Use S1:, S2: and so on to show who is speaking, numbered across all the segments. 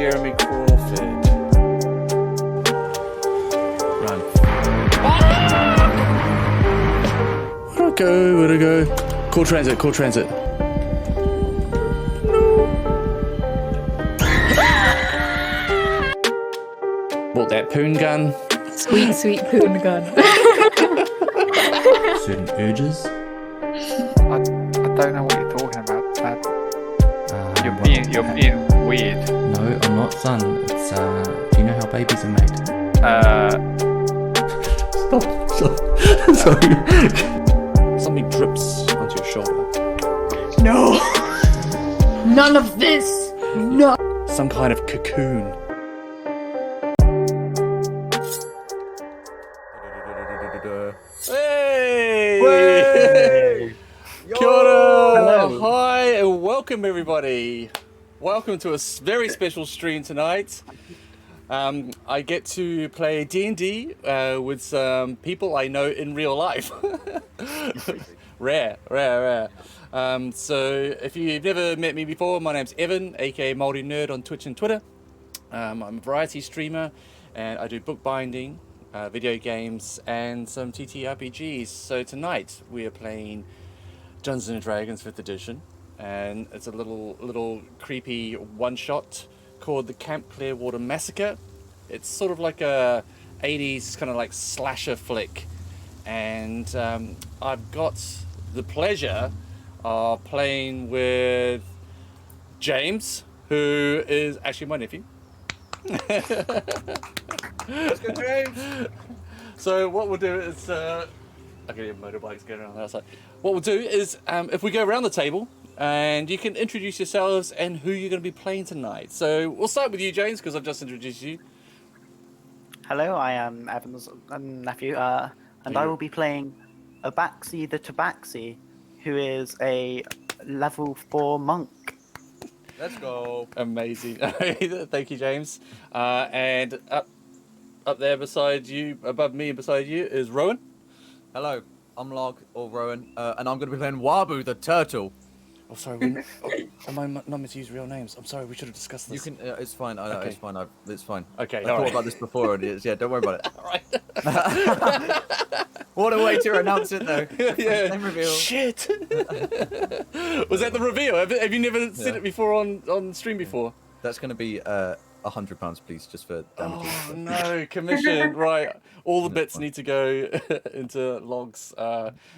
S1: Jeremy Crawford. Run. Where'd I go? Call transit. Bought that poon gun.
S2: Sweet poon gun.
S3: Certain urges.
S4: I don't know what you're talking about, Dad. You're being weird.
S3: No, I'm not, son. It's do you know how babies are made? Stop. Sorry.
S1: Something drips onto your shoulder.
S2: No! None of this! No!
S1: Some kind of cocoon. Hey! Kia ora!
S2: Hello.
S1: Hi and welcome everybody. Welcome to a very special stream tonight. I get to play D&D with some people I know in real life. Rare. So if you've never met me before, my name's Evan, aka Māori Nerd on Twitch and Twitter. I'm a variety streamer and I do bookbinding, video games and some TTRPGs. So tonight we are playing Dungeons and Dragons 5th edition, and it's a little creepy one-shot called the Camp Clearwater Massacre. It's sort of like a 80s kind of like slasher flick, and I've got the pleasure of playing with James, who is actually my nephew.
S5: Let's go, James.
S1: So what we'll do is, I can hear motorbikes going around the outside. What we'll do is, if we go around the table, and you can introduce yourselves and who you're going to be playing tonight. So we'll start with you, James, because I've just introduced you.
S6: Hello, I am Evan's nephew, and I will be playing Abaxi the Tabaxi, who is a level 4 monk.
S5: Let's go.
S1: Amazing. Thank you, James. And up there beside you, above me and beside you, is Rowan.
S5: Hello, I'm Log, or Rowan, and I'm going to be playing Wabu the Turtle.
S1: Oh, sorry. Am I not meant to use real names? I'm sorry. We should have discussed this.
S5: You can. It's fine. I know.
S1: Okay.
S5: It's fine. It's fine.
S1: Okay.
S5: I thought about this before, and yeah, don't worry about it.
S1: All right.
S5: What a way to announce it, though.
S1: Yeah.
S5: Name reveal.
S1: Shit. Was that the reveal? Have you never seen it before on stream before?
S5: That's going to be £100, please, just for damages.
S1: Oh no, commission. Right. All the bits need to go into Log's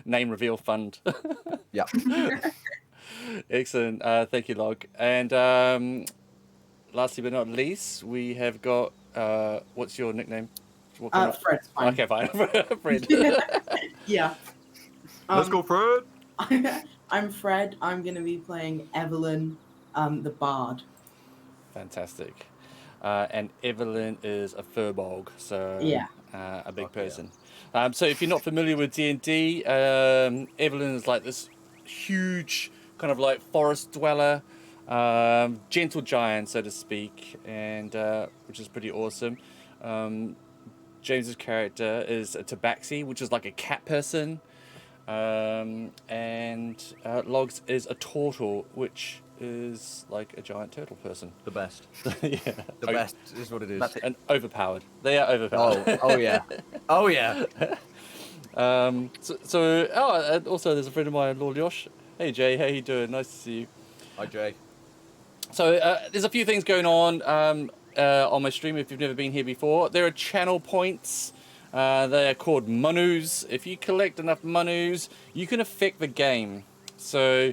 S1: name reveal fund.
S5: Yeah.
S1: Excellent. Thank you, Log. And lastly but not least, we have got what's your nickname? What kind of...
S7: Fred's fine.
S1: Okay, fine. Fred.
S7: Yeah.
S5: Let's go, Fred.
S7: I'm Fred. I'm going to be playing Evelyn, the Bard.
S1: Fantastic. And Evelyn is a furbog, so
S7: Yeah.
S1: A big person. Yeah. So if you're not familiar with D&D, Evelyn is like this huge kind of like forest dweller, gentle giant, so to speak, and which is pretty awesome. James's character is a tabaxi, which is like a cat person, and Logs is a turtle, which is like a giant turtle person.
S5: The best.
S1: Yeah.
S5: The best is what it is.
S1: And overpowered. They are overpowered.
S5: Oh yeah. Oh yeah.
S1: And also there's a friend of mine, Lord Yosh. Hey Jay, how you doing? Nice to see you.
S5: Hi, Jay.
S1: So there's a few things going on my stream if you've never been here before. There are channel points. They are called manus. If you collect enough manus, you can affect the game. So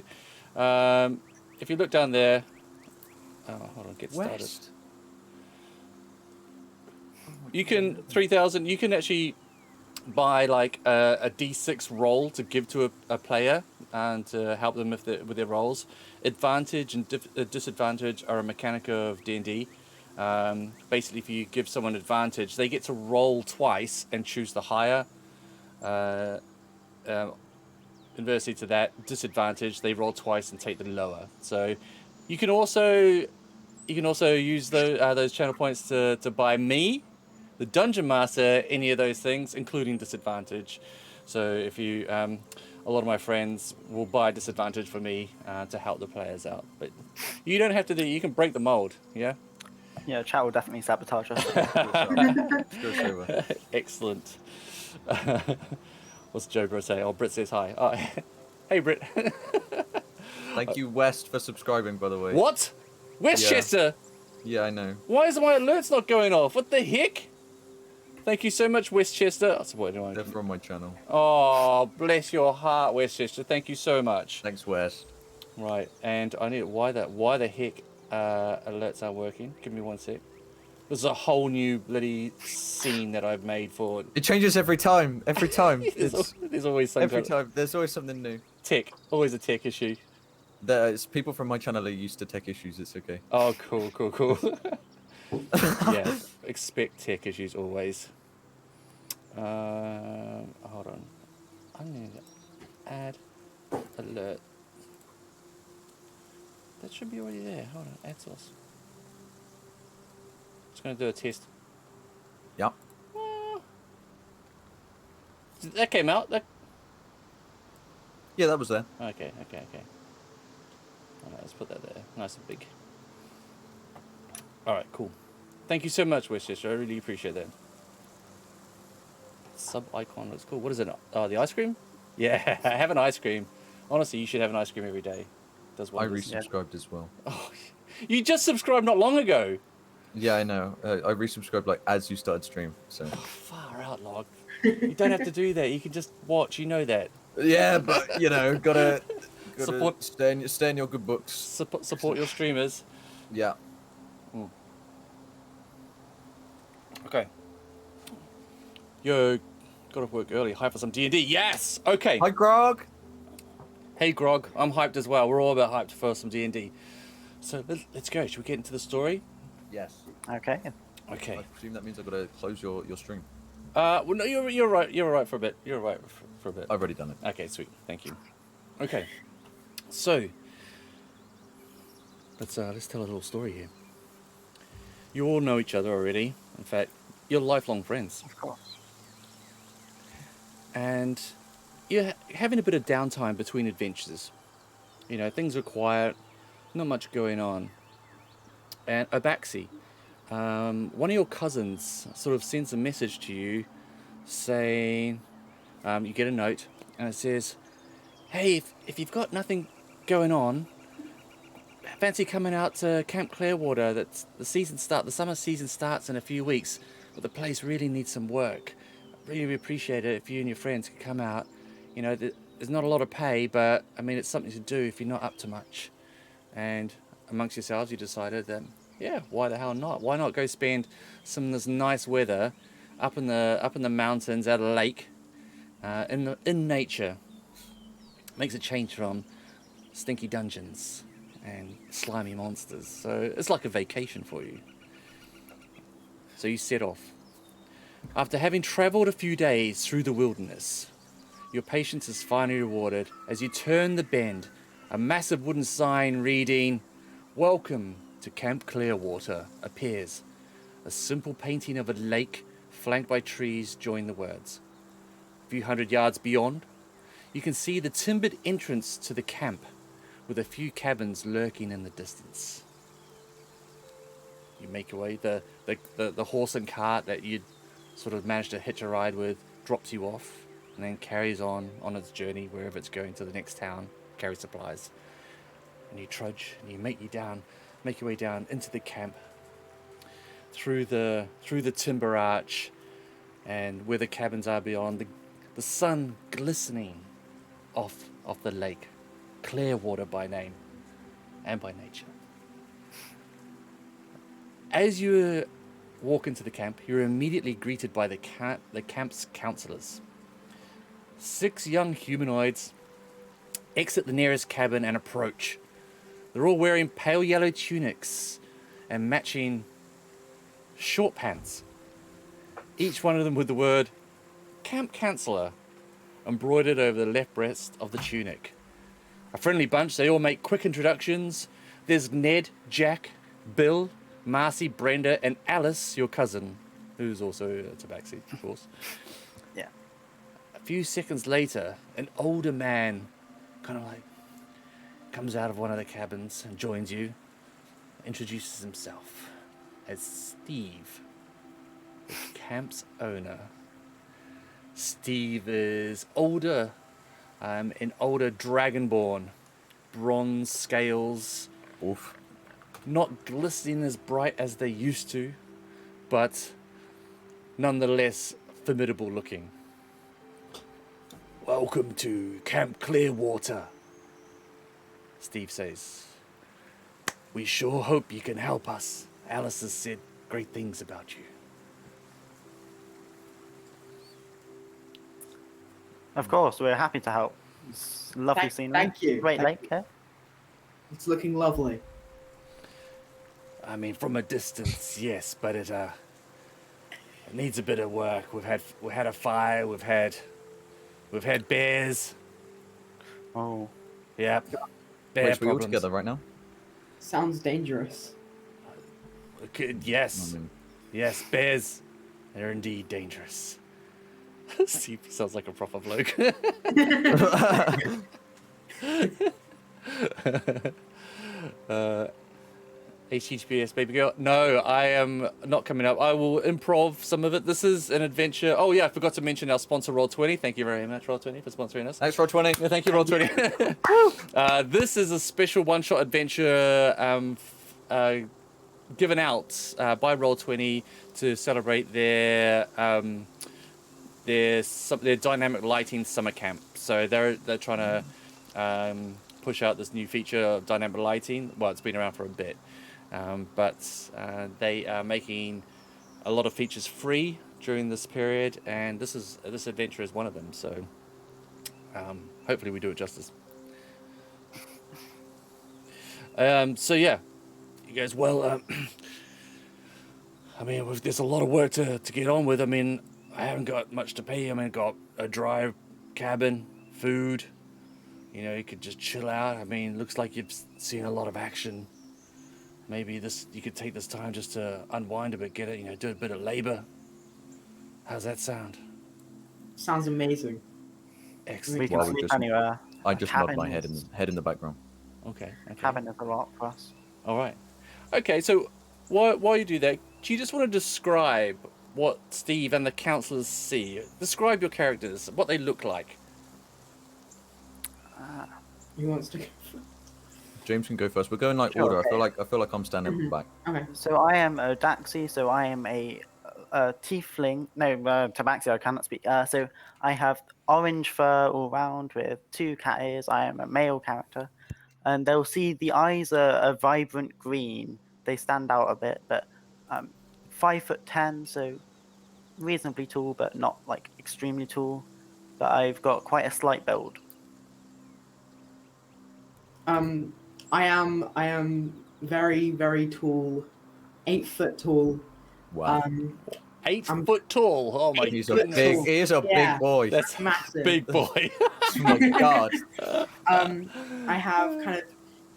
S1: if you look down there... Oh, hold on, get started.
S5: West.
S1: You can, 3,000, you can actually buy like a D6 roll to give to a player and to help them with their rolls. Advantage and disadvantage are a mechanic of D&D. Basically, if you give someone advantage, they get to roll twice and choose the higher. Inversely to that, disadvantage, they roll twice and take the lower. So you can also use those channel points to buy me, the Dungeon Master, any of those things, including disadvantage. So if you, a lot of my friends will buy disadvantage for me to help the players out. But you don't have to do. You can break the mold. Yeah.
S6: Yeah, chat will definitely sabotage us.
S5: Screw us over.
S1: Excellent. What's Joe Bro say? Oh, Brit says hi. Oh, hey, Brit.
S5: Thank you, West, for subscribing, by the way.
S1: What? Westchester?
S5: Yeah, I know.
S1: Why is my alerts not going off? What the heck? Thank you so much, Westchester. That's what anyone.
S5: They're from my channel.
S1: Oh, bless your heart, Westchester. Thank you so much.
S5: Thanks, West.
S1: Right, and I need why the heck alerts aren't working? Give me 1 sec. This is a whole new bloody scene that I've made for.
S5: It changes every time. Every time.
S1: There's always some
S5: Every
S1: kind of
S5: time. There's always something new.
S1: tech. Always a tech issue.
S5: There's people from my channel are used to tech issues. It's okay.
S1: Oh, cool. Yeah, expect tech issues always. Hold on. I need to add alert. That should be already there. Hold on, add source. Just gonna do a test.
S5: Yep.
S1: That came out. That.
S5: Yeah, that was there.
S1: Okay. Alright, let's put that there. Nice and big. Alright, cool. Thank you so much, Westchester. I really appreciate that. Sub icon looks cool. What is it? Oh, the ice cream? Yeah, I have an ice cream. Honestly, you should have an ice cream every day. Does
S5: I
S1: wonders.
S5: resubscribed as well.
S1: Oh, you just subscribed not long ago.
S5: Yeah, I know. I resubscribed like as you started stream. So.
S1: Far out, Log. You don't have to do that. You can just watch. You know that.
S5: Yeah, but you know, gotta
S1: Support-
S5: stay in your good books.
S1: Support your streamers.
S5: Yeah.
S1: Okay. Yo, got off work early. Hype for some D&D. Yes. Okay.
S5: Hi, Grog.
S1: Hey, Grog. I'm hyped as well. We're all about hyped for some D&D. So let's go. Should we get into the story?
S5: Yes.
S6: Okay.
S1: Okay.
S5: I presume that means I've got to close your stream.
S1: Well, no, you're right. You're right for a bit. You're right for a bit.
S5: I've already done it.
S1: Okay, sweet. Thank you. Okay. So let's tell a little story here. You all know each other already. In fact, you're lifelong friends.
S6: Of course.
S1: And you're having a bit of downtime between adventures. You know, things are quiet, not much going on. And Abaxi, one of your cousins sort of sends a message to you saying, you get a note, and it says, hey, if you've got nothing going on, fancy coming out to Camp Clearwater. That's the summer season starts in a few weeks, but the place really needs some work. Really appreciate it if you and your friends could come out. You know, there's not a lot of pay, but I mean, it's something to do if you're not up to much. And amongst yourselves, you decided that, yeah, why the hell not? Why not go spend some of this nice weather up in the mountains at a lake, in nature. Makes a change from stinky dungeons and slimy monsters. So it's like a vacation for you. So you set off. After having travelled a few days through the wilderness, your patience is finally rewarded as you turn the bend. A massive wooden sign reading, "Welcome to Camp Clearwater," appears. A simple painting of a lake flanked by trees join the words. A few hundred yards beyond, you can see the timbered entrance to the camp with a few cabins lurking in the distance. You make your way, the horse and cart that you'd sort of managed to hitch a ride with drops you off and then carries on its journey wherever it's going to the next town, carry supplies. And you trudge and you make your way down into the camp through the timber arch and where the cabins are beyond, the sun glistening off the lake, Clearwater by name and by nature. As you walk into the camp, you're immediately greeted by the camp's counselors. 6 young humanoids exit the nearest cabin and approach. They're all wearing pale yellow tunics and matching short pants. Each one of them with the word Camp Counselor embroidered over the left breast of the tunic. A friendly bunch, they all make quick introductions. There's Ned, Jack, Bill, Marcy, Brenda, and Alice, your cousin, who's also a tabaxi, of course.
S6: Yeah.
S1: A few seconds later, an older man kind of like comes out of one of the cabins and joins you, introduces himself. as Steve, the camp's owner. Steve is older, an older dragonborn, bronze scales,
S5: Oof.
S1: not glistening as bright as they used to, but nonetheless formidable looking. Welcome to Camp Clearwater, Steve says. We sure hope you can help us. Alice has said great things about you.
S6: Of course, we're happy to help. It's lovely scenery.
S7: Thank you.
S6: Great
S7: Thank
S6: lake, yeah?
S7: It's looking lovely.
S1: I mean, from a distance, yes, but it needs a bit of work. We've had a fire. We've had bears.
S6: Oh.
S1: Yep. Bear
S5: Wait, so we all
S1: problems.
S5: together right now?
S7: Sounds dangerous.
S1: Yes.
S5: I mean,
S1: Yes, bears. They're indeed dangerous. Steve sounds like a proper bloke. HTTPS baby girl. No, I am not coming up. I will improv some of it. This is an adventure. Oh yeah, I forgot to mention our sponsor Roll20. Thank you very much, Roll20, for sponsoring us.
S5: Thanks, Roll20.
S1: Yeah, thank you, Roll20. This is a special one-shot adventure given out by Roll20 to celebrate their dynamic lighting summer camp. So they're trying to push out this new feature of dynamic lighting. Well, it's been around for a bit, but they are making a lot of features free during this period, and this adventure is one of them. So hopefully we do it justice. So yeah, you guys. Well, I mean, there's a lot of work to get on with. I mean, I haven't got much to pay. I mean, got a dry cabin, food. You know, you could just chill out. I mean, looks like you've seen a lot of action. Maybe you could take this time just to unwind a bit, get it, do a bit of labor. How's that sound?
S7: Sounds amazing.
S1: Excellent.
S6: We can
S5: Well, we
S6: sleep
S5: just-
S6: anywhere.
S5: I just nod my
S6: Cabin
S5: head
S6: is-
S5: in the background.
S1: Okay.
S6: Cabin is a lot for us.
S1: All right. Okay, so while you do that, do you just want to describe what Steve and the counselors see? Describe your characters, what they look like.
S7: Who wants to go?
S5: James can go first. We're going like
S6: Sure,
S5: order.
S6: okay.
S5: I feel like I'm standing at the back.
S7: Okay.
S6: So I am a Daxi, so I am a tiefling. No, Tabaxi, I cannot speak. So I have orange fur all round with 2 cat ears. I am a male character. And they'll see the eyes are a vibrant green. They stand out a bit, but 5'10", so reasonably tall, but not like extremely tall. But I've got quite a slight build.
S7: I am very, very tall, 8 foot tall.
S5: Wow.
S1: 8
S7: I'm-
S1: foot tall. Oh my
S5: He's a
S1: goodness.
S7: Yeah.
S5: big boy.
S1: That's
S7: Massive.
S1: big boy.
S5: Oh my god.
S7: I have kind of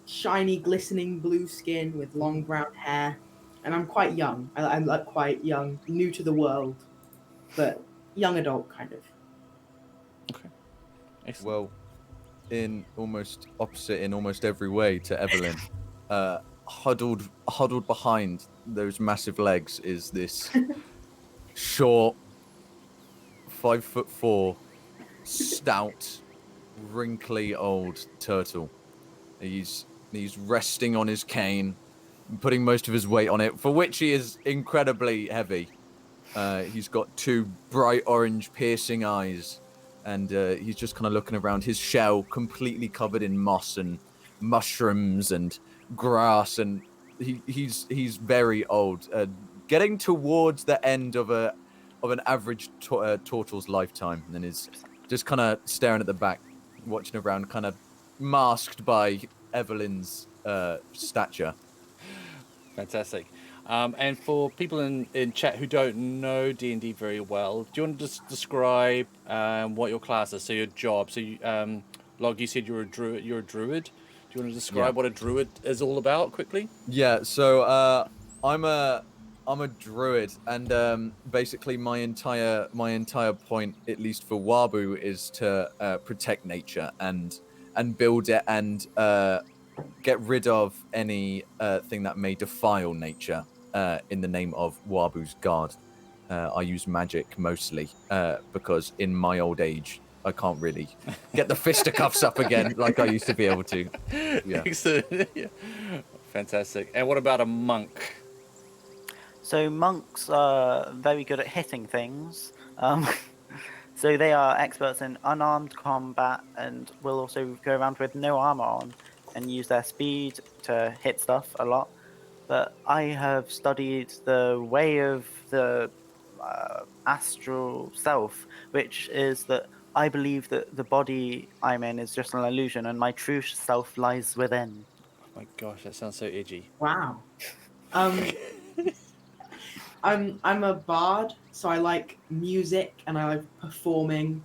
S7: shiny, glistening blue skin with long brown hair, and I'm quite young. I look quite young, new to the world, but young adult kind of.
S1: Excellent.
S5: Well, in almost every way to Evelyn, huddled behind those massive legs is this short, 5'4", stout, wrinkly old turtle. He's resting on his cane, putting most of his weight on it, for which he is incredibly heavy. He's got 2 bright orange piercing eyes, and he's just kind of looking around. His shell completely covered in moss and mushrooms and grass, and he's very old, getting towards the end of an average turtle's lifetime, and is just kind of staring at the back, watching around, kind of masked by Evelyn's stature.
S1: Fantastic. And for people in chat who don't know D&D very well, do you want to just describe what your class is? So your job. So you, Log, you said you're a druid. You're a druid. Do you want to describe what a druid is all about quickly?
S5: Yeah. So I'm a druid, and basically my entire point, at least for Wabu, is to protect nature and build it and get rid of any thing that may defile nature. in the name of Wabu's guard. I use magic mostly because in my old age, I can't really get the fisticuffs up again like I used to be able to. Yeah.
S1: Excellent. Yeah. Fantastic. And what about a monk?
S6: So monks are very good at hitting things. So they are experts in unarmed combat and will also go around with no armor on and use their speed to hit stuff a lot. But I have studied the way of the astral self, which is that I believe that the body I'm in is just an illusion and my true self lies within.
S1: Oh my gosh, that sounds so edgy.
S7: Wow. I'm a bard, so I like music and I like performing,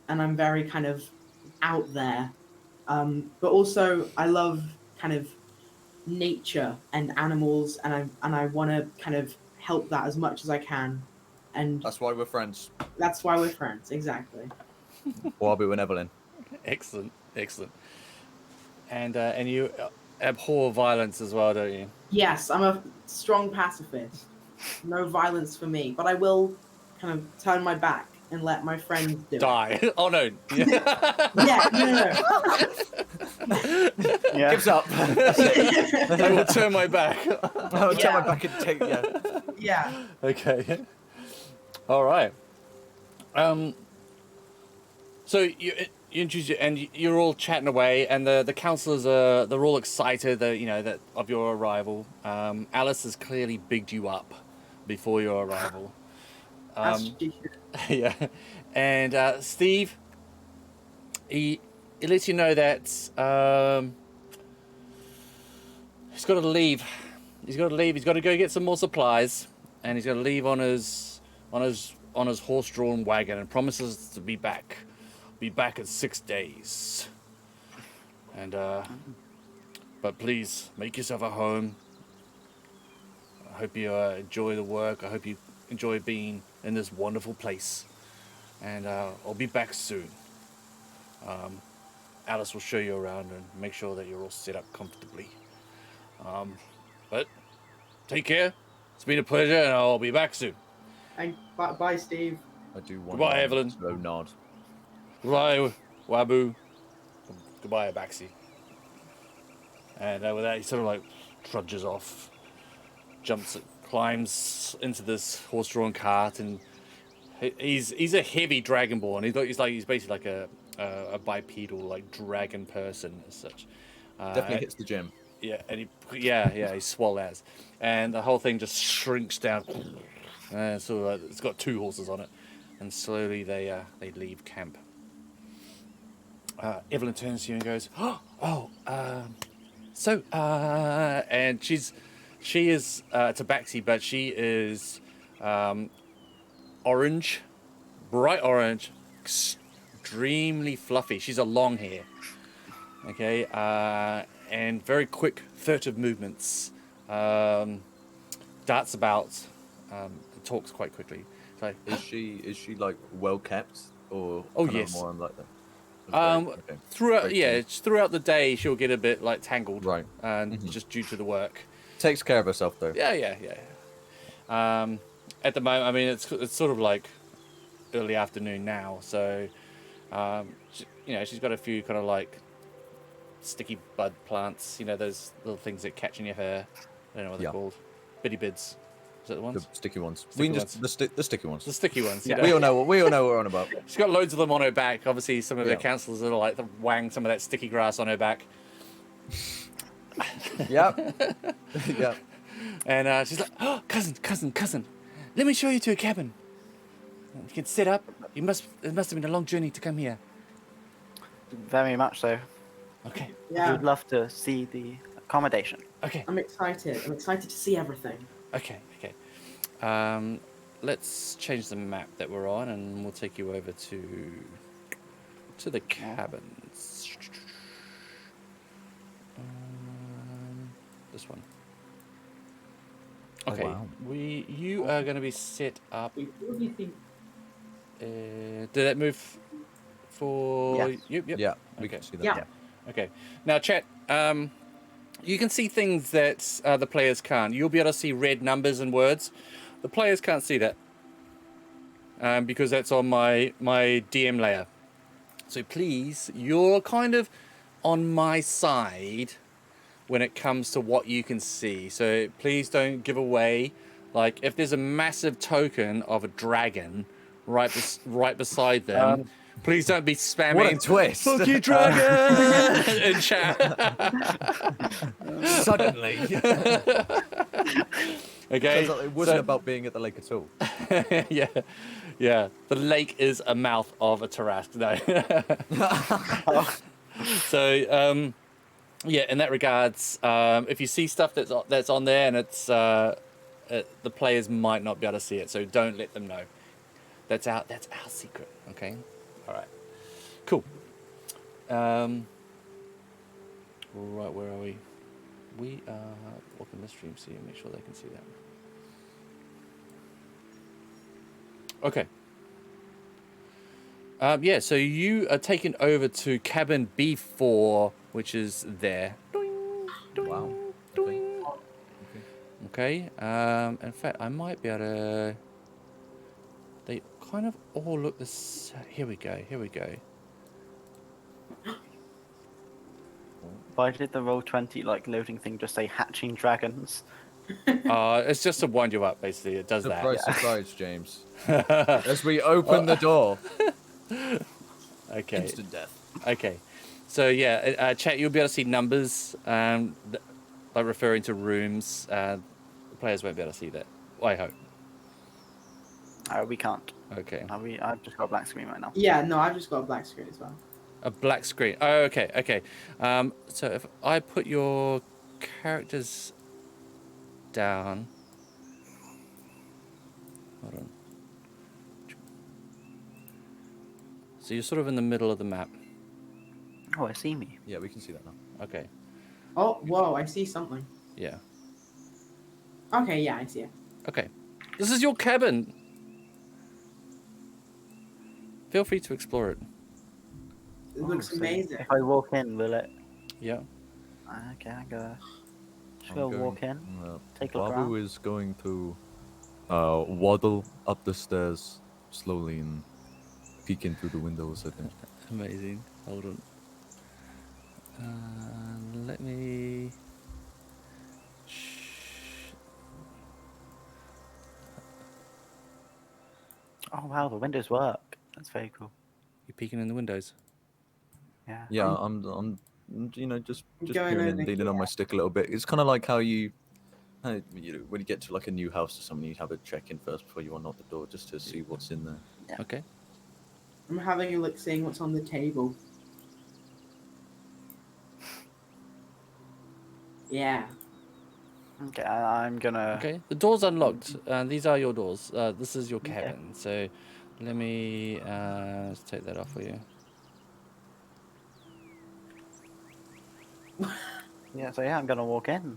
S7: and I'm very kind of out there. But also I love kind of nature and animals, and I want to kind of help that as much as I can, and
S5: That's why we're friends.
S7: that's why we're friends. Exactly.
S5: Wabu and Evelyn.
S1: Excellent, excellent. And you abhor violence as well, don't you?
S7: Yes, I'm a strong pacifist. No violence for me, but I will kind of turn my back and let my friends do it.
S1: Die. Oh no.
S7: Yeah, no.
S6: Yeah.
S5: Gives up.
S1: I will turn my back.
S5: I'll turn my
S7: Yeah.
S5: back and take. Yeah.
S7: Yeah.
S1: Okay. All right. So you introduce you, and you're all chatting away, and the councillors are they're all excited that that of your arrival. Alice has clearly bigged you up before your arrival.
S7: As she should.
S1: Yeah, and Steve, he lets you know that he's got to leave. He's got to leave. He's got to go get some more supplies, and he's got to leave on his horse-drawn wagon, and promises to be back. Be back in 6 days. And but please make yourself at home. I hope you enjoy the work. I hope you enjoy being in this wonderful place. And I'll be back soon. Alice will show you around and make sure that you're all set up comfortably. But take care. It's been a pleasure, and I'll be back soon.
S7: And bye, Steve.
S5: I do want.
S1: Goodbye, Evelyn.
S5: Slow nod.
S1: Goodbye, Wabu. Goodbye, Abaxi. And with that, he sort of like trudges off, climbs into this horse-drawn cart, and he's a heavy dragonborn. He's basically like a bipedal like dragon person as such.
S5: Definitely hits the gym.
S1: Yeah, and he's swole as, and the whole thing just shrinks down. So it's got 2 horses on it, and slowly they leave camp. Evelyn turns to you and goes, and she is tabaxi, but she is orange, bright orange, extremely fluffy. She's a long hair, okay, and very quick, furtive movements. Darts about, talks quite quickly. So,
S5: Is she like well kept or?
S1: Oh,
S5: kinda
S1: yes.
S5: More on like that. Okay.
S1: throughout the day, she'll get a bit like tangled,
S5: Right.
S1: And just due to the work.
S5: Takes care of herself though.
S1: Yeah. At the moment, I mean, it's sort of like early afternoon now, so she's got a few kind of like sticky bud plants. Those little things that catch in your hair. I don't know what they're called. Bitty bids. Is that the ones?
S5: The sticky ones.
S1: Sticky
S5: The sticky ones.
S1: The sticky ones.
S5: We all know what we're on about.
S1: She's got loads of them on her back. Obviously, some of the councillors are like wang some of that sticky grass on her back.
S5: Yep. Yep.
S1: And she's like, "Oh, cousin, let me show you to a cabin. You can sit up. It must have been a long journey to come here."
S6: Very much so.
S1: Okay.
S7: Yeah.
S6: We'd love to see the accommodation.
S1: Okay.
S7: I'm excited. I'm excited to see everything.
S1: Okay. Let's change the map that we're on, and we'll take you over to the cabins. This one. Okay.
S5: wow.
S1: You are going to be set up.
S7: What do you think?
S1: Did that move for
S6: Yes.
S1: you? Yep.
S5: Yeah. We
S1: Okay.
S5: can see that.
S7: Yeah.
S1: Okay. Now, chat. you can see things that the players can't. You'll be able to see red numbers and words. The players can't see that because that's on my DM layer. So please, you're kind of on my side when it comes to what you can see. So please don't give away. Like, if there's a massive token of a dragon right beside them, please don't be spamming.
S5: What a twist!
S1: Fuck you, dragon! In chat.
S5: Suddenly.
S1: Okay.
S5: It wasn't about being at the lake at all.
S1: Yeah. The lake is a mouth of a Tarask. No. So, yeah, in that regards, if you see stuff that's on there and it's the players might not be able to see it, so don't let them know. That's our secret. Okay. All right. Cool. Right, where are we? We are walking the stream, so you make sure they can see that. Okay. Yeah, so you are taken over to cabin B4, which is there. Doing, doing,
S5: Wow.
S1: doing. Okay. In fact, I might be able to. They kind of all look the same. Here we go.
S6: Why did the Roll20 like loading thing just say hatching dragons?
S1: It's just to wind you up, basically. It does
S5: Surprise,
S1: that.
S5: surprise, James. As we open the door.
S1: Okay.
S5: Instant death.
S1: Okay. So yeah, chat. You'll be able to see numbers, by referring to rooms. The players won't be able to see that. I hope.
S6: We can't.
S1: Okay.
S6: I've just got a black screen right now.
S7: Yeah, no, I've just got a black screen as well.
S1: A black screen. Oh, okay. So if I put your characters down. Hold on. So you're sort of in the middle of the map.
S6: Oh, I see me.
S5: Yeah, we can see that now.
S1: Okay.
S7: Oh, whoa, I see something.
S1: Yeah.
S7: Okay, yeah, I see it.
S1: Okay. This is your cabin. Feel free to explore it.
S7: It looks
S6: so
S7: amazing.
S6: If I walk in, will it?
S1: Yeah.
S6: Okay, I'm gonna walk in. Take a look
S5: Babu
S6: around.
S5: is going to waddle up the stairs slowly and peek in through the windows, I think.
S1: Amazing. Hold on. Let me.
S6: Oh wow, the windows work. That's very cool.
S1: You peeking in the windows.
S6: Yeah.
S5: Yeah, I'm just
S7: Going
S5: peering in,
S7: over
S5: leaning on my
S7: here.
S5: stick a little bit. It's kind of like how you know, when you get to like a new house or something, you have a check-in first before you unlock the door, just to see what's in there.
S6: Yeah.
S1: Okay.
S7: I'm having a look, seeing what's on the table. Yeah.
S6: Okay, I'm gonna.
S1: Okay. The door's unlocked. These are your doors. This is your cabin. So let me let's take that off for you.
S6: Yeah, so yeah, I'm gonna walk in.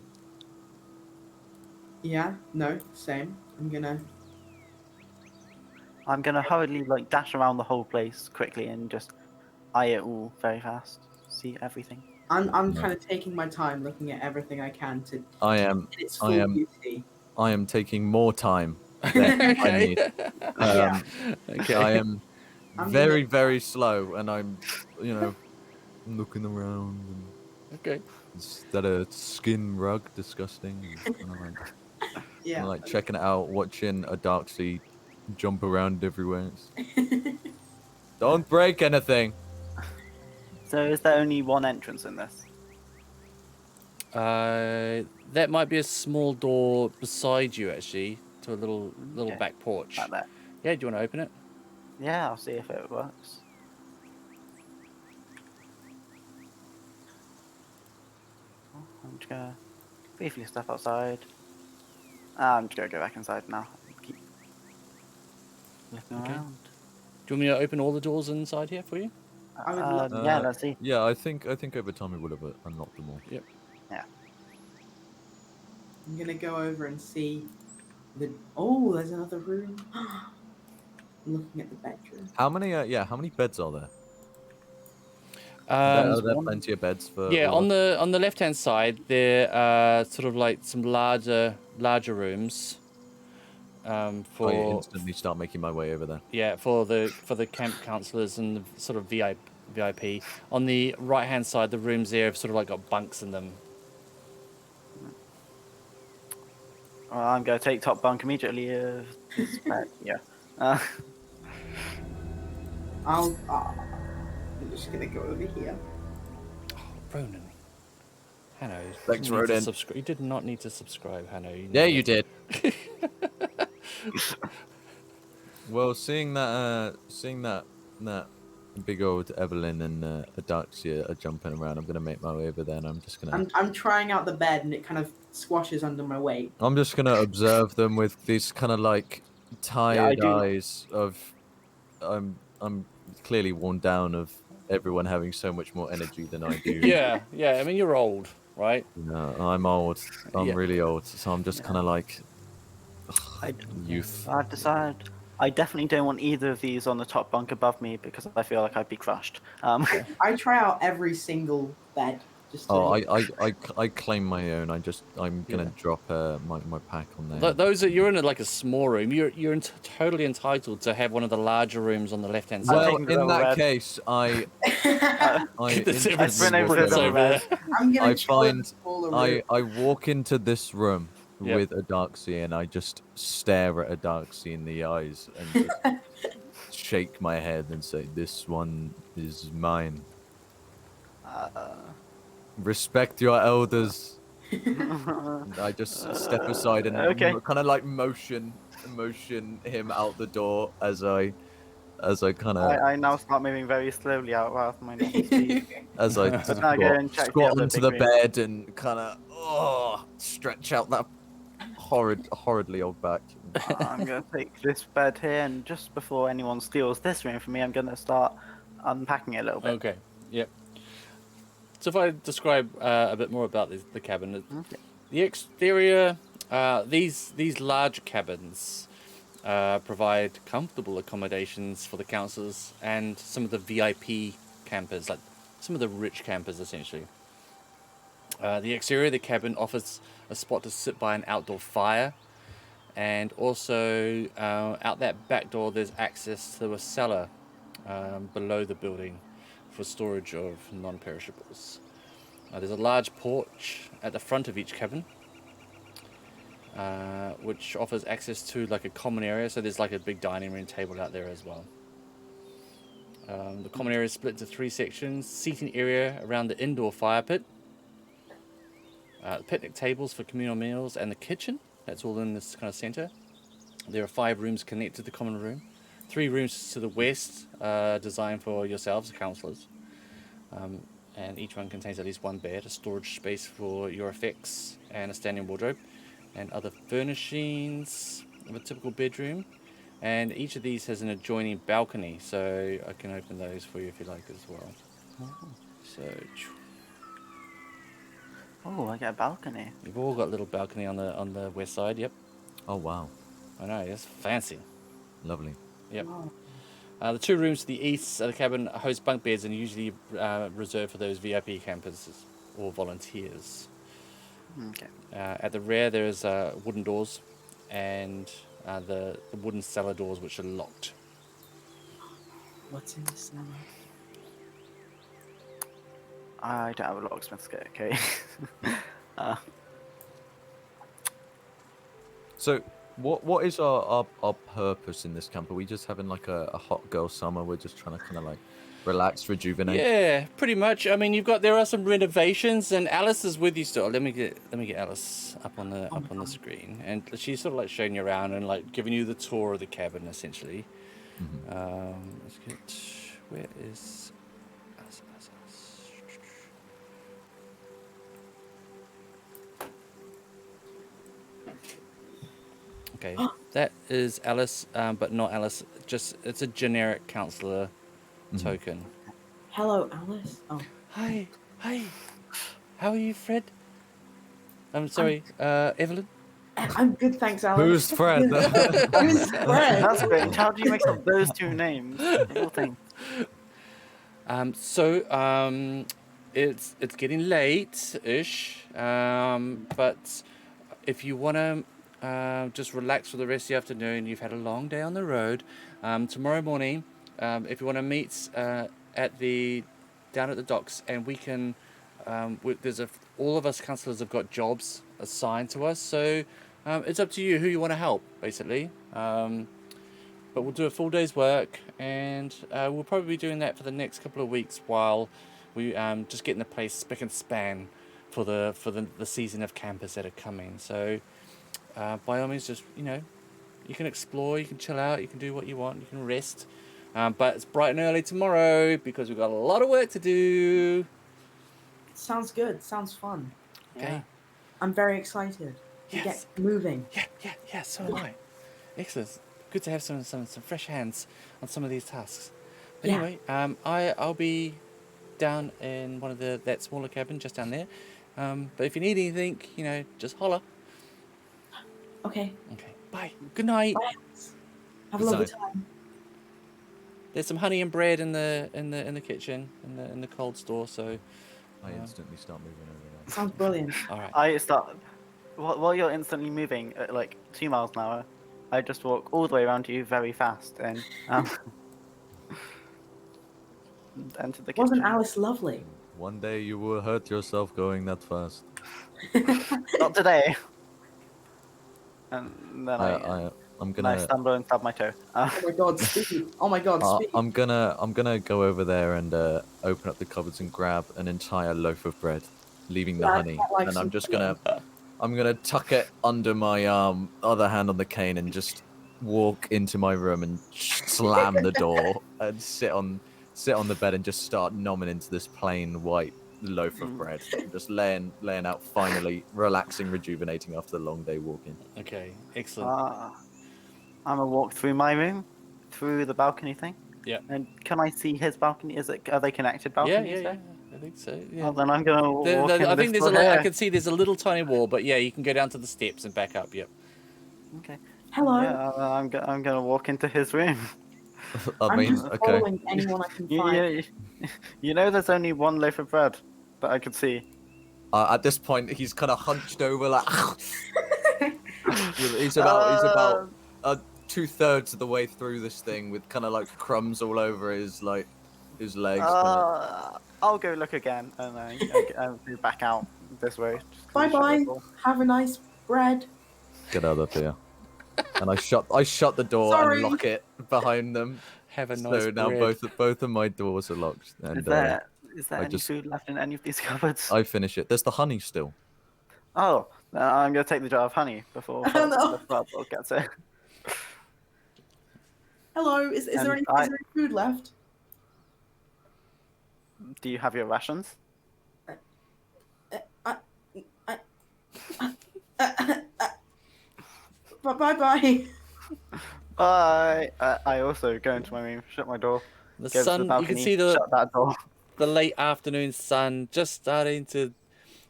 S7: Yeah, no, same.
S6: I'm gonna hurriedly like dash around the whole place quickly and just eye it all very fast. See everything.
S7: I'm kind of taking my time looking at everything I can to
S5: I am
S7: get its full beauty.
S5: I am taking more time than I need.
S7: Yeah.
S1: Okay.
S5: I am
S7: I'm
S5: very,
S7: gonna-
S5: very slow, and I'm, looking around.
S1: Okay.
S5: Is that a skin rug? Disgusting.
S7: Yeah.
S5: Like checking it out, watching a dark sea jump around everywhere. Don't break anything.
S6: So is there only one entrance in this?
S1: That might be a small door beside you, actually, to a little
S6: Okay.
S1: back porch.
S6: Like that?
S1: Yeah. Do you want to open it?
S6: Yeah, I'll see if it works. I'm just gonna briefly step outside. I'm just gonna go back inside now. Keep looking
S1: Okay.
S6: around.
S1: Do you want me to open all the doors inside here for you?
S7: I would love
S6: Yeah, let's see.
S5: Yeah, I think over time we would have unlocked them all.
S1: Yep.
S6: Yeah.
S7: I'm gonna go over and see the. Oh, there's another room. I'm looking at the bedroom.
S5: How many? How many beds are there? Are there plenty of beds for?
S1: Yeah,
S5: all
S1: on the left hand side there are sort of like some larger rooms.
S5: I
S1: For
S5: instantly start making my way over there.
S1: yeah, for the camp counselors and the sort of VIP. On the right hand side, the rooms there have sort of like got bunks in them.
S6: Well, I'm going to take top bunk immediately. Yeah.
S7: I'm just gonna go over here.
S1: Ronan. Hanno.
S5: Thanks, Ronan.
S1: You did not need to subscribe, Hanno.
S5: Yeah, you did. Well, seeing that big old Evelyn and Adaxia are jumping around, I'm gonna make my way over there, and I'm just gonna.
S7: I'm trying out the bed and it kind of squashes under my weight.
S5: I'm just gonna observe them with these kind of like tired eyes of. I'm clearly worn down of everyone having so much more energy than I do.
S1: Yeah. I mean, you're old, right?
S5: No, I'm old. I'm really old, so I'm just kind of like youth.
S6: I've decided I definitely don't want either of these on the top bunk above me because I feel like I'd be crushed.
S7: I try out every single bed. Just to...
S5: I claim my own. I'm gonna drop my pack on there.
S1: You're in like a small room. You're totally entitled to have one of the larger rooms on the left hand side.
S5: Well, in that case, I walk into this room with Adaxi and I just stare at Adaxi in the eyes and just shake my head and say, "This one is mine. Respect your elders." I just step aside and kind of like motion him out the door as I kind of.
S6: I now start moving very slowly out of my normal speed.
S5: As I squat into the bed and kind of stretch out that horridly old back.
S6: I'm going to take this bed here, and just before anyone steals this room from me, I'm going to start unpacking it a little bit.
S1: Okay. Yep. So if I describe a bit more about the cabin, the exterior, these large cabins provide comfortable accommodations for the councillors and some of the VIP campers, like some of the rich campers, essentially. The exterior of the cabin offers a spot to sit by an outdoor fire, and also out that back door there's access to a cellar below the building for storage of non-perishables. There's a large porch at the front of each cabin, which offers access to like a common area. So there's like a big dining room table out there as well. The common area is split into 3 sections: seating area around the indoor fire pit, picnic tables for communal meals, and the kitchen. That's all in this kind of center. There are 5 rooms connected to the common room. 3 rooms to the west designed for yourselves, the councillors. And each one contains at least 1 bed, a storage space for your effects, and a standing wardrobe, and other furnishings of a typical bedroom. And each of these has an adjoining balcony, so I can open those for you if you like as well. So,
S6: oh, I got a balcony.
S1: you've all got a little balcony on the west side. Yep,
S5: Oh wow,
S1: I know, it's fancy.
S5: lovely.
S1: Yep. The 2 rooms to the east of the cabin host bunk beds and usually reserved for those VIP campers or volunteers.
S6: Okay.
S1: At the rear there is wooden doors and the wooden cellar doors which are locked.
S7: What's in the cellar?
S6: I don't have a locksmith's kit, okay.
S5: So, what is our purpose in this camp? Are we just having like a hot girl summer? We're just trying to kind of like relax, rejuvenate.
S1: Yeah, pretty much. I mean, there are some renovations, and Alice is with you still. Let me get Alice up on the screen, and she's sort of like showing you around and like giving you the tour of the cabin, essentially. Let's get where is Alice? Okay, that is Alice, but not Alice. It's a generic counselor token.
S7: Hello, Alice. Oh.
S1: Hi. How are you, Fred? I'm sorry, Evelyn.
S7: I'm good, thanks, Alice.
S5: Who's Fred?
S7: Who's Fred?
S6: That's strange. How do you mix up those 2 names? Whole thing.
S1: It's getting late-ish, but if you want to just relax for the rest of the afternoon, you've had a long day on the road. Tomorrow morning, if you want to meet down at the docks, and we can, all of us councillors have got jobs assigned to us, so it's up to you who you want to help, basically. But we'll do a full day's work, and we'll probably be doing that for the next couple of weeks while we just getting the place spick and span for the season of campers that are coming. So by all means, just you can explore, you can chill out, you can do what you want, you can rest. But it's bright and early tomorrow because we've got a lot of work to do.
S7: Sounds good. Sounds fun.
S1: Okay.
S6: Yeah.
S7: I'm very excited to get moving.
S1: Yeah. So am I. Excellent. Good to have some fresh hands on some of these tasks. But anyway, I'll be down in one of that smaller cabin just down there. But if you need anything, just holler.
S7: Okay.
S1: Okay. Bye. Good night.
S7: Bye. Have a lovely time.
S1: There's some honey and bread in the kitchen in the cold store. So
S5: I instantly start moving over there.
S7: Sounds brilliant.
S1: all right.
S6: I start while you're instantly moving at like 2 miles an hour. I just walk all the way around to you very fast and enter the kitchen.
S7: Wasn't Alice lovely?
S5: One day you will hurt yourself going that fast.
S6: Not today. And then
S5: I'm
S6: I
S5: gonna.
S6: stumble and stub my toe.
S7: Oh my god, speed. Oh my god, speed.
S5: I'm gonna go over there and open up the cupboards and grab an entire loaf of bread, leaving the
S7: Yeah,
S5: honey,
S7: I like
S5: and I'm
S7: some
S5: just
S7: bread.
S5: gonna tuck it under my other hand on the cane and just walk into my room and slam the door and sit on the bed and just start nomming into this plain white loaf of bread, just laying out, finally relaxing, rejuvenating after the long day walking.
S1: Okay. Excellent.
S6: I'm gonna walk through my room, through the balcony thing.
S1: Yeah.
S6: And can I see his balcony? Are they connected balconies?
S1: Yeah. I think so. Yeah.
S6: Well, then I'm gonna walk in
S1: I
S6: this
S1: think there's
S6: door
S1: I
S6: here.
S1: can see there's a little tiny wall, but yeah, you can go down to the steps and back up. Yep.
S6: Okay.
S7: Hello.
S6: Yeah, I'm gonna walk into his room.
S7: I'm
S5: mean,
S7: just
S5: okay.
S7: following anyone I can find.
S6: There's only one loaf of bread that I could see.
S5: At this point, he's kind of hunched over, like he's about 2/3 of the way through this thing, with kind of like crumbs all over his legs.
S6: I'll go look again and then I'll be back out this way. just 'cause
S7: Bye
S6: it's shut
S7: bye.
S6: the door.
S7: Have a nice bread.
S5: Get out of here! And I shut the door
S7: Sorry.
S5: and lock it behind them.
S1: Have a nice
S5: So now
S1: bread.
S5: both of my doors are locked, and
S6: Is there
S5: I
S6: any
S5: just-
S6: food left in any of these cupboards?
S5: I finish it. There's the honey still.
S6: Oh, I'm gonna take the jar of honey before
S7: Oh, no.
S6: Bubble gets it.
S7: Hello. Is there
S6: And
S7: any food left?
S6: Do you have your rations?
S7: Bye bye.
S6: Bye. I also go into my room, shut my door,
S1: The
S6: go to
S1: sun.
S6: the
S1: You
S6: balcony,
S1: can see the
S6: shut that door.
S1: late afternoon sun just starting to,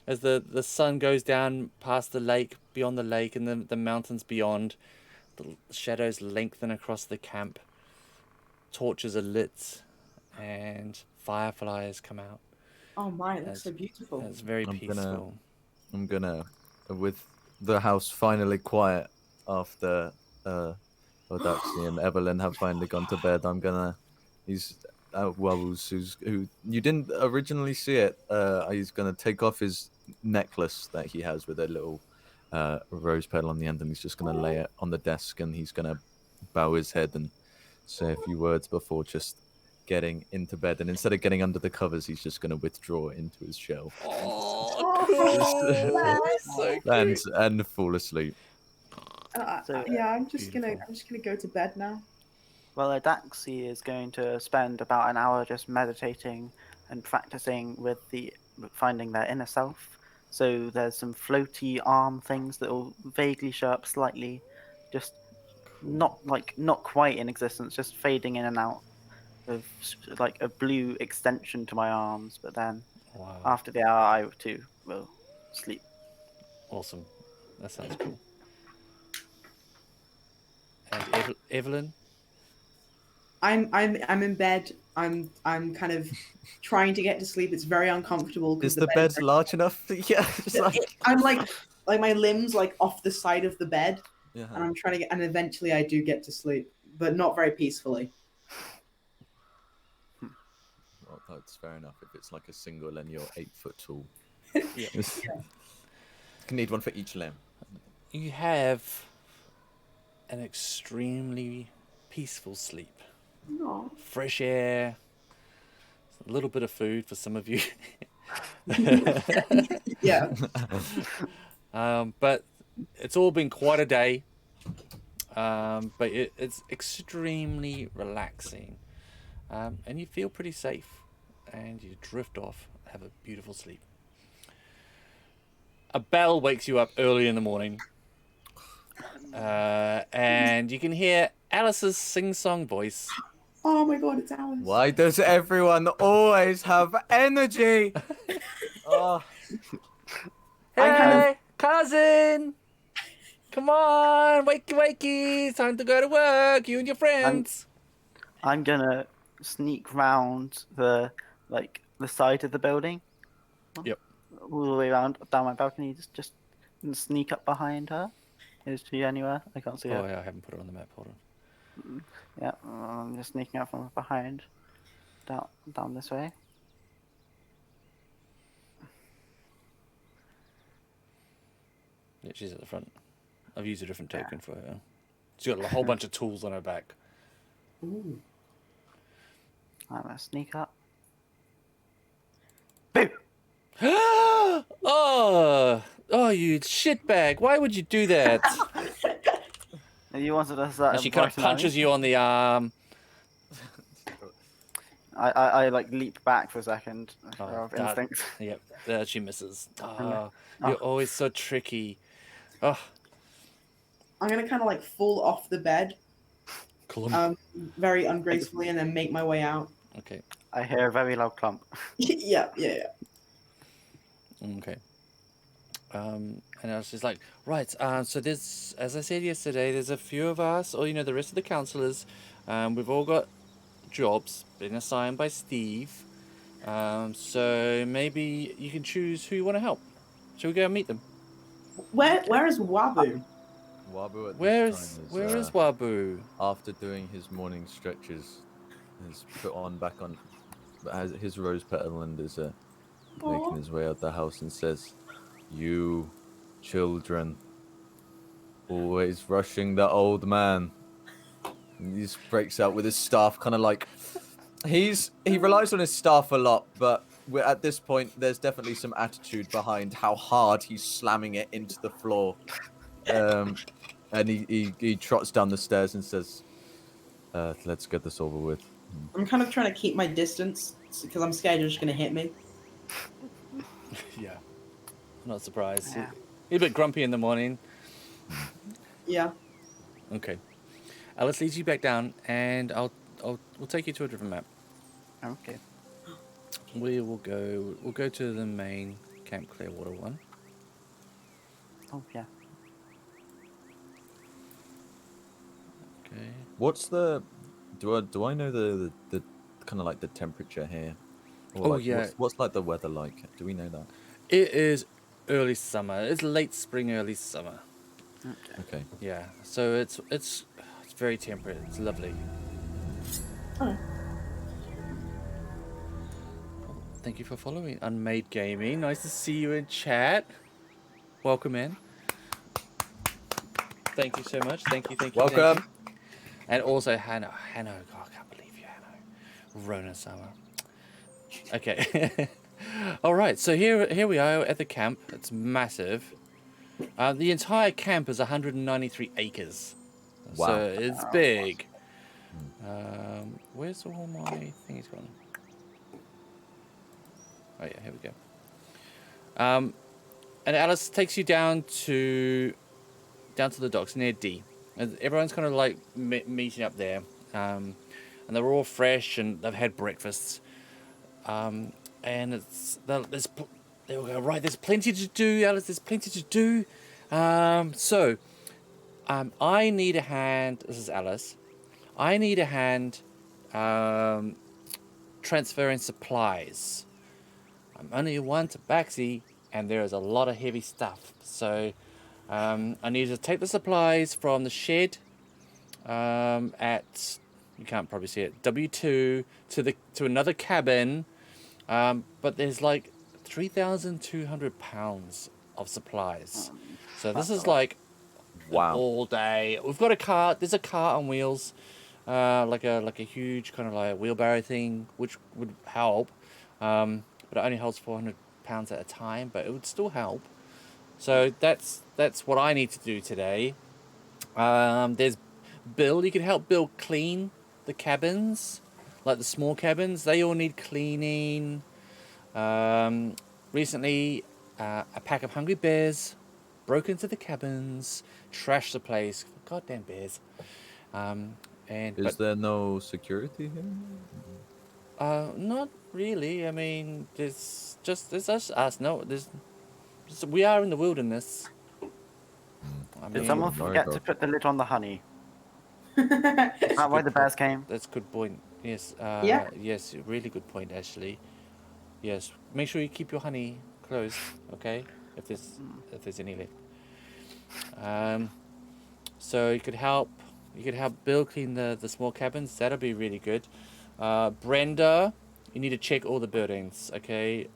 S1: as the sun goes down past the lake, beyond the lake, and the mountains beyond. The shadows lengthen across the camp. Torches are lit, and fireflies come out.
S7: Oh my, that's so beautiful.
S1: It's very
S5: I'm
S1: peaceful.
S5: with the house finally quiet after Odaxi and Evelyn have finally gone to bed. Wobbles, who you didn't originally see it. He's gonna take off his necklace that he has with a little rose petal on the end, and he's just gonna lay it on the desk, and he's gonna bow his head and say a few words before just getting into bed. And instead of getting under the covers, he's just gonna withdraw into his shell and fall asleep.
S7: Yeah, I'm just gonna go to bed now.
S6: Well, Adaxi is going to spend about an hour just meditating and practicing with finding their inner self. So there's some floaty arm things that will vaguely show up slightly, just not quite in existence, just fading in and out of like a blue extension to my arms. But then
S1: Wow.
S6: after the hour, I too will sleep.
S1: Awesome. That sounds cool. And Evelyn?
S7: I'm in bed. I'm kind of trying to get to sleep. It's very uncomfortable because
S5: Is the bed large enough? Yeah, it's like...
S7: I'm like my limbs like off the side of the bed,
S5: Yeah.
S7: and I'm trying to get, and eventually I do get to sleep, but not very peacefully.
S5: Well, that's fair enough if it's like a single and you're 8 foot tall.
S1: Yeah.
S5: You need one for each limb.
S1: You have an extremely peaceful sleep.
S7: Aw.
S1: Fresh air, a little bit of food for some of you.
S7: Yeah.
S1: But it's all been quite a day. But it's extremely relaxing. And you feel pretty safe. And you drift off, have a beautiful sleep. A bell wakes you up early in the morning. And you can hear Alice's sing-song voice.
S7: Oh my god, it's Alice.
S5: Why does everyone always have energy? Oh.
S1: Hey, cousin! Come on, wakey wakey! It's time to go to work, you and your friends.
S6: I'm gonna sneak round the side of the building.
S1: Yep.
S6: All the way around down my balcony, just sneak up behind her. Is she anywhere? I can't see
S1: Oh,
S6: her.
S1: yeah, I haven't put it on the map. Hold on.
S6: Yeah, I'm just sneaking up from behind, down this way.
S1: Yeah, she's at the front. I've used a different token for her. She's got a whole bunch of tools on her back.
S7: Ooh.
S6: I'm gonna sneak up. Boo!
S1: Oh, you shitbag! Why would you do that?
S6: You wanted us that.
S1: And she kind of punches you on the arm.
S6: I like leap back for a second of
S1: that-
S6: instinct.
S1: Yep, she misses. Oh, you're always so tricky. Oh,
S7: I'm gonna kind of like fall off the bed,
S1: clump.
S7: very ungracefully, and then make my way out.
S1: Okay,
S6: I hear a very loud clump.
S7: Yeah.
S1: okay. And I was just like, right, so there's, as I said yesterday, there's a few of us, or, the rest of the councillors, we've all got jobs been assigned by Steve, so maybe you can choose who you want to help. Shall we go and meet them?
S7: Where is Wabu?
S5: Wabu at
S1: Where
S5: this
S1: is
S5: time is,
S1: Wabu?
S5: after doing his morning stretches, has put on back on has his rose petal and is making his way out the house and says, "You children, always rushing the old man." And he just breaks out with his staff, kind of like he relies on his staff a lot, but at this point there's definitely some attitude behind how hard he's slamming it into the floor. And he trots down the stairs and says, "Let's get this over with."
S7: I'm kind of trying to keep my distance because I'm scared you're just gonna hit me.
S1: Yeah, I'm not surprised.
S6: Yeah.
S1: You're a bit grumpy in the morning.
S7: Yeah.
S1: Okay, let's lead you back down, and we'll take you to a different map.
S6: Okay.
S1: We'll go to the main Camp Clearwater one.
S6: Oh yeah.
S1: Okay.
S5: What's the do I know the kind of like the temperature here? Or
S1: Oh,
S5: like,
S1: yeah.
S5: What's like the weather like? Do we know that?
S1: It is early summer. It's late spring, early summer.
S5: Okay.
S1: Yeah. So it's very temperate. It's lovely.
S7: Oh.
S1: Thank you for following Unmade Gaming. Nice to see you in chat. Welcome in. Thank you so much. Thank you.
S5: Welcome.
S1: And also Hanno. God, I can't believe you, Hanno. Rona Sama. Okay. All right. So here we are at the camp. It's massive. The entire camp is 193 acres.
S5: Wow.
S1: So it's big. Where's all my things gone? Oh yeah, here we go. And Alice takes you down to the docks near D. And everyone's kind of like meeting up there, and they're all fresh and they've had breakfasts. And there's plenty to do, Alice. There's plenty to do. I need a hand. This is Alice. I need a hand transferring supplies. I'm only one tabaxi, and there is a lot of heavy stuff. So I need to take the supplies from the shed at, you can't probably see it, W2 to another cabin. But there's like 3,200 pounds of supplies. So this is like
S5: Wow.
S1: all day. We've got a cart. There's a cart on wheels, like a huge kind of like wheelbarrow thing, which would help. But it only holds 400 pounds at a time, but it would still help. So that's what I need to do today. There's Bill. You can help Bill clean the cabins, like the small cabins. They all need cleaning. Recently, a pack of hungry bears broke into the cabins, trashed the place. Goddamn bears.
S5: Is there no security here?
S1: Not really. I mean, there's just us. No, we are in the wilderness. I
S6: Did
S1: mean,
S6: someone forget to put the lid on the honey? Is that why the bears came?
S1: That's a good point. Yes.
S7: Yeah.
S1: Yes, really good point, actually. Yes. Make sure you keep your honey closed, okay? If there's any left. So you could help Bill clean the small cabins. That'll be really good. Brenda, you need to check all the buildings, okay?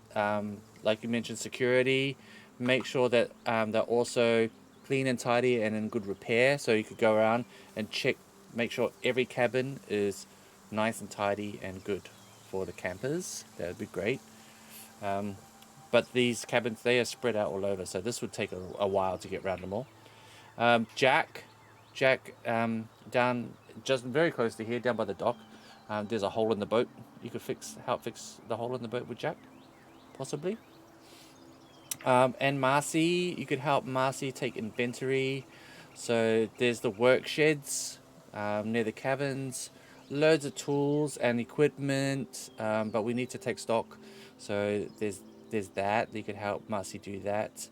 S1: Like you mentioned, security. Make sure that they're also clean and tidy and in good repair. So you could go around and check, make sure every cabin is nice and tidy and good for the campers. That would be great. But these cabins, they are spread out all over, so this would take a while to get around them all. Jack, down just very close to here, down by the dock. There's a hole in the boat. You could help fix the hole in the boat with Jack, possibly. And Marcy, you could help Marcy take inventory. So there's the work sheds near the cabins, loads of tools and equipment, but we need to take stock. So there's that. You could help Marcy do that.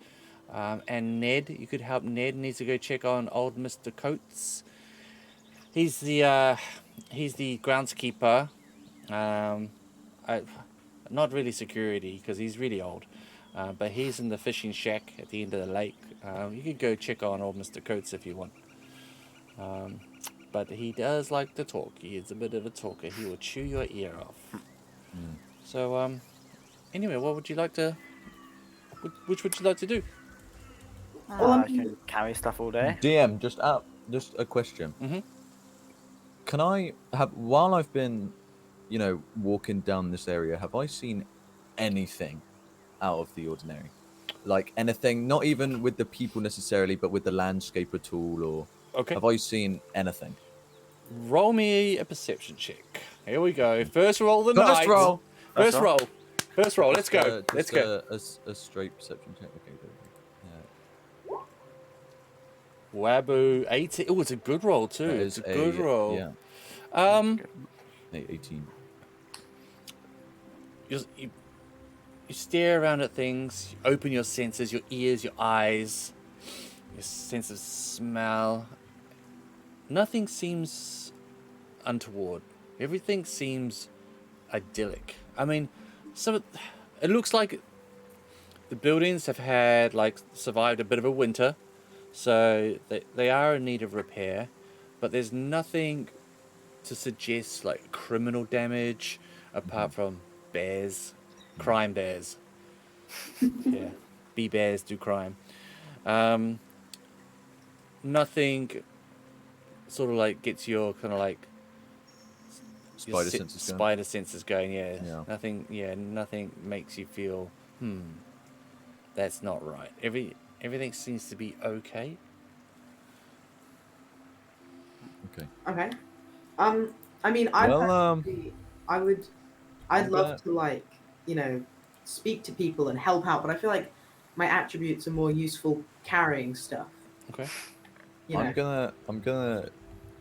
S1: And Ned, you could help Ned. Needs to go check on old Mr. Coates. He's the groundskeeper. Not really security because he's really old. But he's in the fishing shack at the end of the lake. You could go check on old Mr. Coates if you want. But he does like to talk. He is a bit of a talker. He will chew your ear off. So, anyway, what would you like to... Which would you like to do?
S6: I can carry stuff all day.
S5: DM, just a question.
S1: Mm-hmm.
S5: Can I have, while I've been, walking down this area, have I seen anything out of the ordinary? Like anything, not even with the people necessarily, but with the landscape at all, or
S1: Okay.
S5: have I seen anything?
S1: Roll me a perception check. Here we go. First roll of the night. First roll. Let's go. Let's go.
S5: A straight perception check. Okay, there we go.
S1: Wabu 18. Oh, it's a good roll too.
S5: That
S1: It's
S5: is
S1: a good roll.
S5: Yeah. 18.
S1: You stare around at things. You open your senses, your ears, your eyes, your sense of smell. Nothing seems untoward. Everything seems idyllic. I mean, it looks like the buildings have had survived a bit of a winter, so they are in need of repair, but there's nothing to suggest criminal damage apart from bears, crime bears. Yeah, bee bears do crime. Nothing sort of gets your kind of spider senses going. Yeah. Nothing makes you feel that's not right. Everything seems to be okay.
S7: Okay. I mean, I'd love to speak to people and help out, but I feel like my attributes are more useful carrying stuff.
S1: Okay.
S5: I'm gonna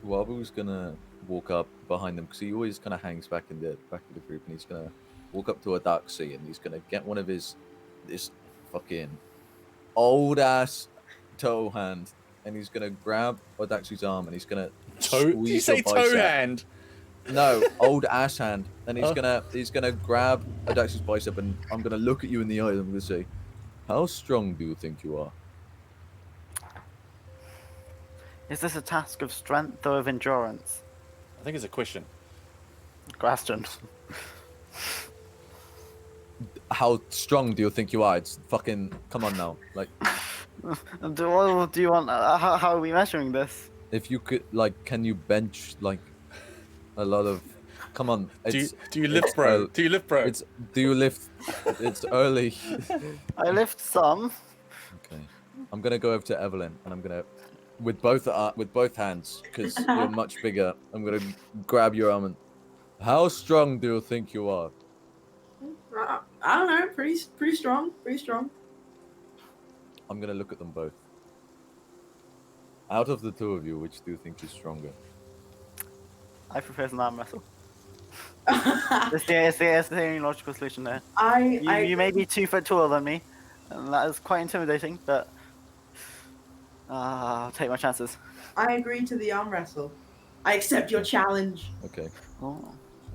S5: Wabu's gonna walk up behind them because he always kind of hangs back in the back of the group, and he's gonna walk up to a Daxi and he's gonna get one of this fucking old ass toe hand, and he's gonna grab Daxi's arm and he's gonna
S1: Did you say toe hand?
S5: No, old ass hand. And he's
S1: Oh.
S5: gonna grab Adaxi's bicep, and I'm gonna look at you in the eye, and I'm gonna say, "How strong do you think you are?"
S6: Is this a task of strength or of endurance?
S1: I think it's a question.
S6: Question.
S5: How strong do you think you are? It's fucking. Come on now. Like,
S6: Do you want? How are we measuring this?
S5: if you could, like, can you bench like a lot of? Come on. It's
S1: Do you lift,
S5: it's
S1: bro?
S5: early-
S1: Do you lift, bro?
S5: It's do you lift? It's early.
S6: I lift some.
S5: Okay. I'm gonna go over to Evelyn, and I'm gonna, with both hands, because you're much bigger. I'm gonna grab your arm and. How strong do you think you are?
S7: I don't know. Pretty strong. Pretty strong.
S5: I'm gonna look at them both. Out of the two of you, which do you think is stronger?
S6: I prefer an arm wrestle. It's the only logical solution there. You may be 2 foot taller than me, and that is quite intimidating, but I'll take my chances.
S7: I agree to the arm wrestle. I accept your challenge.
S5: Okay.
S6: Oh.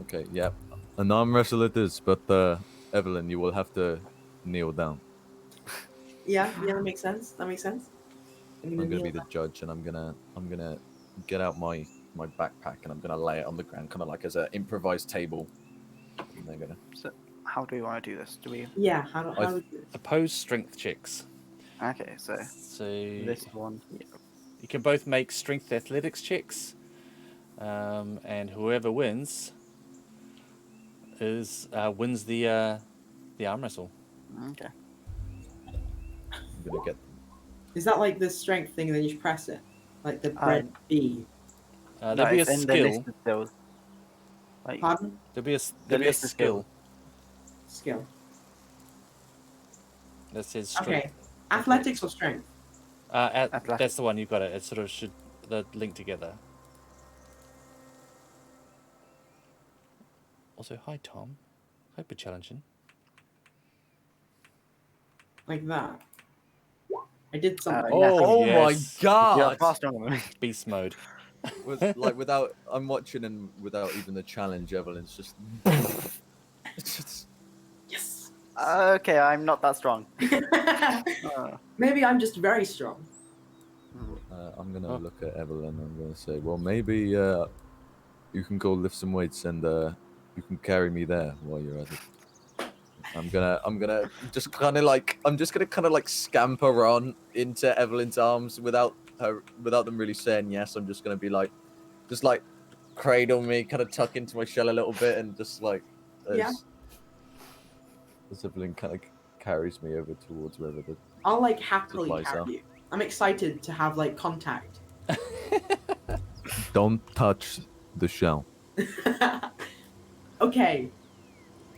S5: Okay. Yeah. An arm wrestle it is, but Evelyn, you will have to kneel down.
S7: Yeah, that makes sense. That makes sense.
S5: I'm gonna be the judge, and I'm gonna get out my backpack, and I'm gonna lay it on the ground, kind of like as an improvised table. And they're gonna.
S6: So, how do we want to do this? Do we?
S7: Yeah, how do we do this?
S1: Opposed strength checks.
S6: Okay, so
S1: So
S6: this one. Yeah.
S1: you can both make strength athletics checks, and whoever wins wins the arm wrestle.
S6: Okay.
S5: I'm gonna get.
S7: Is that like the strength thing, and then you just press it, like the red B?
S1: There'll be a
S6: it's in the
S1: skill.
S6: list of skills. Like,
S7: Pardon?
S1: There'll be a
S6: The
S1: skill
S6: list of skills.
S7: Skill.
S1: that says
S7: Okay.
S1: strength.
S7: Athletics or strength?
S6: Athletics.
S1: That's the one you got it. It sort of should link together. Also, hi Tom. Hope you're challenging.
S7: Like that. I did something.
S6: yes.
S5: Oh
S1: yes.
S5: my
S6: You're
S5: god!
S6: far stronger than me.
S1: Beast mode.
S5: Without, I'm watching, and without even the challenge, Evelyn's just. It's just.
S7: Yes.
S6: Okay, I'm not that strong. Uh,
S7: Maybe I'm just very strong.
S5: I'm gonna
S1: Oh.
S5: look at Evelyn. I'm gonna say, well, maybe you can go lift some weights, and you can carry me there while you're at it. I'm gonna just kind of like scamper on into Evelyn's arms without them really saying yes. I'm just gonna be like, just like cradle me, kind of tuck into my shell a little bit, and just like as Evelyn kind of carries me over towards wherever the.
S7: I'll like happily
S5: Supplies
S7: carry
S5: are.
S7: you. I'm excited to have like contact.
S5: Don't touch the shell.
S7: Okay.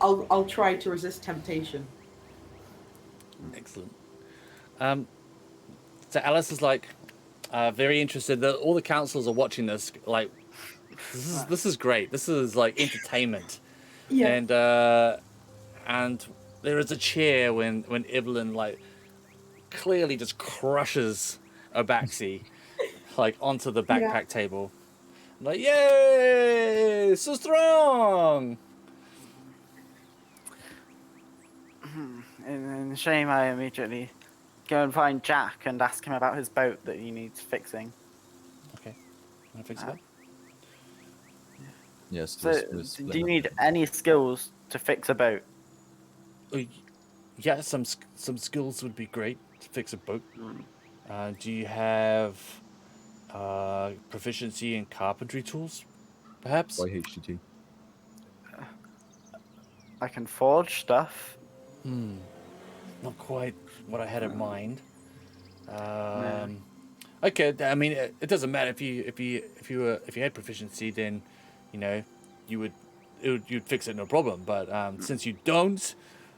S7: I'll try to resist temptation.
S1: Excellent. So Alice is like very interested. All the counselors are watching this. Like, this is great. This is like entertainment.
S7: Yeah.
S1: And there is a chair when Evelyn like clearly just crushes Abaxi like onto the backpack table. Like, yay! So strong.
S6: in shame, I immediately go and find Jack and ask him about his boat that he needs fixing.
S1: Okay. Wanna fix it up?
S5: Yes.
S6: So, do you need any skills to fix a boat?
S1: Yeah, some skills would be great to fix a boat. Do you have proficiency in carpentry tools, perhaps?
S5: Why HGT?
S6: I can forge stuff.
S1: Not quite what I had in mind. Okay, I mean it doesn't matter if you had proficiency, then you'd fix it no problem. But since you don't,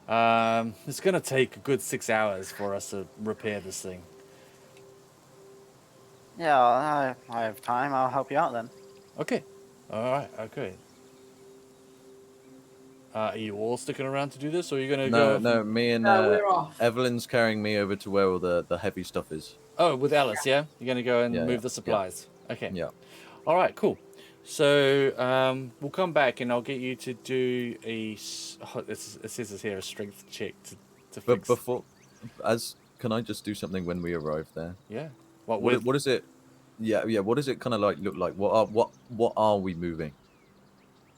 S1: it's gonna take a good 6 hours for us to repair this thing.
S6: Yeah, I have time. I'll help you out then.
S1: Okay, all right, okay. Are you all sticking around to do this, or are you gonna go?
S5: No, me and
S7: we're off.
S5: Evelyn's carrying me over to where all the heavy stuff is.
S1: Oh, with Alice, yeah? You're gonna go and
S5: Yeah,
S1: move
S5: yeah,
S1: the supplies. Okay.
S5: Yeah.
S1: All right, cool. So we'll come back and I'll get you to do it says this here, a strength check to
S5: But
S1: fix.
S5: before, can I just do something when we arrive there?
S1: Yeah.
S5: What is it? Yeah. What does it kind of like look like? What are we moving?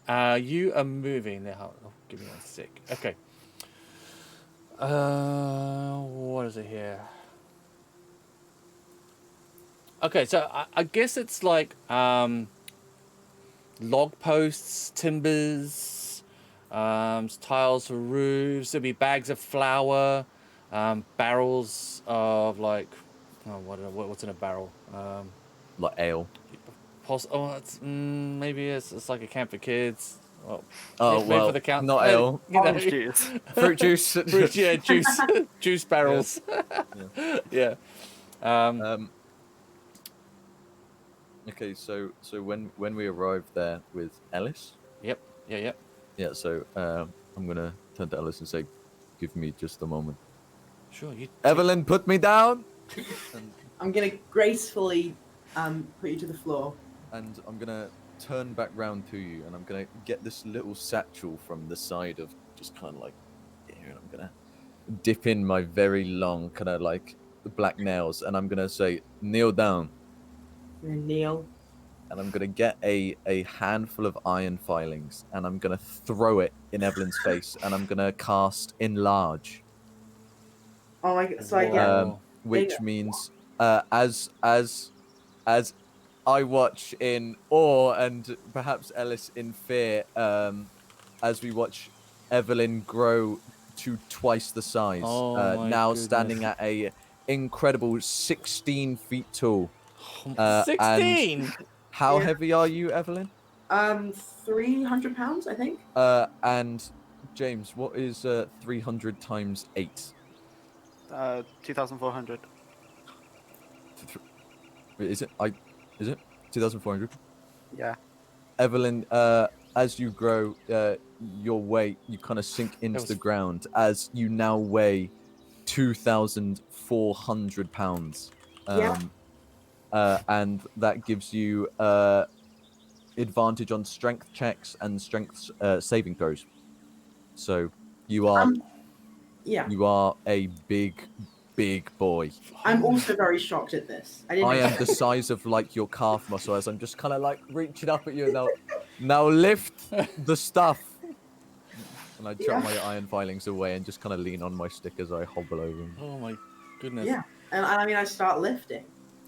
S1: You are moving now. Oh, give me 1 sec. Okay. What is it here? Okay, so I guess it's like log posts, timbers, tiles for roofs. There'll be bags of flour, barrels of like, what's in a barrel?
S5: Like ale.
S1: Maybe it's like a camp for kids. Well,
S5: Oh
S1: maybe for
S5: well,
S1: the count.
S5: not ale.
S1: You know,
S6: Orange juice.
S5: Fruit juice.
S1: juice, juice barrels. Yeah.
S5: Okay, so when we arrive there with Ellis.
S1: Yep. Yeah.
S5: Yeah. So I'm gonna turn to Ellis and say, "Give me just a moment."
S1: Sure.
S5: Evelyn, put me down.
S7: I'm gonna gracefully put you to the floor.
S5: And I'm gonna turn back round to you, and I'm gonna get this little satchel from the side of just kind of like here, and I'm gonna dip in my very long kind of like the black nails, and I'm gonna say, "Kneel down."
S7: You're gonna kneel.
S5: And I'm gonna get a handful of iron filings, and I'm gonna throw it in Evelyn's face, and I'm gonna cast enlarge,
S7: Oh my god! So I get.
S5: which means as I watch in awe and perhaps Ellis in fear, as we watch Evelyn grow to twice the size, now standing at a incredible 16 feet tall.
S1: 16.
S5: How
S7: Yeah.
S5: heavy are you, Evelyn?
S7: 300 pounds, I think.
S5: And James, what is 300 times 8?
S6: 2,400.
S5: Is it? Is it 2,400?
S6: Yeah.
S5: Evelyn, as you grow, your weight, you kind of sink into the ground as you now weigh 2,400 pounds. And that gives you advantage on strength checks and strength saving throws. So you are you are a big boy.
S7: I'm also very shocked at this. I
S5: am the size of like your calf muscle as I'm just kind of like reaching up at you and now lift the stuff. And I chuck my iron filings away and just kind of lean on my stick as I hobble over.
S1: Oh my goodness.
S7: Yeah, and I mean I start lifting,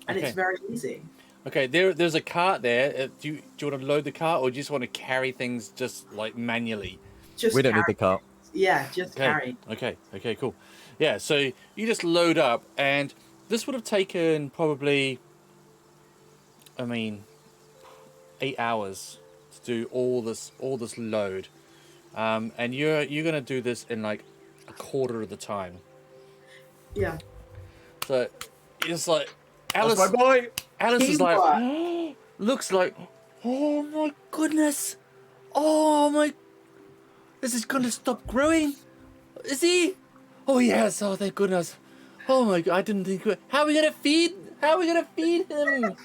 S7: and it's very easy.
S1: Okay, there's a cart there. Do you want to load the cart, or do you just want to carry things just like manually?
S5: We don't need the cart.
S7: Yeah, just carry.
S1: Okay, cool. Yeah, so you just load up, and this would have taken probably, 8 hours to do all this load, and you're gonna do this in like a quarter of the time.
S7: Yeah.
S1: So it's like Alice.
S5: That's my boy.
S1: Alice is like, looks like, oh my goodness, this is gonna stop growing. Is he? Oh yes. Oh thank goodness. Oh my god, I didn't think. How are we gonna feed him?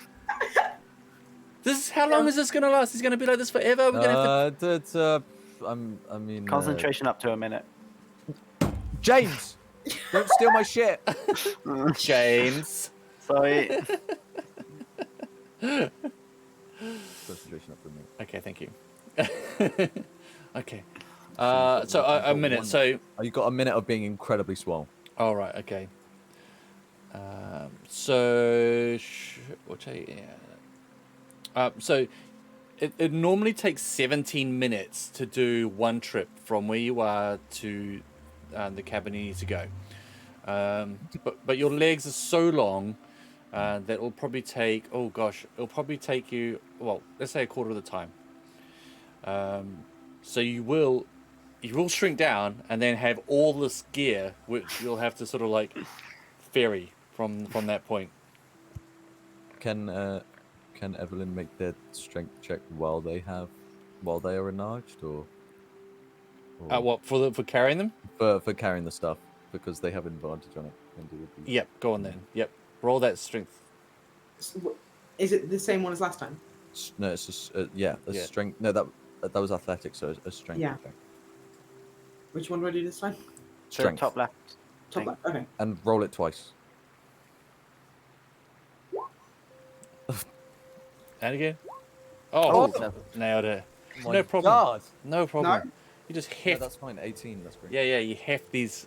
S1: How long is this gonna last? He's gonna be like this forever. We're gonna have to...
S6: Concentration up to a minute.
S5: James, don't steal my shit.
S1: James.
S6: Sorry.
S5: Concentration up to a minute.
S1: Okay, thank you. Okay. So a minute. So
S5: you got a minute of being incredibly swole.
S1: All right. Okay. So it normally takes 17 minutes to do one trip from where you are to the cabin you need to go. But your legs are so long that it'll probably take. Oh gosh, it'll probably take you. Well, let's say a quarter of the time. So you will shrink down and then have all this gear, which you'll have to sort of like ferry from that point.
S5: Can Evelyn make their strength check while they are enlarged, or
S1: what for carrying them?
S5: For carrying the stuff, because they have advantage on it.
S1: Yep, go on then. Yep, roll that strength.
S7: Is it the same one as last time?
S5: No, it's just yeah, a
S1: Yeah.
S5: strength. No, that was athletics, so a strength
S7: Yeah.
S5: check.
S7: Which one do I do this time?
S6: So
S5: Strength.
S6: top left.
S7: Top
S6: Thing.
S7: left. Okay.
S5: And roll it twice.
S1: And again. Oh,
S6: Oh.
S1: nailed it.
S5: My
S1: No problem.
S5: God.
S1: No problem.
S7: No?
S1: You just
S5: Yeah,
S1: heft.
S5: that's fine. 18. That's great.
S1: Yeah, you heft these.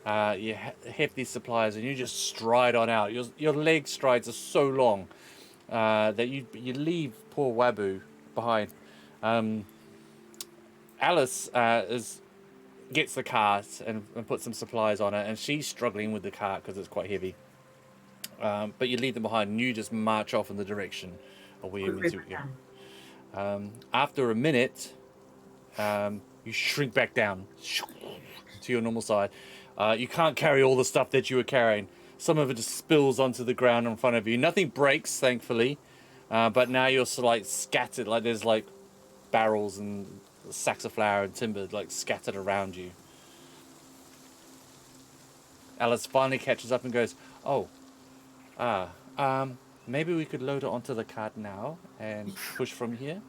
S1: Heft these supplies, and you just stride on out. Your leg strides are so long that you leave poor Wabu behind. Alice gets the cart and puts some supplies on it, and she's struggling with the cart because it's quite heavy. But you leave them behind, and you just march off in the direction of where you
S7: Quickly
S1: meant to
S7: as I
S1: go.
S7: can.
S1: After a minute, you shrink back down to your normal side. You can't carry all the stuff that you were carrying. Some of it just spills onto the ground in front of you. Nothing breaks, thankfully, but now you're like scattered. Like there's like barrels and sacks of flour and timber like scattered around you. Alice finally catches up and goes, "Oh, maybe we could load it onto the cart now and push from here."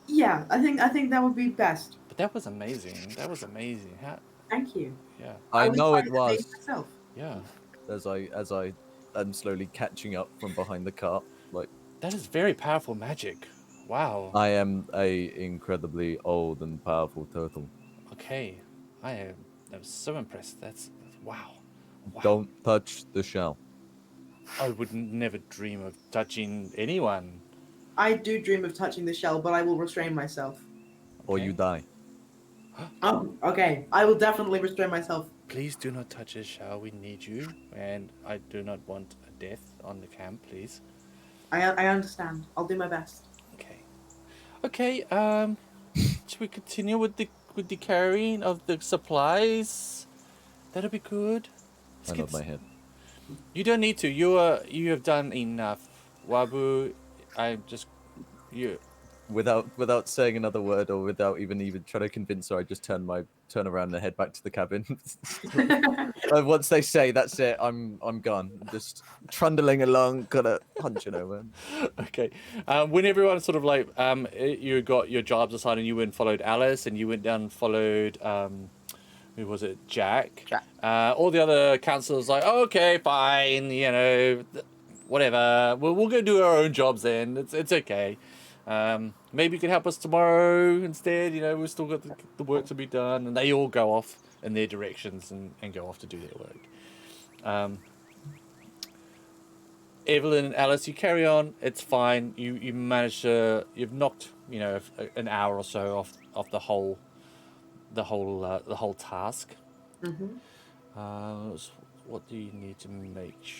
S7: Yeah, I think that would be best.
S1: But that was amazing. That was amazing. How?
S7: Thank you.
S1: Yeah,
S5: I
S7: was
S5: know
S7: trying
S5: it
S7: to save
S5: was.
S7: myself.
S1: yeah.
S5: As I am slowly catching up from behind the cart. Like
S1: That is very powerful magic. Wow.
S5: I am a incredibly old and powerful turtle.
S1: Okay. I'm so impressed. That's wow. Wow.
S5: Don't touch the shell.
S1: I would never dream of touching anyone.
S7: I do dream of touching the shell, but I will restrain myself.
S5: Or you
S1: Okay.
S5: die.
S7: Oh, okay. I will definitely restrain myself.
S1: Please do not touch his shell. We need you, and I do not want a death on the camp. Please.
S7: I understand. I'll do my best.
S1: Okay. Okay. Should we continue with the carrying of the supplies? That'll be good.
S5: I nod my head.
S1: You don't need to. You have done enough, Wabu. You.
S5: Without saying another word or without even trying to convince her, I just turn around and head back to the cabin. Once they say that's it, I'm gone. Just trundling along, kind of hunching over.
S1: Okay. When everyone sort of like you got your jobs assigned and you went and followed Alice and you went down and followed who was it? Jack.
S6: Jack.
S1: All the other counselors like, oh, okay, fine, whatever. We'll go do our own jobs then. It's okay. Maybe you could help us tomorrow instead. We've still got the work to be done. And they all go off in their directions and go off to do their work. Evelyn and Alice, you carry on. It's fine. You manage to. You've knocked an hour or so off the whole task.
S7: Mm-hmm.
S1: What do you need to make?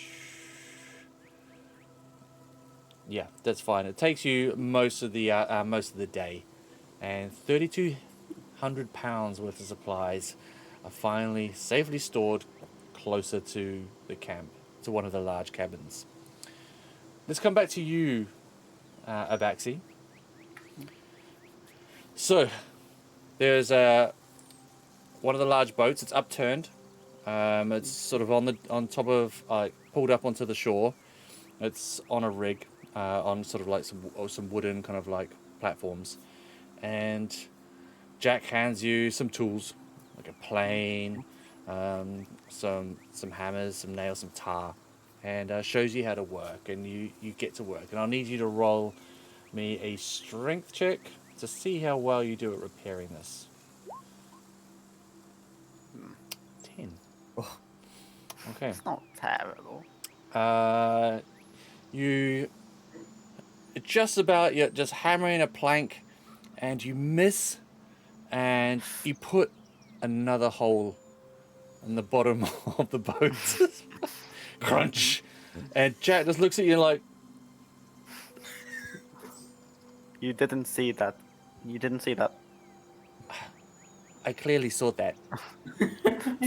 S1: Yeah, that's fine. It takes you most of the day, and 3,200 pounds worth of supplies are finally safely stored closer to the camp, to one of the large cabins. Let's come back to you, Abaxi. So, there's one of the large boats. It's upturned. It's sort of on top of pulled up onto the shore. It's on a rig, on sort of like some wooden kind of like platforms, and Jack hands you some tools, like a plane, some hammers, some nails, some tar, and shows you how to work. And you get to work. And I'll need you to roll me a strength check to see how well you do at repairing this. 10.
S5: Oh.
S1: Okay.
S6: It's not terrible.
S1: You just about, you're just hammering a plank and you miss, and you put another hole in the bottom of the boat. Crunch. And Jack just looks at you like,
S6: You didn't see that.
S1: I clearly saw that.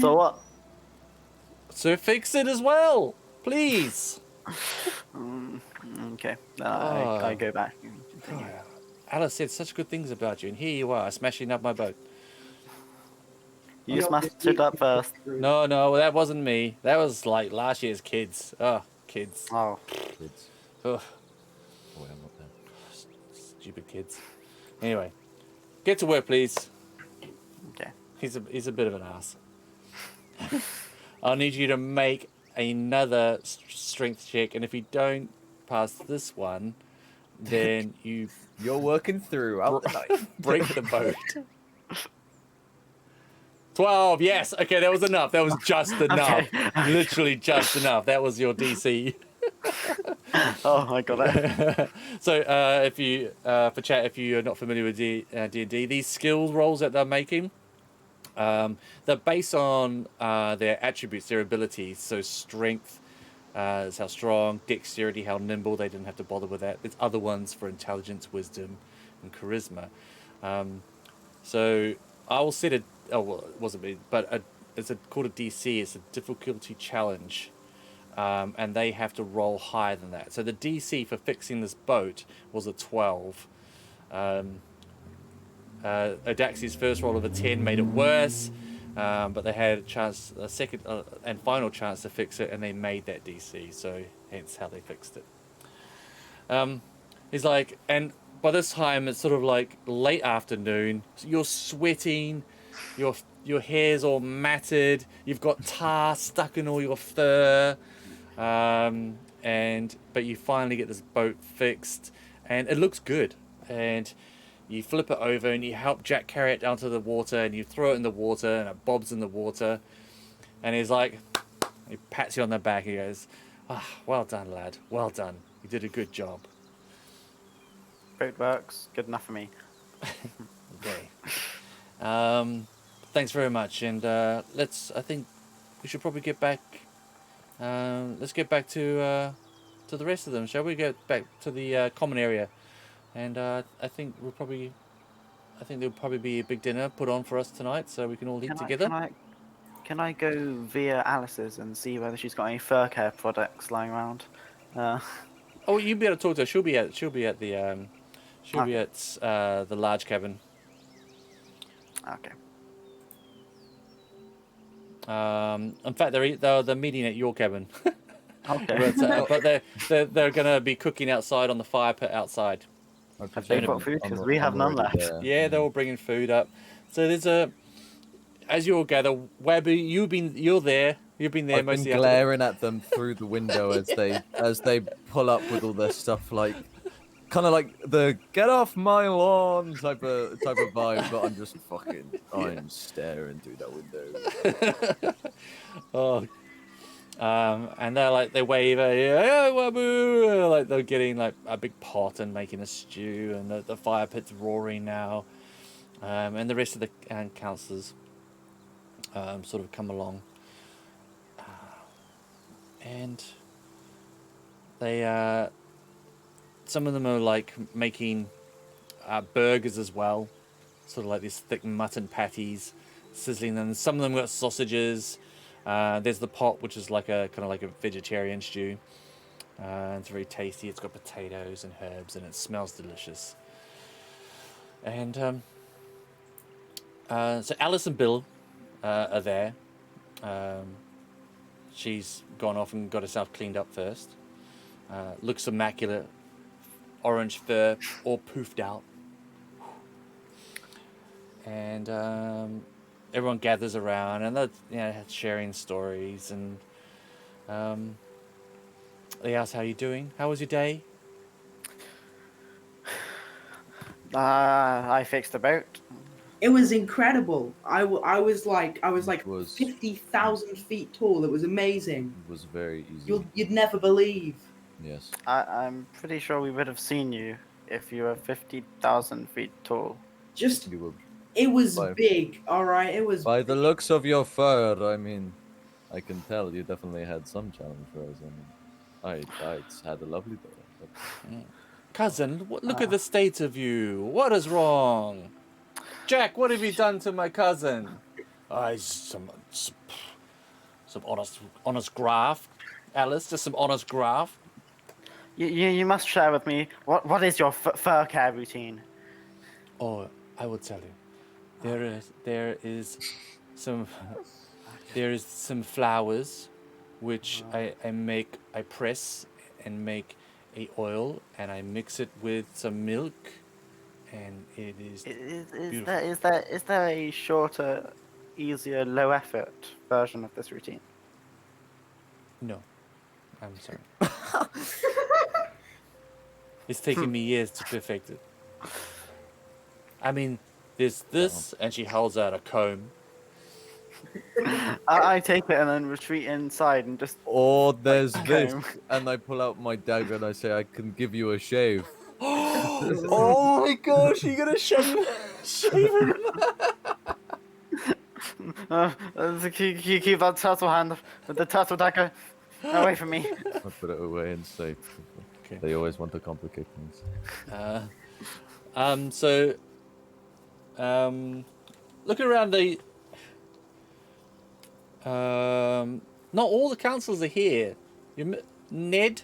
S6: So what?
S1: So fix it as well, please.
S6: Okay. I go back. and continue.
S1: Alice said such good things about you, and here you are, smashing up my boat.
S6: You smashed it up first.
S1: No, that wasn't me. That was like last year's kids. Oh, kids.
S6: Oh.
S5: Kids.
S1: Ugh.
S5: Boy, I'm not there.
S1: Stupid kids. Anyway, get to work, please.
S6: Okay.
S1: He's a bit of an ass. I'll need you to make another strength check, and if you don't pass this one, then you
S5: You're working throughout the night.
S1: break the boat. 12, yes. Okay, that was enough. That was just enough.
S6: Okay.
S1: Literally just enough. That was your DC.
S6: Oh, I got it.
S1: So, if you for chat, if you're not familiar with D&D, these skill rolls that they're making, they're based on their attributes, their abilities. So, strength is how strong, dexterity, how nimble. They didn't have to bother with that. There's other ones for intelligence, wisdom, and charisma. So, I will set it. Oh, well, it wasn't me, but it's called a DC. It's a difficulty challenge. And they have to roll higher than that. So the DC for fixing this boat was a 12. Adaxi's first roll of a 10 made it worse, but they had a second and final chance to fix it, and they made that DC. So hence how they fixed it. He's like, and by this time it's sort of like late afternoon. So you're sweating, your hair's all matted. You've got tar stuck in all your fur. But you finally get this boat fixed, and it looks good. And you flip it over, and you help Jack carry it down to the water, and you throw it in the water, and it bobs in the water. And he's like, he pats you on the back. He goes, "Well done, lad. Well done. You did a good job."
S6: Boat works. Good enough for me.
S1: Okay. Thanks very much. And I think we should probably get back. Let's get back to the rest of them, shall we? Get back to the common area, and I think there'll probably be a big dinner put on for us tonight, so we can all eat together.
S6: Can I go via Alice's and see whether she's got any fur care products lying around?
S1: Oh, you'd be able to talk to her. She'll be at the large cabin.
S6: Okay.
S1: In fact, they're meeting at your cabin.
S6: Okay.
S1: but they're gonna be cooking outside on the fire pit outside.
S6: Have they got food? Because we have none left.
S1: Yeah, they're all bringing food up. So there's as you all gather, Webby, you're there. You've been there
S5: I've
S1: most
S5: been
S1: of the
S5: glaring at them through the window as they pull up with all their stuff, like kind of like the "get off my lawn" type of vibe, but I'm staring through that window.
S1: Oh, and they're like, they wave at you, "Hey, Wabu!" Like they're getting like a big pot and making a stew, and the fire pit's roaring now, and the rest of the councillors sort of come along, and they some of them are like making burgers as well, sort of like these thick mutton patties, sizzling them. Some of them got sausages. There's the pot, which is like a kind of like a vegetarian stew. It's very tasty. It's got potatoes and herbs, and it smells delicious. And so Alice and Bill are there. She's gone off and got herself cleaned up first. Looks immaculate. Orange fur, all poofed out. And everyone gathers around, and they're sharing stories, and they ask, "How you doing? How was your day?"
S6: I fixed the boat.
S7: It was incredible. I was like
S5: It was
S7: 50,000 feet tall. It was amazing.
S5: It was very easy.
S7: You'd never believe.
S5: Yes.
S6: I'm pretty sure we would have seen you if you were 50,000 feet tall.
S7: Just,
S5: You were,
S7: it was
S5: By-
S7: big. All right, it was.
S5: by the looks of your fur, I mean, I can tell you definitely had some challenge for us. I mean, I had a lovely day. But...
S1: Cousin, look at the state of you. What is wrong? Jack, what have you done to my cousin? Some honest graft. Alice, just some honest graft.
S6: You must share with me what is your fur care routine?
S1: Oh, I will tell you. There is some flowers, which I press and make a oil, and I mix it with some milk and it is
S6: Is
S1: beautiful.
S6: is there a shorter, easier, low effort version of this routine?
S1: No, I'm sorry. It's taken me years to perfect it. I mean, there's this, and she holds out a comb.
S6: I take it and then retreat inside and just
S5: Or there's this,
S6: comb.
S5: and I pull out my dagger and I say, I can give you a shave.
S1: Oh my gosh, you're gonna shave him.
S6: Keep that turtle hand, the turtle dagger, away from me.
S5: I put it away and say,
S1: Okay.
S5: they always want to complicate things.
S1: So, looking around the, not all the councils are here. Ned,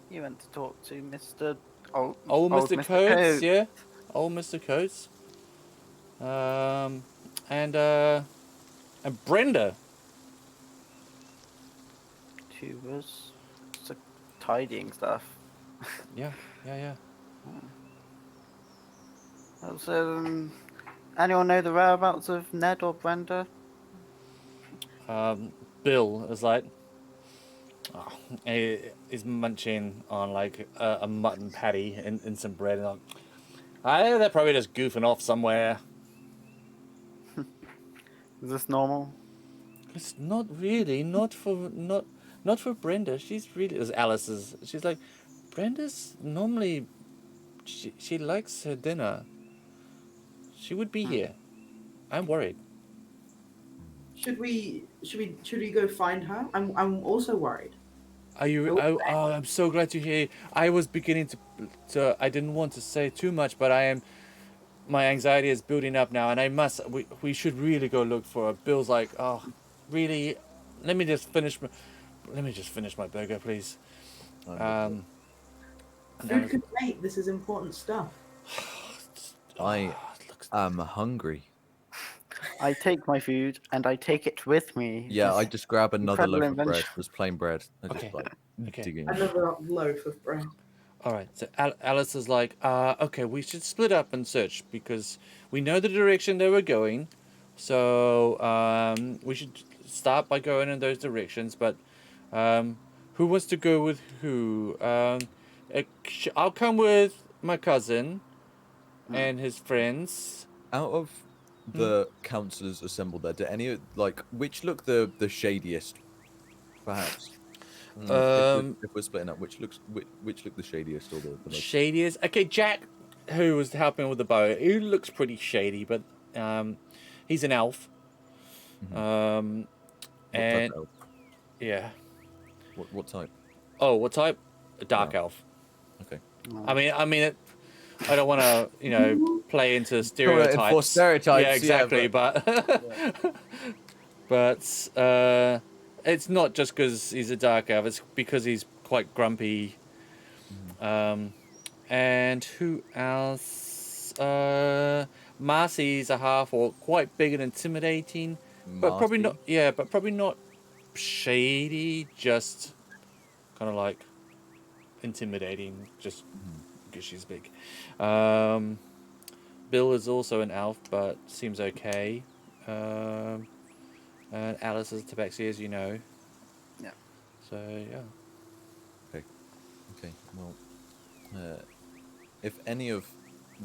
S6: You went to talk to Mr. Old
S1: Mr. Coates,
S6: Coates.
S1: yeah, old Mr. Coates, and Brenda.
S6: She was tidying stuff.
S1: Yeah.
S6: So, anyone know the whereabouts of Ned or Brenda?
S1: Bill is like, he's munching on like a mutton patty and some bread, and they're probably just goofing off somewhere.
S6: Is this normal?
S1: It's not really, not for Brenda. She's really, as Alice's. She's like, Brenda's normally, she likes her dinner. She would be here. I'm worried.
S7: Should we go find her? I'm also worried.
S1: Are you? Oh, I'm so glad to hear. I was beginning to. I didn't want to say too much, but I am. My anxiety is building up now, and I must. We should really go look for her. Bill's like, oh, really? Let me just finish my burger, please.
S7: Food could wait. This is important stuff.
S5: I am hungry.
S6: I take my food and I take it with me.
S5: Yeah, I just grab another
S6: incredible
S5: loaf of bread.
S6: invention.
S5: Just plain bread. I just
S1: Okay.
S5: like
S1: Okay.
S5: dig in.
S7: Another loaf of bread.
S1: All right. So Alice is like, okay, we should split up and search because we know the direction they were going. So we should start by going in those directions. But who wants to go with who? I'll come with my cousin and his friends.
S5: Out of the councillors assembled there, do any like which look the shadiest, perhaps? If we're splitting up, which look the shadiest or the most?
S1: Shadiest. Okay, Jack, who was helping with the bow, he looks pretty shady, but he's an elf.
S5: What type
S1: And
S5: of elf?
S1: yeah.
S5: What type?
S1: Oh, what type? A dark elf.
S5: Okay.
S1: I mean, I don't want to, play into stereotypes.
S5: enforce stereotypes,
S1: Yeah, exactly.
S5: yeah,
S1: but it's not just because he's a dark elf. It's because he's quite grumpy. And who else? Marcy's a half orc, quite big and intimidating, but probably not. Yeah, but probably not shady. Just kind of like intimidating, just because she's big. Bill is also an elf, but seems okay. And Alice is a tabaxi, as you know.
S6: Yeah.
S1: So yeah.
S5: Okay. Well, if any of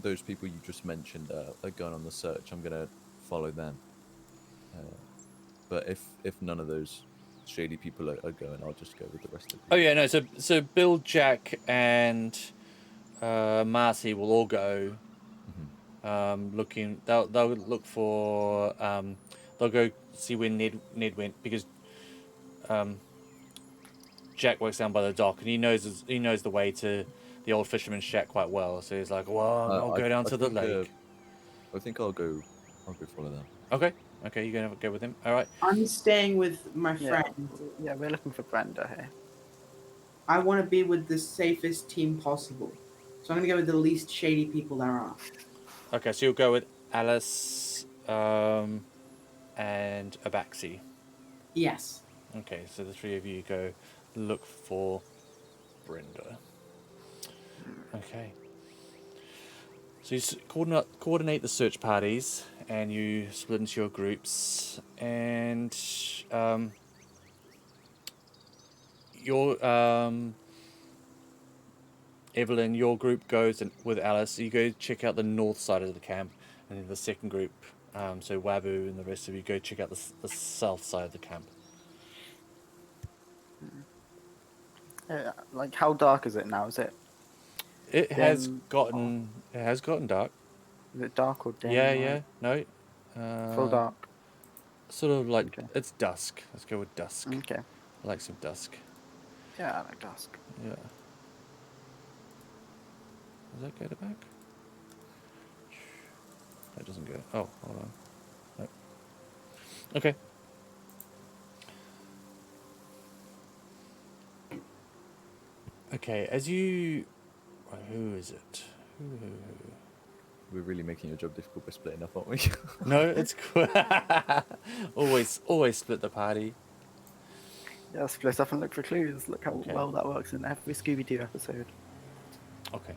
S5: those people you just mentioned are going on the search, I'm gonna follow them. But if none of those shady people are going, I'll just go with the rest of the
S1: Oh yeah, no. So Bill, Jack, and Marcy will all go. Looking, they'll look for. They'll go see where Ned went because Jack works down by the dock and he knows the way to the old fisherman's shack quite well. So he's like, well, I'll go down to the lake.
S5: I think I'll go follow them.
S1: Okay, you're gonna go with him. All right.
S7: I'm staying with my
S6: Yeah.
S7: friend.
S6: Yeah, we're looking for Brenda here.
S7: I want to be with the safest team possible. So I'm going to go with the least shady people there are.
S1: Okay, so you'll go with Alice, and Abaxi.
S7: Yes.
S1: Okay, so the three of you go look for Brenda. Okay. So you coordinate the search parties, and you split into your groups, and Evelyn, your group goes with Alice. You go check out the north side of the camp, and then the second group, so Wabu and the rest of you, go check out the south side of the camp.
S6: Like, how dark is it now? Is it
S1: It has
S6: dim?
S1: gotten dark.
S6: Is it dark or dim?
S1: Yeah,
S6: like,
S1: yeah, no.
S6: Full dark.
S1: Sort of like
S6: Okay.
S1: it's dusk. Let's go with dusk.
S6: Okay.
S1: I like some dusk.
S6: Yeah, I like dusk.
S1: Yeah. Does that go to back? That doesn't go. Oh, hold on. Nope. Okay. Okay, as you... Who is it?
S5: We're really making your job difficult by splitting up, aren't we?
S1: No, it's cool. always split the party.
S6: Yeah, split up and look for clues. Look how
S1: Okay.
S6: well that works in every Scooby-Doo episode.
S1: Okay.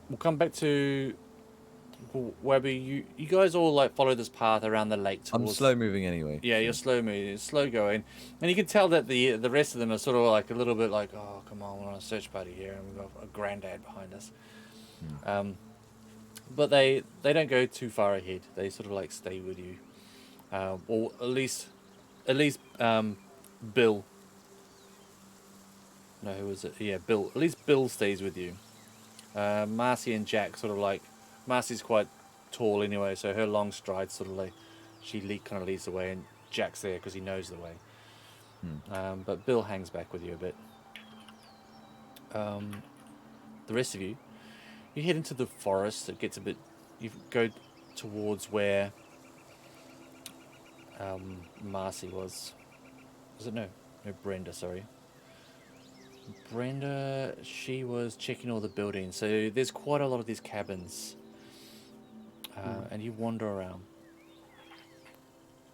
S1: We'll come back to Webby. You guys all like follow this path around the lake
S5: I'm
S1: towards...
S5: slow moving anyway.
S1: Yeah, you're slow moving, slow going, and you can tell that the rest of them are sort of like a little bit like, oh come on, we're on a search party here, and we've got a granddad behind us. But they don't go too far ahead. They sort of like stay with you, or at least Bill. No, who was it? Yeah, Bill. At least Bill stays with you. Marcy and Jack sort of like, Marcy's quite tall anyway, so her long strides sort of like, kind of leads the way, and Jack's there because he knows the way. But Bill hangs back with you a bit. The rest of you, you head into the forest. It gets a bit, you go towards where Marcy was. Was it no Brenda, sorry. Brenda, she was checking all the buildings. So there's quite a lot of these cabins. And you wander around.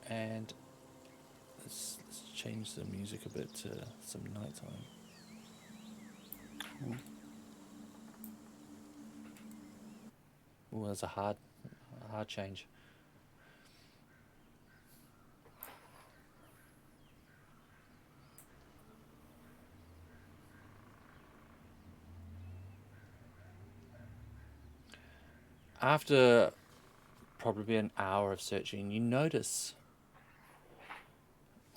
S1: And let's change the music a bit to some nighttime. Oh, that's a hard change. After probably an hour of searching, you notice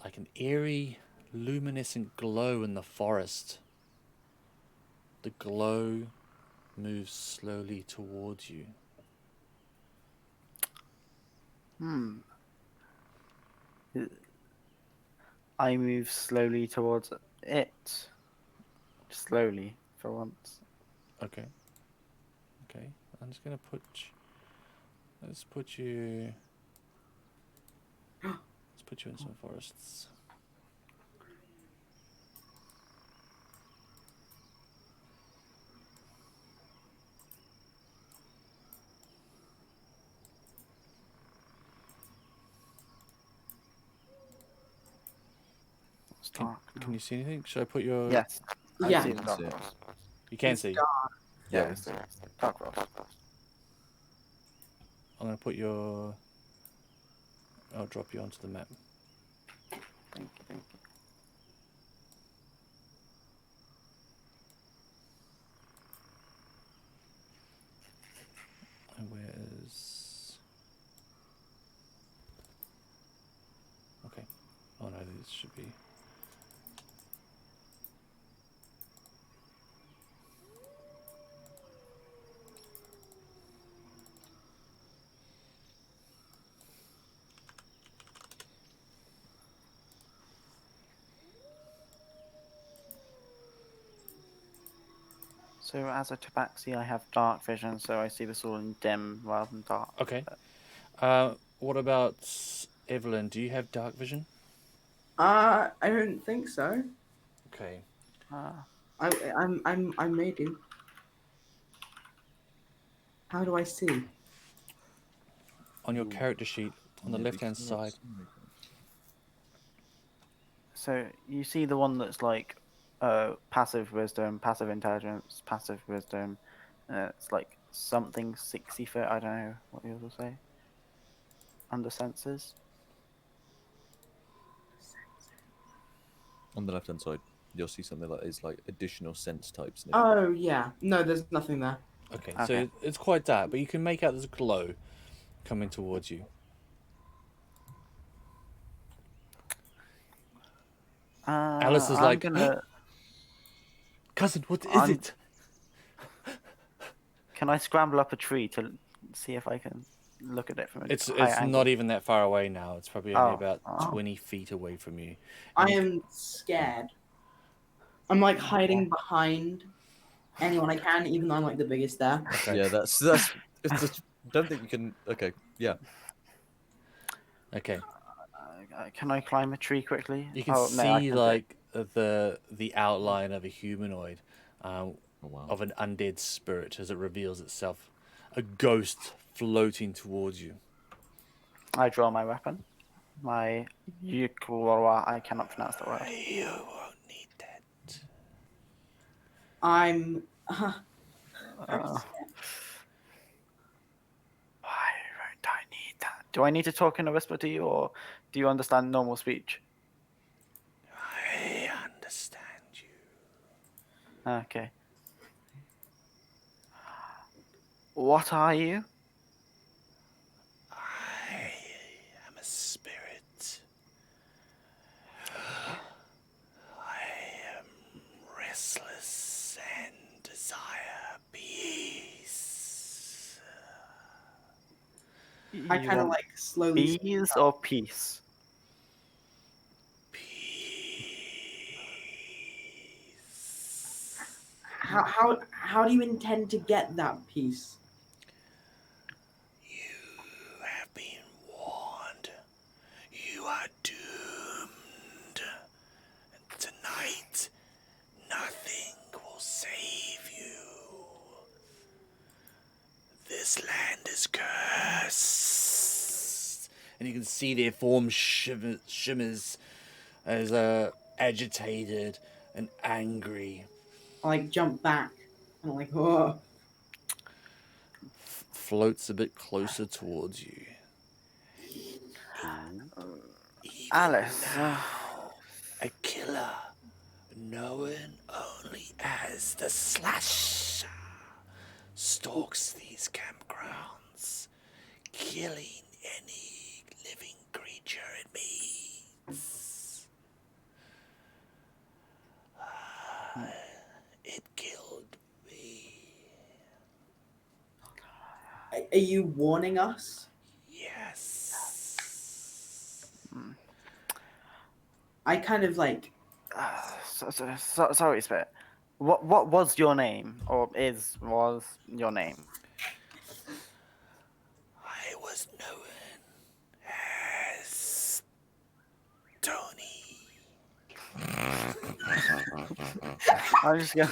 S1: like an eerie, luminescent glow in the forest. The glow moves slowly towards you.
S6: I move slowly towards it. Slowly, for once.
S1: Okay. I'm just gonna let's put you in some forests.
S6: It's dark now.
S1: Can you see anything? Should I put your...
S6: Yes. I
S7: Yeah.
S6: see the dark
S5: Yeah.
S6: frost.
S1: You can see.
S6: Yeah, it's dark frost.
S1: I'm gonna put your... I'll drop you onto the map.
S6: Thank you.
S1: And where is... Okay. Oh no, this should be...
S6: So as a tabaxi, I have dark vision, so I see this all in dim rather than dark.
S1: Okay. What about Evelyn? Do you have dark vision?
S7: I don't think so.
S1: Okay.
S7: I may do. How do I see?
S1: On your character sheet, on the left-hand side.
S6: So you see the one that's like passive wisdom, passive intelligence, passive wisdom. It's like something 60 foot. I don't know what yours will say. Under senses.
S5: On the left hand side, you'll see something that is like additional sense types.
S7: Oh yeah. No, there's nothing there.
S1: Okay,
S6: Okay.
S1: so it's quite dark, but you can make out there's a glow coming towards you. Alice is
S6: I'm
S1: like,
S6: gonna.
S1: cousin, what is
S6: I'm-
S1: it?
S6: Can I scramble up a tree to see if I can look at it from a
S1: It's
S6: higher angle?
S1: not even that far away now. It's probably only
S6: Oh,
S1: about
S6: oh.
S1: 20 feet away from you.
S7: I am scared. I'm like hiding behind anyone I can, even though I'm like the biggest there.
S1: Okay.
S5: Yeah, that's. It's just, don't think you can. Okay, yeah.
S1: Okay.
S6: Can I climb a tree quickly?
S1: You can
S6: no, I
S1: see
S6: can't.
S1: like the outline of a humanoid,
S5: Oh, wow.
S1: of an undead spirit as it reveals itself, a ghost floating towards you.
S6: I draw my weapon. My Yukulwa. I cannot pronounce the word.
S1: You won't need that.
S7: I'm.
S6: Why won't I need that? Do I need to talk in a whisper to you, or do you understand normal speech?
S1: I understand you.
S6: Okay. What are you?
S1: I am a spirit. I am restless and desire peace.
S7: I
S6: You
S7: kind of
S6: want
S7: like slowly.
S6: bees or peace?
S1: Peace.
S7: How do you intend to get that piece?
S1: You have been warned. You are doomed. And tonight, nothing will save you. This land is cursed. And you can see their form shimmers as agitated and angry.
S7: I like jump back and I'm like, oh.
S1: Floats a bit closer towards you.
S6: Alice.
S1: A killer known only as the Slasher stalks these campgrounds, killing any living creature it meets. It killed me.
S7: Are you warning us?
S1: Yes.
S7: I kind of like.
S6: Sorry, Spirit. What was your name, or was your name?
S1: I was known as Tony.
S6: I'm just gonna.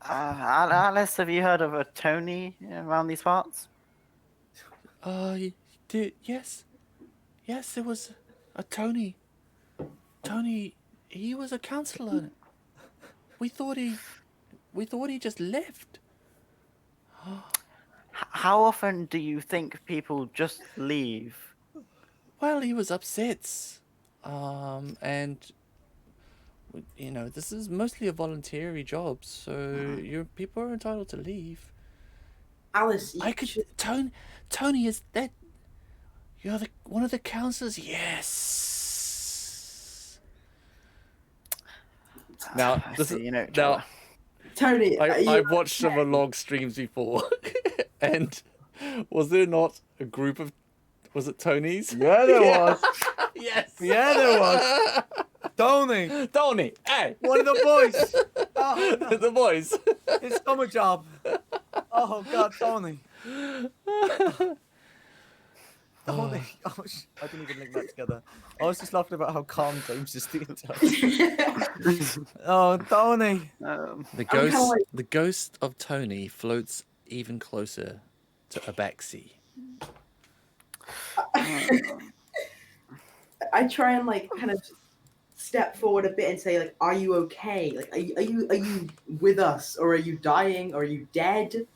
S6: Alice, have you heard of a Tony around these parts?
S1: Yes, there was a Tony. Tony, he was a counselor. We thought he just left.
S6: How often do you think people just leave?
S1: Well, he was upset, and you know, this is mostly a voluntary job, so people are entitled to leave.
S7: Alice,
S1: Tony, is that? You're one of the counselors? Yes. Now,
S7: Tony,
S1: I've watched some of Log streams before, and was there not a group of? Was it Tony's?
S5: Yeah, there was.
S1: Yes.
S5: Yeah, there was. Tony,
S1: hey,
S5: one of the boys. Oh, no.
S1: the boys.
S5: His summer job. Oh God, Tony. Tony. Oh, I didn't even link that together. I was just laughing about how calm James is the entire time. Oh, Tony.
S1: The ghost of Tony floats even closer to Abaxi.
S7: I try and like kind of step forward a bit and say like, "Are you okay? Like, are you with us, or are you dying, or are you dead?"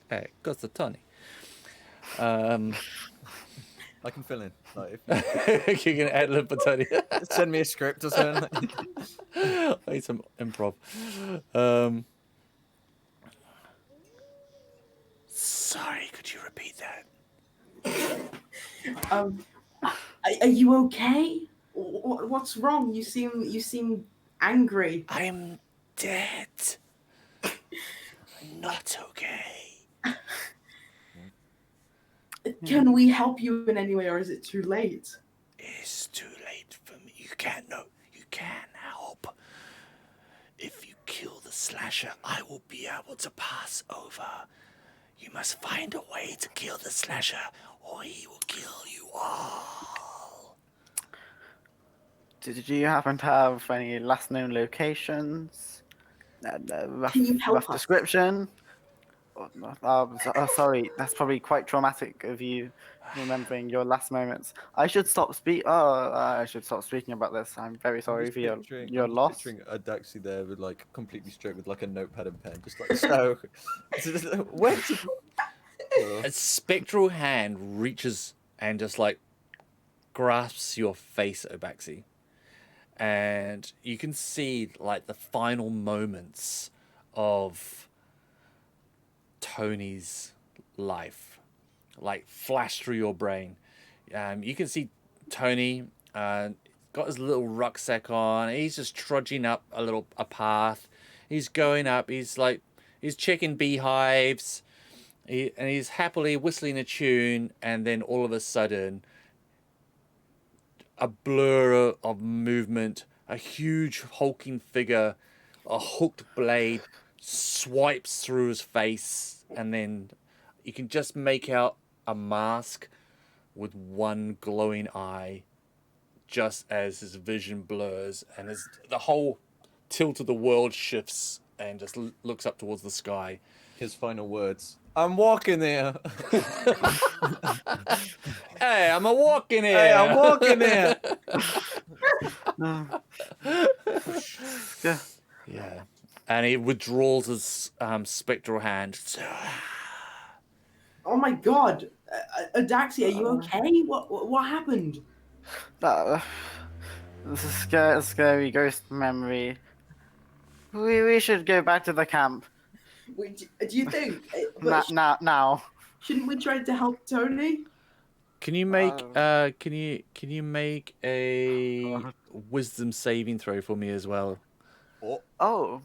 S1: Hey, cosa Tony?
S5: I can fill in. Like, if
S1: You can add lib for Tony.
S5: you send me a script or something.
S1: I need some improv. Sorry, could you repeat that?
S7: Are you okay? What's wrong? You seem angry.
S1: I'm dead. Not okay.
S7: Can we help you in any way, or is it too late?
S1: It's too late for me. You can't help. If you kill the slasher, I will be able to pass over. You must find a way to kill the slasher, or he will kill you all.
S6: Did you happen to have any last known locations? Rough,
S7: Can you help
S6: rough
S7: us?
S6: description? Sorry, that's probably quite traumatic of you remembering your last moments. I should stop I should stop speaking about this. I'm very sorry for your loss.
S5: Picturing a Daxi there with like completely straight with like a notepad and pen, just like so. Where did
S1: A spectral hand reaches and just like grasps your face, Obaxi. And you can see like the final moments of Tony's life like flash through your brain. You can see Tony got his little rucksack on. He's just trudging up a path. He's going up. He's checking beehives. And he's happily whistling a tune, and then all of a sudden, a blur of movement, a huge hulking figure, a hooked blade swipes through his face, and then you can just make out a mask with one glowing eye just as his vision blurs, and the whole tilt of the world shifts and just looks up towards the sky.
S5: his final words? I'm walking there.
S1: Hey, I'm a walking here.
S5: Hey, I'm walking there.
S6: Yeah.
S1: Yeah. And he withdraws his spectral hand.
S7: Oh my god, Daxi, are you okay? What happened?
S6: This is a scary ghost memory. We should go back to the camp.
S7: Wait, do you think? But
S6: Now.
S7: shouldn't we try to help Tony?
S1: Can you make can you make a wisdom saving throw for me as well?
S6: Oh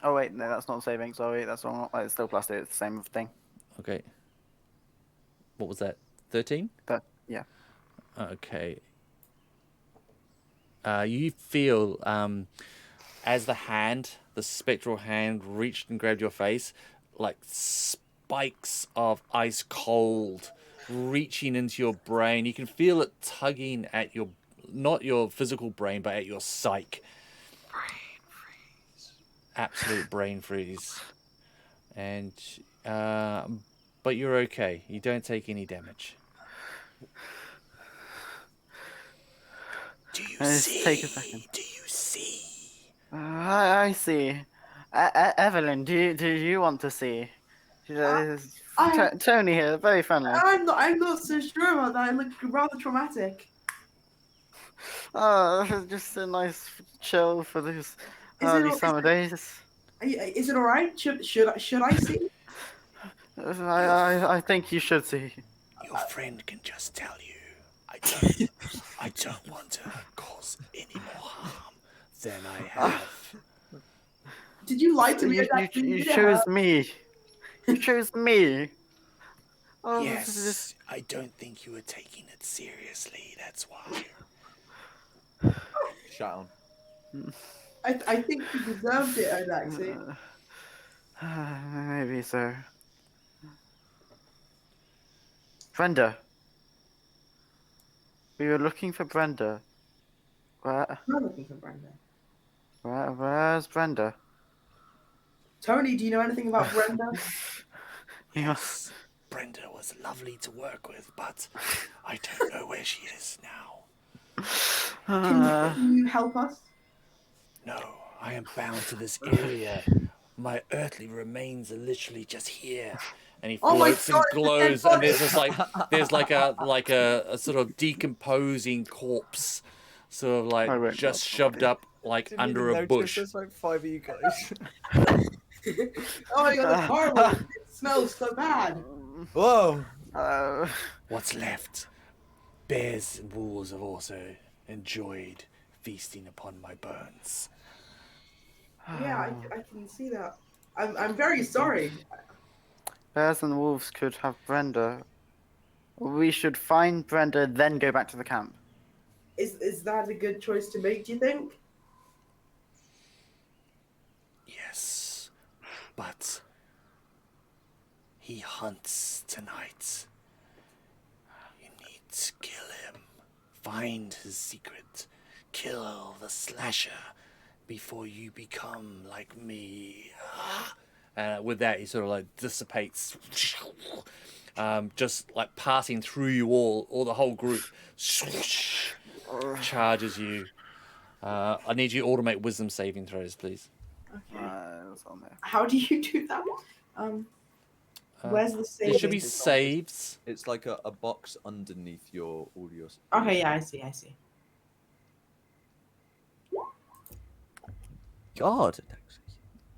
S6: wait, no, that's not saving. Sorry, that's not. It's still +2. It's the same thing.
S1: Okay. What was that? 13?
S6: Yeah.
S1: Okay. You feel as the spectral hand reached and grabbed your face, like spikes of ice cold reaching into your brain. You can feel it tugging at not your physical brain, but at your psyche. Absolute brain freeze. And but you're okay. You don't take any damage. Do you see?
S6: Take a second.
S1: Do you see?
S6: I see. Evelyn, do you want to see? Tony here, very friendly.
S7: I'm not so sure about that. I look rather traumatic.
S6: Just a nice chill for these
S7: Is
S6: early
S7: it-
S6: summer days.
S7: Is it all right? Should I see?
S6: I think you should see.
S1: Your friend can just tell you. I don't want to cause any more harm than I have.
S7: Did you lie to me?
S6: You chose me. You chose me. Oh,
S1: Yes, I don't think you were taking it seriously. That's why.
S5: Shut on.
S7: I think you deserved it, Daxi.
S6: Maybe so. Brenda. We were looking for Brenda.
S7: I'm not looking for Brenda.
S6: Where's Brenda?
S7: Tony, do you know anything about Brenda?
S1: Yes, Brenda was lovely to work with, but I don't know where she is now.
S7: Can you help us?
S1: No, I am bound to this area. My earthly remains are literally just here. And he
S7: Oh my
S1: floats
S7: God,
S1: and
S7: it's a dead
S1: glows, and there's
S7: body!
S1: just there's a sort of decomposing corpse, sort of like
S6: I won't
S1: just
S6: touch the
S1: shoved
S6: body.
S1: up like under a bush.
S5: There's like 5 of you guys.
S7: Oh my God, that's horrible! It smells so bad.
S5: Whoa!
S1: What's left? Bears and wolves have also enjoyed feasting upon my bones.
S7: Yeah, I can see that. I'm very sorry.
S6: Bears and wolves could have Brenda. We should find Brenda, then go back to the camp.
S7: Is that a good choice to make, do you think?
S1: Yes, but he hunts tonight. You need to kill him. Find his secret. Kill the slasher before you become like me. With that, he sort of like dissipates, just like passing through you all, or the whole group. Charges you. I need you all to make wisdom saving throws, please.
S7: Okay.
S6: It's on there.
S7: How do you do that? Where's the save?
S1: There should be saves.
S5: It's like a box underneath all your.
S7: Okay, yeah, I see.
S5: God.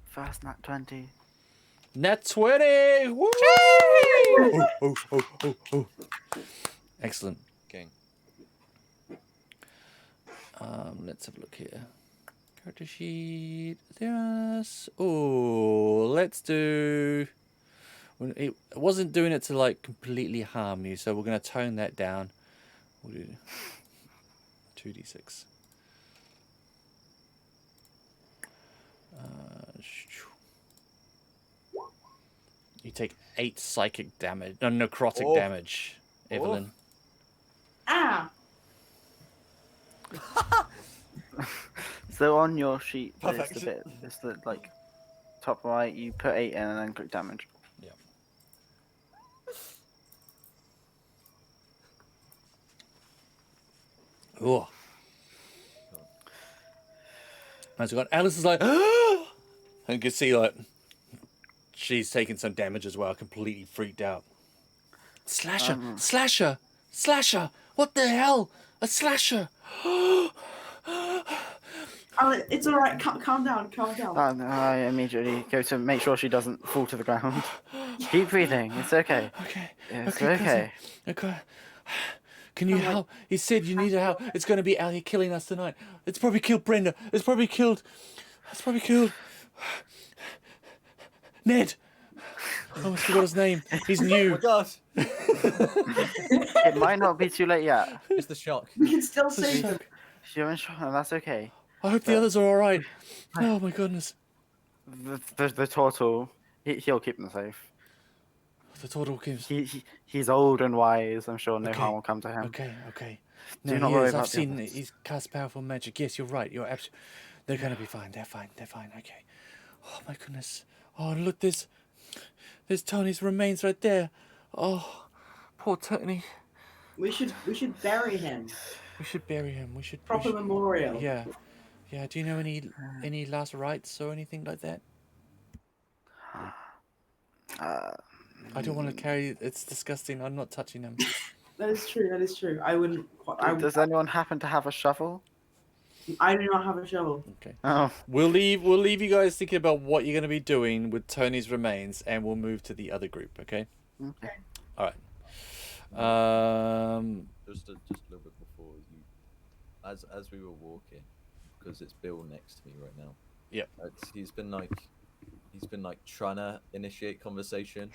S6: First nat 20.
S1: Nat 20! Woo! Oh. Excellent.
S5: Okay.
S1: Let's have a look here. Character sheet. There's. Oh, let's do. It wasn't doing it to like completely harm you, so we're going to tone that down. We'll do 2d6. You take 8 psychic damage, no, necrotic damage, Evelyn.
S7: Ah!
S6: So on your sheet,
S5: Perfect.
S6: it's the like top right. You put 8 in and then click damage.
S1: Yeah. Oh. As we got Alice is like, and you can see like she's taking some damage as well, completely freaked out. Slasher! What the hell? A slasher!
S7: It's all right. Calm down.
S6: I immediately go to make sure she doesn't fall to the ground. Keep breathing. It's okay.
S1: Okay.
S6: It's
S1: okay.
S6: okay.
S1: Okay. Can you help? He said you need to help. It's going to be out here killing us tonight. It's probably killed Brenda. It's probably killed Ned. I almost forgot his name. He's new.
S5: Oh God.
S6: It might not be too late yet.
S5: It's the shock.
S7: We can still save them.
S6: You're in shock, and that's okay.
S1: I hope the others are all right. Oh my goodness.
S6: The turtle, he'll keep them safe.
S1: The total gives.
S6: He's old and wise. I'm sure no
S1: Okay.
S6: harm will come to him.
S1: Okay.
S6: Do
S1: No,
S6: not
S1: he
S6: worry
S1: is. I've
S6: about the
S1: seen
S6: others.
S1: he's cast powerful magic. Yes, you're right. You're absolutely. They're gonna be fine. They're fine. Okay. Oh my goodness. Oh look, there's Tony's remains right there. Oh, poor Tony.
S7: We should bury him.
S1: We should bury him. We should.
S7: Proper memorial.
S1: Yeah. Do you know any last rites or anything like that? I don't want to carry. It's disgusting. I'm not touching them.
S7: That is true. I wouldn't.
S6: Does anyone happen to have a shovel?
S7: I do not have a shovel.
S1: Okay.
S6: Oh,
S1: We'll leave you guys thinking about what you're going to be doing with Tony's remains, and we'll move to the other group. Okay.
S6: okay.
S1: All right.
S5: Just a little bit before you, as we were walking, because it's Bill next to me right now.
S1: Yep.
S5: He's been like trying to initiate conversation,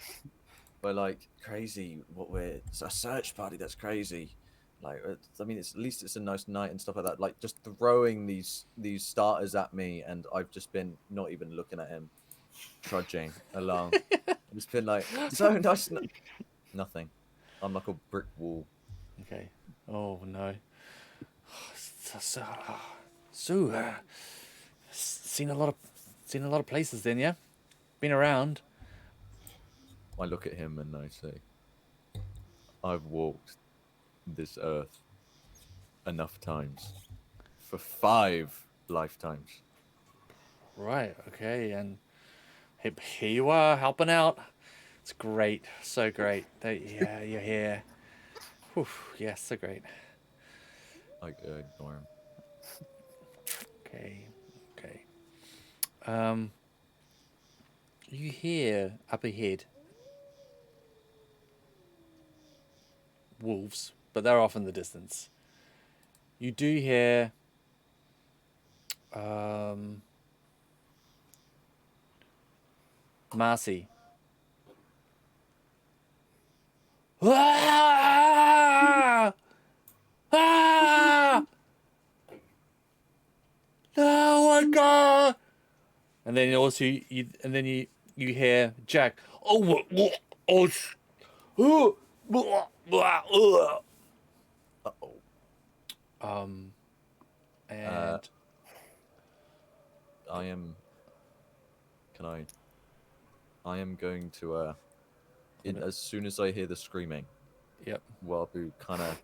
S5: but like crazy. It's a search party. That's crazy. Like, I mean, at least it's a nice night and stuff like that. Like, just throwing these starters at me, and I've just been not even looking at him, trudging along. It's been like so nice. Nothing. I'm like a brick wall.
S1: Okay. Oh no. Seen a lot of places then, yeah. Been around.
S5: I look at him and I say, I've walked this earth enough times for 5 lifetimes.
S1: Right. Okay. And here you are helping out. It's great. So great. Yeah, you're here. Whew, yeah, so great.
S5: I ignore him.
S1: Okay. Okay. You hear up ahead wolves, but they're off in the distance. You do hear Marcy. Ah! Ah! Oh my god! And then also you hear Jack. Oh, oh,
S5: Uh-oh.
S1: and
S5: I am. Can I? I am going to. As soon as I hear the screaming,
S1: yep.
S5: Wabu kind of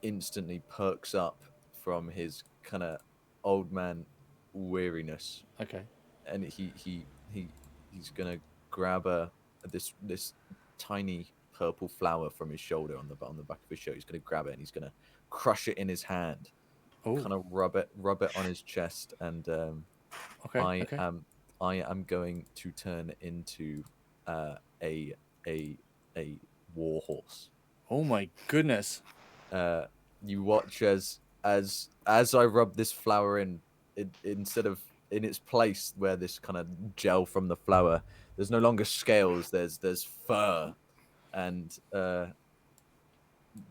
S5: instantly perks up from his kind of old man weariness,
S1: Okay.
S5: and he's gonna grab this tiny purple flower from his shoulder on the back of his shirt. He's gonna grab it and he's gonna crush it in his hand,
S1: Oh.
S5: kind of rub it on his chest, and
S1: Okay. Okay.
S5: I am going to turn into a war horse.
S1: Oh my goodness.
S5: You watch as I rub this flower in, instead of in its place where this kind of gel from the flower, there's no longer scales. There's fur, and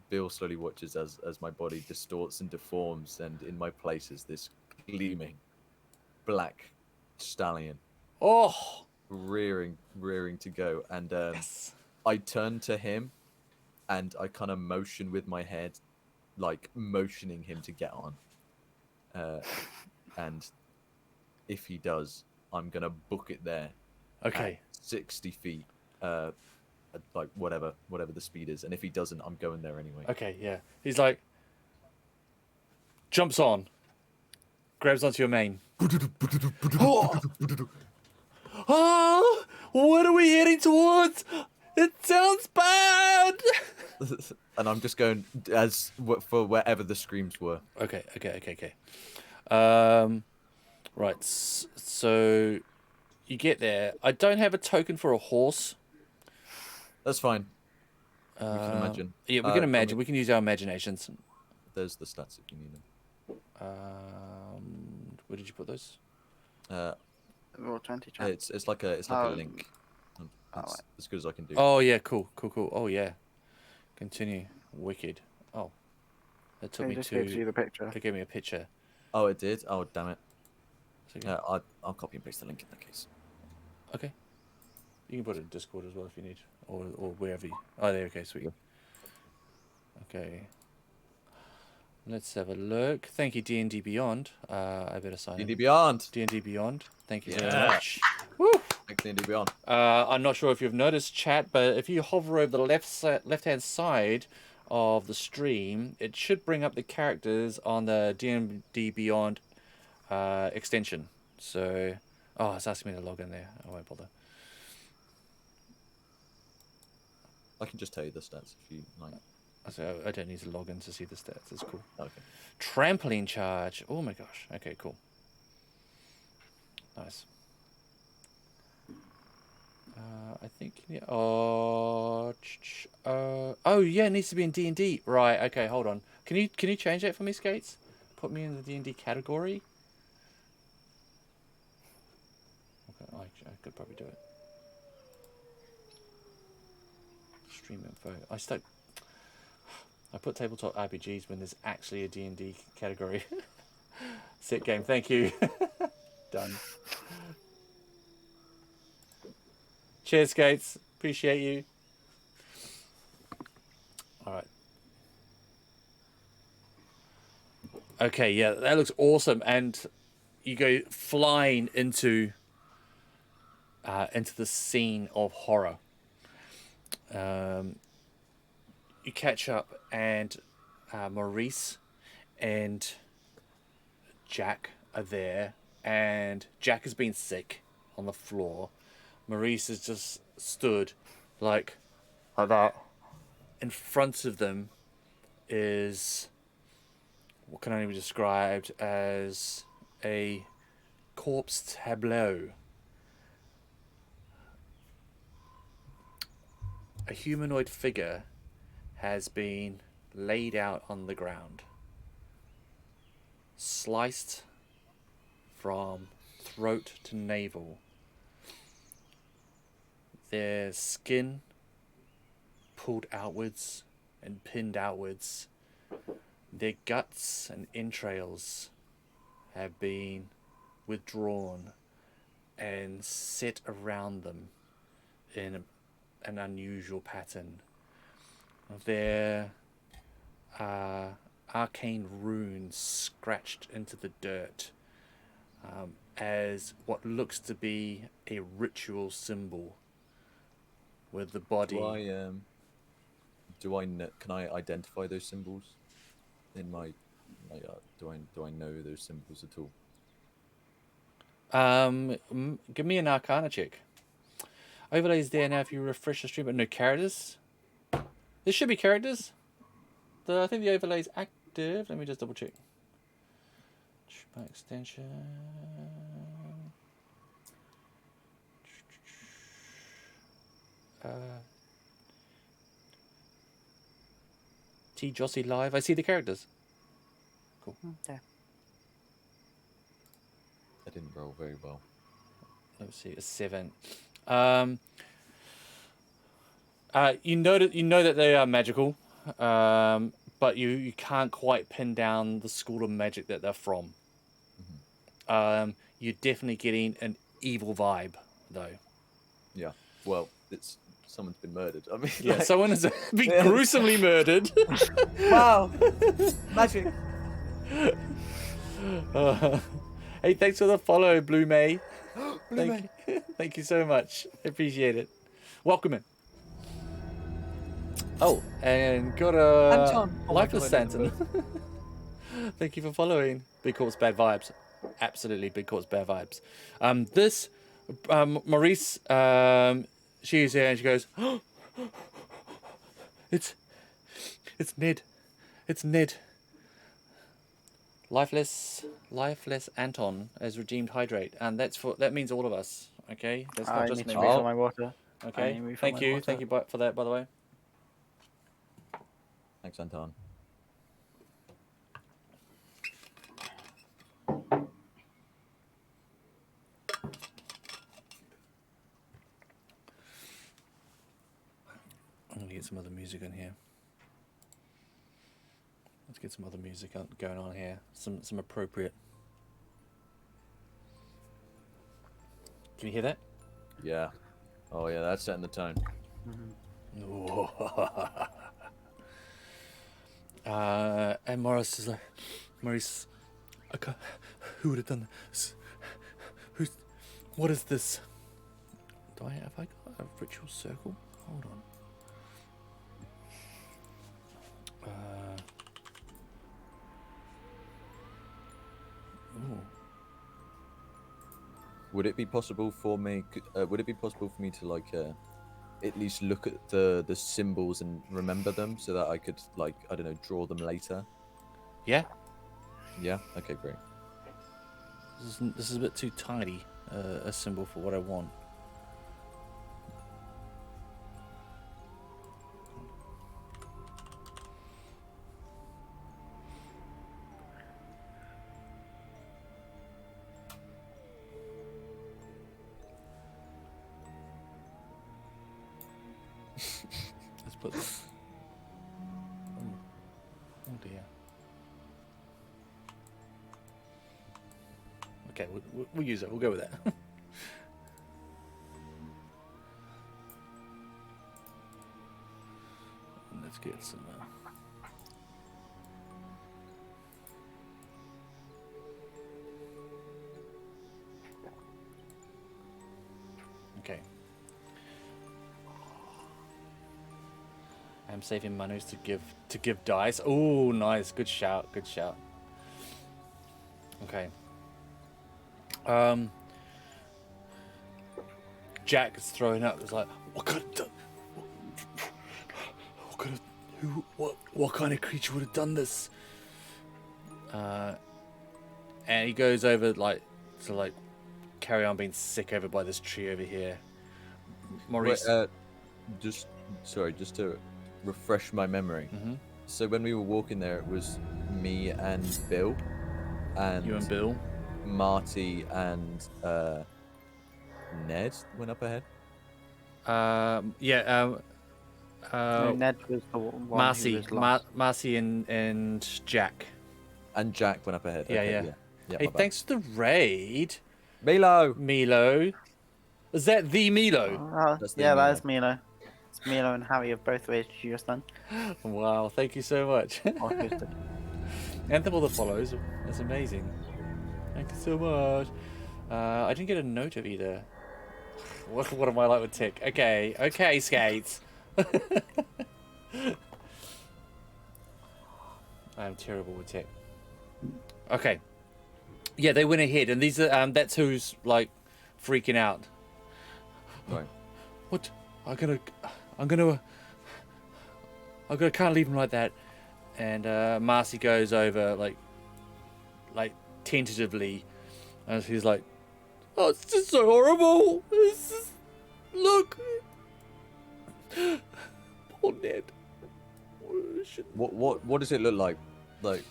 S5: Bill slowly watches as my body distorts and deforms, and in my place is this gleaming black stallion.
S1: Oh.
S5: Rearing to go, and
S1: Yes.
S5: I turn to him, and I kind of motion with my head, like motioning him to get on. And if he does, I'm gonna book it there.
S1: Okay.
S5: At 60 feet, like whatever the speed is, and if he doesn't, I'm going there anyway.
S1: Okay. Yeah. He's like jumps on, grabs onto your mane. Oh, what are we heading towards? It sounds bad.
S5: And I'm just going for wherever the screams were.
S1: Okay. Right. So you get there. I don't have a token for a horse.
S5: That's fine. We can imagine.
S1: Yeah, we can imagine. We can use our imaginations.
S5: There's the stats if you need them.
S1: Where did you put those?
S6: Roll 20 chat.
S5: It's like a link. That's as good as I can do.
S1: Oh yeah, cool. Oh yeah. Continue. Wicked. Oh, that took me
S6: just
S1: to.
S6: gives you the picture.
S1: It gave me a picture.
S5: Oh, it did. Oh, damn it.
S1: Okay.
S5: I'll copy and paste the link in that case.
S1: Okay. You can put it in Discord as well if you need, or wherever. Oh, there. Okay, sweet. Okay. Let's have a look. Thank you, D&D Beyond. I better sign
S5: D&D
S1: in.
S5: Beyond.
S1: D&D Beyond. Thank you very
S5: Yeah.
S1: much. Woo!
S5: Thanks, D&D Beyond.
S1: I'm not sure if you've noticed, chat, but if you hover over the left-hand side of the stream, it should bring up the characters on the D&D Beyond extension. So, it's asking me to log in there. I won't bother.
S5: I can just tell you the stats if you like.
S1: So I don't need to log in to see the stats. It's cool.
S5: Okay.
S1: Trampoline charge. Oh my gosh. Okay, cool. Nice. I think. Yeah. Oh yeah, it needs to be in D&D. Right. Okay. Hold on. Can you change that for me, Skates? Put me in the D&D category. Okay, I could probably do it. Stream info. I put tabletop RPGs when there's actually a D&D category. Set game. Thank you. Done. Cheers, Skates. Appreciate you. All right. Okay, yeah, that looks awesome. And you go flying into the scene of horror. You catch up, and Maurice and Jack are there, and Jack has been sick on the floor. Maurice has just stood like that. In front of them is what can only be described as a corpse tableau. A humanoid figure has been laid out on the ground, sliced from throat to navel. Their skin pulled outwards and pinned outwards. Their guts and entrails have been withdrawn and set around them in an unusual pattern. There are arcane runes scratched into the dirt as what looks to be a ritual symbol with the body.
S5: Can I identify those symbols in my do I know those symbols at all?
S1: Give me an Arcana check. Overlays there now if you refresh the stream, but no characters. There should be characters. I think the overlay's active. Let me just double check. By extension. T Jossie live. I see the characters. Cool.
S6: Okay.
S5: I didn't roll very well.
S1: Let's see, a 7. You know that they are magical, but you can't quite pin down the school of magic that they're from. Mm-hmm. You're definitely getting an evil vibe, though.
S5: Yeah. Well, someone's been murdered. I mean,
S1: yeah, someone has been gruesomely murdered.
S5: Wow. Magic.
S1: Hey, thanks for the follow, Blue May.
S5: Blue May.
S1: Thank you so much. I appreciate it. Welcome in. Oh, and got a
S5: Anton.
S1: lifeless Stanton. Thank you for following. Big Corpse, bad vibes. Absolutely, Big Corpse, bad vibes. This Maurice, she's here and she goes, oh, it's Ned. It's Ned. Lifeless Anton has redeemed hydrate, and that means all of us. Okay, that's not just me.
S6: Refill my water.
S1: Okay, thank you for that. By the way,
S5: thanks, Anton.
S1: I'm gonna get some other music in here. Let's get some other music going on here. Some appropriate. Can you hear that?
S5: Yeah. Oh yeah, that's setting the tone.
S1: And Maurice is like, Maurice, who would have done this? What is this? Have I got a ritual circle? Hold on.
S5: Would it be possible for me? To like at least look at the symbols and remember them so that I could like I don't know draw them later?
S1: Yeah.
S5: Yeah. Okay. Great.
S1: This is a bit too tiny a symbol for what I want. Let's put this. Oh dear. Okay, we'll use it. We'll go with that. Let's get some. Okay. I'm saving Manus to give dice. Oh, nice. Good shout. Good shout. Okay. Jack is throwing up. It's like, what kind of creature would have done this? And he goes over to carry on being sick over by this tree over here. Maurice.
S5: Wait, just to refresh my memory.
S1: Mhm.
S5: So when we were walking there, it was me and Bill, and
S1: You and Bill.
S5: Marty and Ned went up ahead.
S1: Yeah.
S6: No, Ned was the one who
S1: Marcy,
S6: was lost.
S1: Marcy and Jack.
S5: And Jack went up ahead.
S1: Yeah,
S5: Okay,
S1: yeah.
S5: Yeah,
S1: Hey,
S5: my bad.
S1: thanks for the raid,
S5: Milo.
S1: Milo. Is that the Milo?
S5: That's the
S6: Yeah,
S5: Milo.
S6: that is Milo. It's Milo and Harry have both raised you just done.
S1: Wow, thank you so much.
S6: Or hosted.
S1: And all the follows. That's amazing. Thank you so much. I didn't get a note of either. What am I like with Tick? Okay, Skates. I'm terrible with Tick. Okay. Yeah, they went ahead, and these are that's who's like freaking out.
S5: Right.
S1: What? I'm gonna can't leave him like that. And Marcy goes over like tentatively, and she's like, "Oh, it's just so horrible. It's just, look, poor Ned."
S5: What does it look like? Like,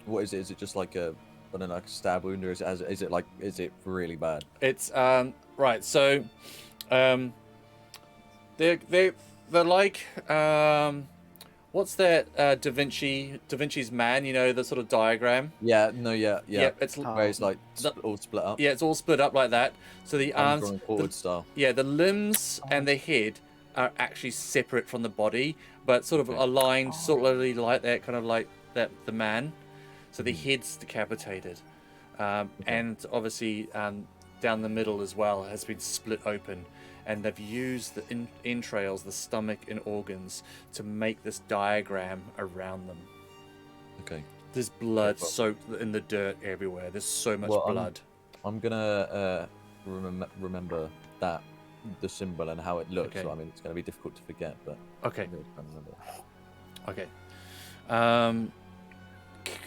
S5: what is it? Is it just like a, I don't know, like a stab wound, or is it really bad?
S1: It's right. So, they're like what's that Da Vinci's Man? You know, the sort of diagram.
S5: Yeah. No. Yeah.
S1: Yep, it's
S5: Where it's like
S1: the-
S5: all split up.
S1: yeah, it's all split up like that. So the
S5: I'm
S1: arms,
S5: drawing forward style.
S1: yeah, the limbs and the head are actually separate from the body, but sort of
S5: Okay.
S1: aligned, sort of like that, kind of like that the man. So the head's decapitated, and obviously down the middle as well has been split open, and they've used the entrails, the stomach and organs to make this diagram around them.
S5: Okay.
S1: There's blood soaked in the dirt everywhere. There's so much
S5: Well,
S1: blood.
S5: I'm gonna remember that, the symbol and how it looks.
S1: Okay.
S5: So I mean, it's gonna be difficult to forget, but
S1: Okay.
S5: I'm gonna try and remember.
S1: Okay.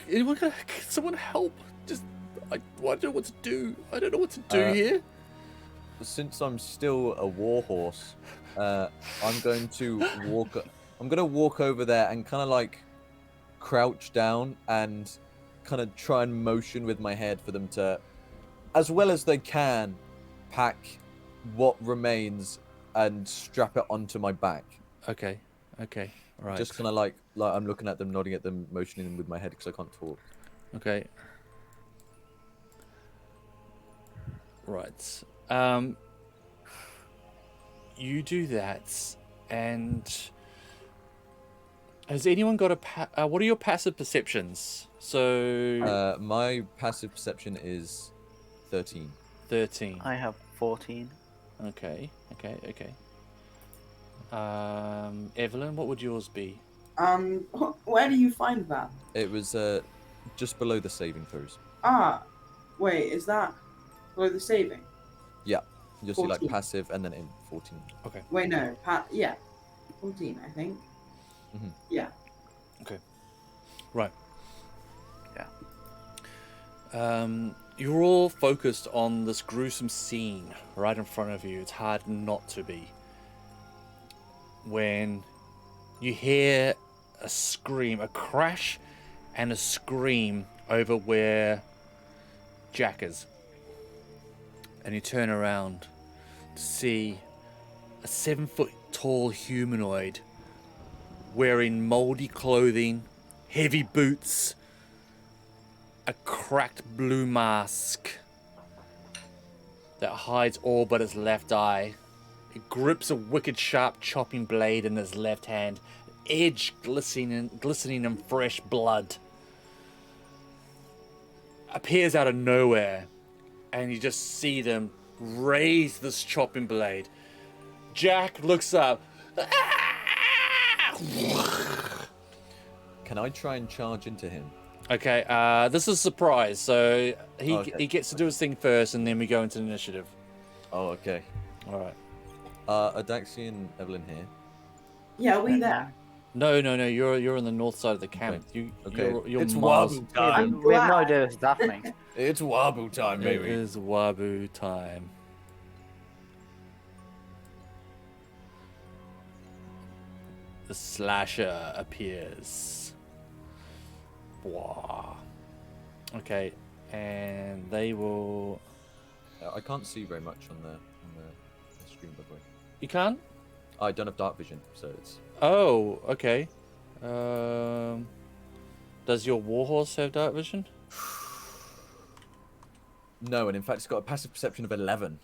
S1: Anyone can someone help? Just I don't know what to do. I don't know what to do here.
S5: Since I'm still a warhorse, I'm going to walk. I'm gonna walk over there and kind of like crouch down and kind of try and motion with my head for them to, as well as they can, pack what remains and strap it onto my back.
S1: Okay. Right.
S5: Just kind of like I'm looking at them, nodding at them, motioning with my head because I can't talk.
S1: Okay. Right. You do that, and has anyone got a what are your passive perceptions? So
S5: My passive perception is 13.
S1: 13.
S6: I have 14.
S1: Okay. Evelyn, what would yours be?
S7: Where do you find that?
S5: It was just below the saving throws.
S7: Ah, wait, is that below the saving?
S5: Yeah, you'll see like
S7: 14.
S5: passive and then in 14.
S7: Wait, no, yeah, 14, I think.
S5: Mhm.
S7: Yeah.
S1: Right.
S6: Yeah.
S1: You're all focused on this gruesome scene right in front of you. It's hard not to be. When you hear a scream, a crash and a scream over where Jack is. And you turn around to see a 7-foot tall humanoid wearing moldy clothing, heavy boots, a cracked blue mask that hides all but his left eye. He grips a wicked sharp chopping blade in his left hand, edge glistening in fresh blood. Appears out of nowhere, and you just see them raise this chopping blade. Jack looks up.
S5: Can I try and charge into him?
S1: Okay, this is a surprise, so he
S5: Okay.
S1: he gets to do his thing first, and then we go into the initiative.
S5: Oh, okay.
S1: All right.
S5: Are Daxi and Evelyn here?
S7: Yeah, are we there?
S1: No. You're on the north side of the camp.
S5: Okay.
S1: You're
S5: It's
S1: miles.
S5: Wabu
S6: Yeah,
S5: time.
S6: we have no
S7: glad.
S6: idea this is happening.
S5: It's Wabu time,
S1: It
S5: baby.
S1: is Wabu time. The slasher appears. Wow. Okay, and they will.
S5: I can't see very much on the screen, by the way.
S1: You can't.
S5: I don't have dark vision, so it's.
S1: Oh, okay. Does your warhorse have dark vision?
S5: No, and in fact, it's got a passive perception of 11.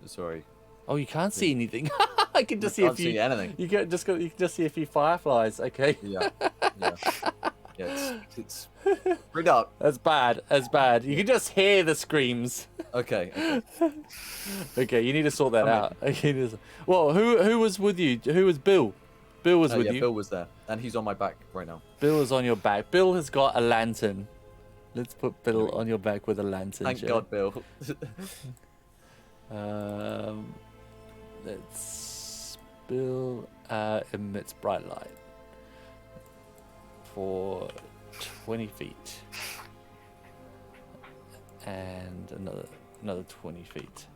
S5: Sorry.
S1: Oh, you can't see anything. I can just
S5: I
S1: see a
S5: can't
S1: few.
S5: see anything.
S1: You can just see a few fireflies. Okay.
S5: Yeah. Yeah, it's pretty dark.
S1: That's bad. That's bad. You can just hear the screams.
S5: Okay.
S1: Okay, you need to sort that
S5: I'm in.
S1: out. Okay, well, who was with you? Who was Bill? Bill was with
S5: Yeah,
S1: you.
S5: Bill was there, and he's on my back right now.
S1: Bill is on your back. Bill has got a lantern. Let's put Bill on your back with a lantern.
S5: Thank
S1: shall
S5: God, Bill.
S1: we? Let's. Bill emits bright light for 20 feet, and another 20 feet.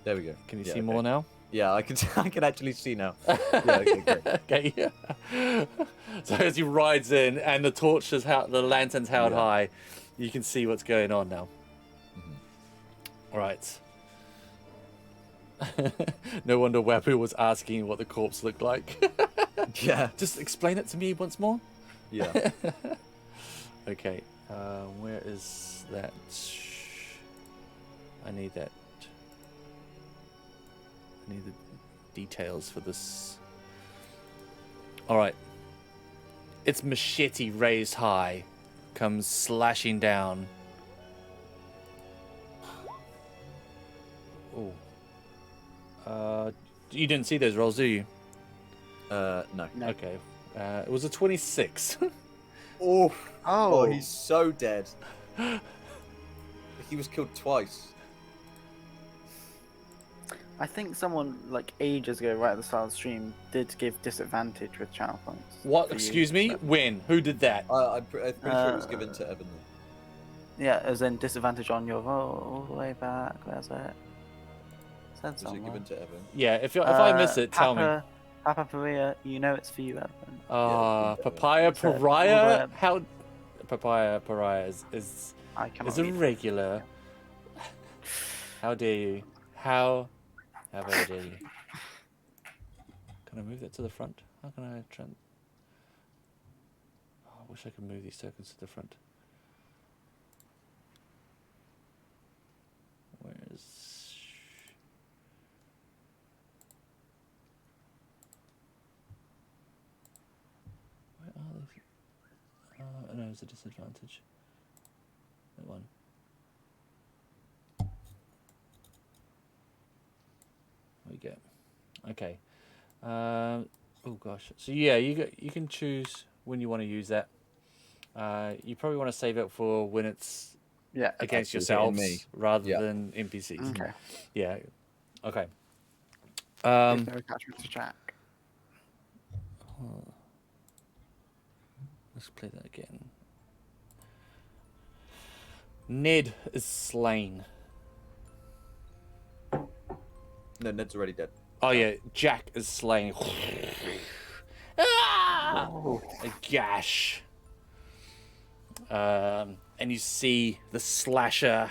S5: There we go.
S1: Can you
S5: Yeah,
S1: see
S5: okay.
S1: more now?
S5: Yeah, I can. I can actually see now. Yeah, okay, great.
S1: Okay. Yeah. So as he rides in, and the torch is the lantern's held
S5: Yeah.
S1: high, you can see what's going on now. All right. No wonder Wabu was asking what the corpse looked like.
S5: Yeah.
S1: Just explain it to me once more.
S5: Yeah.
S1: Okay. Where is that? I need that. I need the details for this. All right. Its machete raised high comes slashing down. Oh. You didn't see those rolls, do you?
S5: No.
S6: No.
S1: Okay. It was a 26.
S5: Oh.
S6: Oh,
S5: He's so dead. He was killed twice.
S6: I think someone like ages ago, right at the start of the stream, did give disadvantage with channel points.
S1: What?
S6: for you,
S1: Excuse me?
S6: but-
S1: When? Who did that?
S5: I'm pretty sure it was given to Evan.
S6: Yeah, as in disadvantage on your roll all the way back. Where's it? Said
S5: Was it
S6: somewhere.
S5: given to Evan?
S1: Yeah, if I miss it, tell me.
S6: Papa Maria, you know it's for you, Evan.
S1: Papaya
S6: So, all
S1: Pariah?
S6: the-
S1: How? Papaya Pariah is
S6: I cannot
S1: is a
S6: read.
S1: regular. How dare you? How very dare you? Can I move that to the front? How can I try? Oh, I wish I could move these tokens to the front. Where's? Where are they? No, it's a disadvantage. That one. There we go. Okay. Oh gosh. So yeah, you can choose when you want to use that. You probably want to save it for when it's
S6: Yeah.
S1: against
S5: Actually hitting
S1: yourselves
S5: me.
S1: rather
S5: Yeah.
S1: than NPCs.
S6: Okay.
S1: Yeah. Okay.
S6: There's no attachment to Jack.
S1: Let's play that again. Ned is slain.
S5: No, Ned's already dead.
S1: Oh yeah, Jack is slain. Ah! A gash. And you see the slasher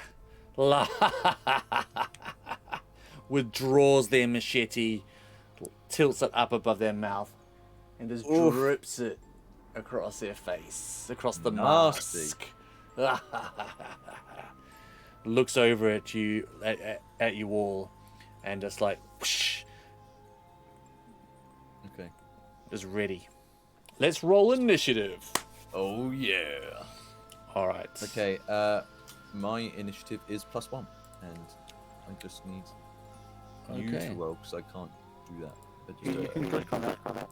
S1: withdraws their machete, tilts it up above their mouth, and just drips it across their face, across the
S5: Nasty.
S1: mask. Looks over at you, at you all, and just like, whoosh,
S5: Okay.
S1: is ready. Let's roll initiative.
S5: Oh yeah.
S1: All right.
S5: Okay. My initiative is +1, and I just need you
S1: Okay.
S5: to roll because I can't do that. But
S6: You
S5: just,
S6: can click on that.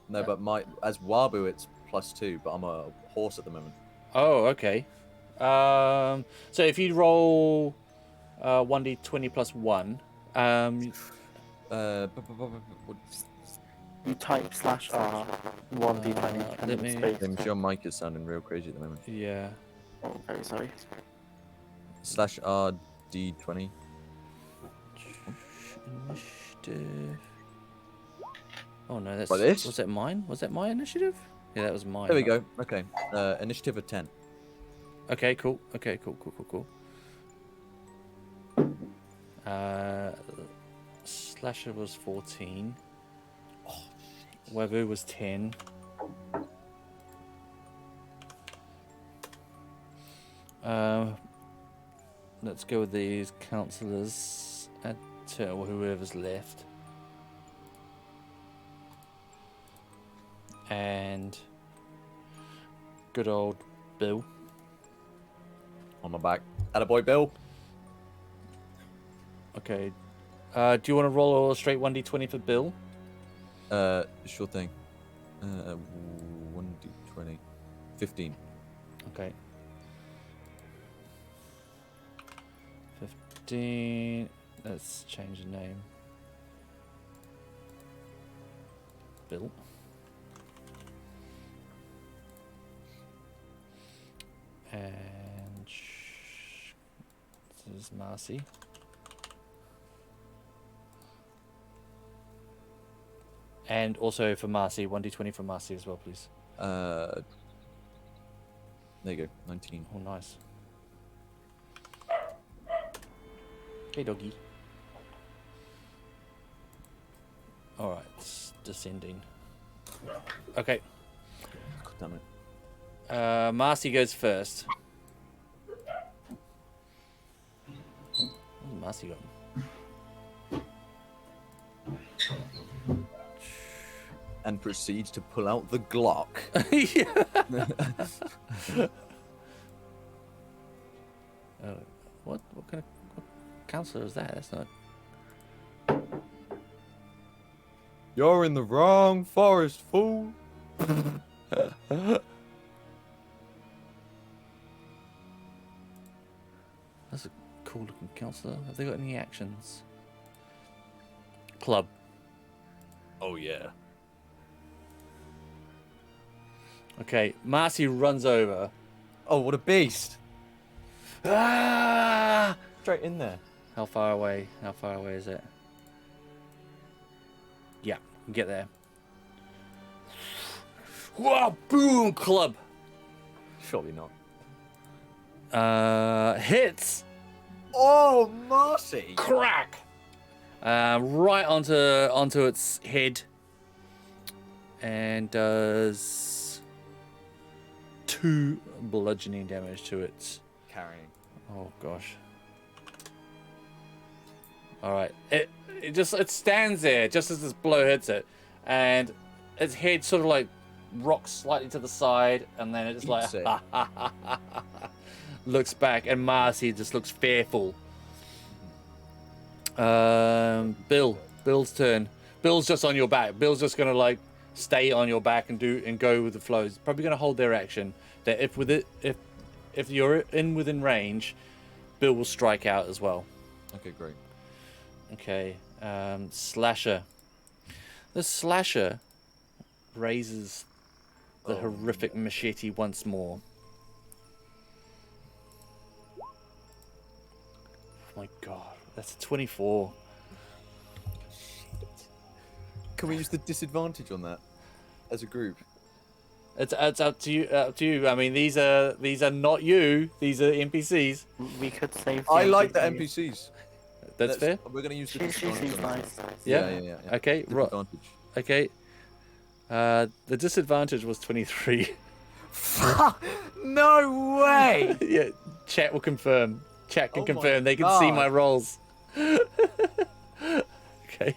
S5: No, but as Wabu, it's +2, but I'm a horse at the moment.
S1: Oh, okay. So if you roll 1d20 plus 1,
S6: You type /R 1d20 and
S1: let
S6: then
S1: me-
S6: space.
S5: James, your mic is sounding real crazy at the moment.
S1: yeah.
S6: Oh, very sorry.
S5: /RD20.
S1: Initiative. Oh no, that's
S5: Like this?
S1: was that mine? Was that my initiative? Yeah, that was mine.
S5: There we go. Okay. Initiative of 10.
S1: Okay, cool. Okay, cool. Slasher was 14. Oh, Webu was 10. Let's go with these counselors or whoever's left. And good old Bill.
S5: On my back. Attaboy, Bill.
S1: Okay. Do you want to roll a straight 1d20 for Bill?
S5: Sure thing. 1d20. 15.
S1: Okay. 15. Let's change the name. Bill. And this is Marcy. And also for Marcy, 1d20 for Marcy as well, please.
S5: There you go. 19.
S1: Oh, nice. Hey, doggy. Alright, it's descending. Okay.
S5: God damn it.
S1: Marcy goes first. What's Marcy got?
S5: And proceeds to pull out the Glock.
S1: What kind of counselor is that? That's not.
S5: You're in the wrong forest, fool.
S1: That's a cool looking counselor. Have they got any actions? Club.
S5: Oh, yeah.
S1: Okay, Marcy runs over.
S5: Oh, what a beast.
S1: Ah!
S5: Straight in there.
S1: How far away? How far away is it? Yeah, get there. Whoa, boom, club.
S5: Surely not.
S1: Hits.
S5: Oh, Marcy.
S1: Crack. Right onto its head. And does 2 bludgeoning damage to it.
S5: Carrying.
S1: Oh gosh. All right. It stands there just as this blow hits it, and its head sort of like rocks slightly to the side, and then it just like looks back, and Marcy just looks fearful. Bill's turn. Bill's just on your back. Bill's just gonna like stay on your back and go with the flows. Probably gonna hold their action. That if you're within range, Bill will strike out as well.
S5: Okay, great.
S1: Okay, Slasher. The Slasher raises the horrific machete once more. Oh my god, that's a 24.
S5: Can we use the disadvantage on that as a group?
S1: It's up to you. Up to you. I mean, these are not you. These are NPCs.
S6: We could save.
S5: I like the NPCs.
S1: That's fair.
S5: We're going to use the
S6: She
S5: disadvantage.
S6: seems
S5: on that.
S6: nice.
S1: Yeah. Okay. Right.
S5: Disadvantage.
S1: Okay. The disadvantage was 23.
S5: No way!
S1: Yeah. Chat will confirm. Chat can
S5: Oh my
S1: confirm. They can see
S5: God.
S1: my rolls. Okay.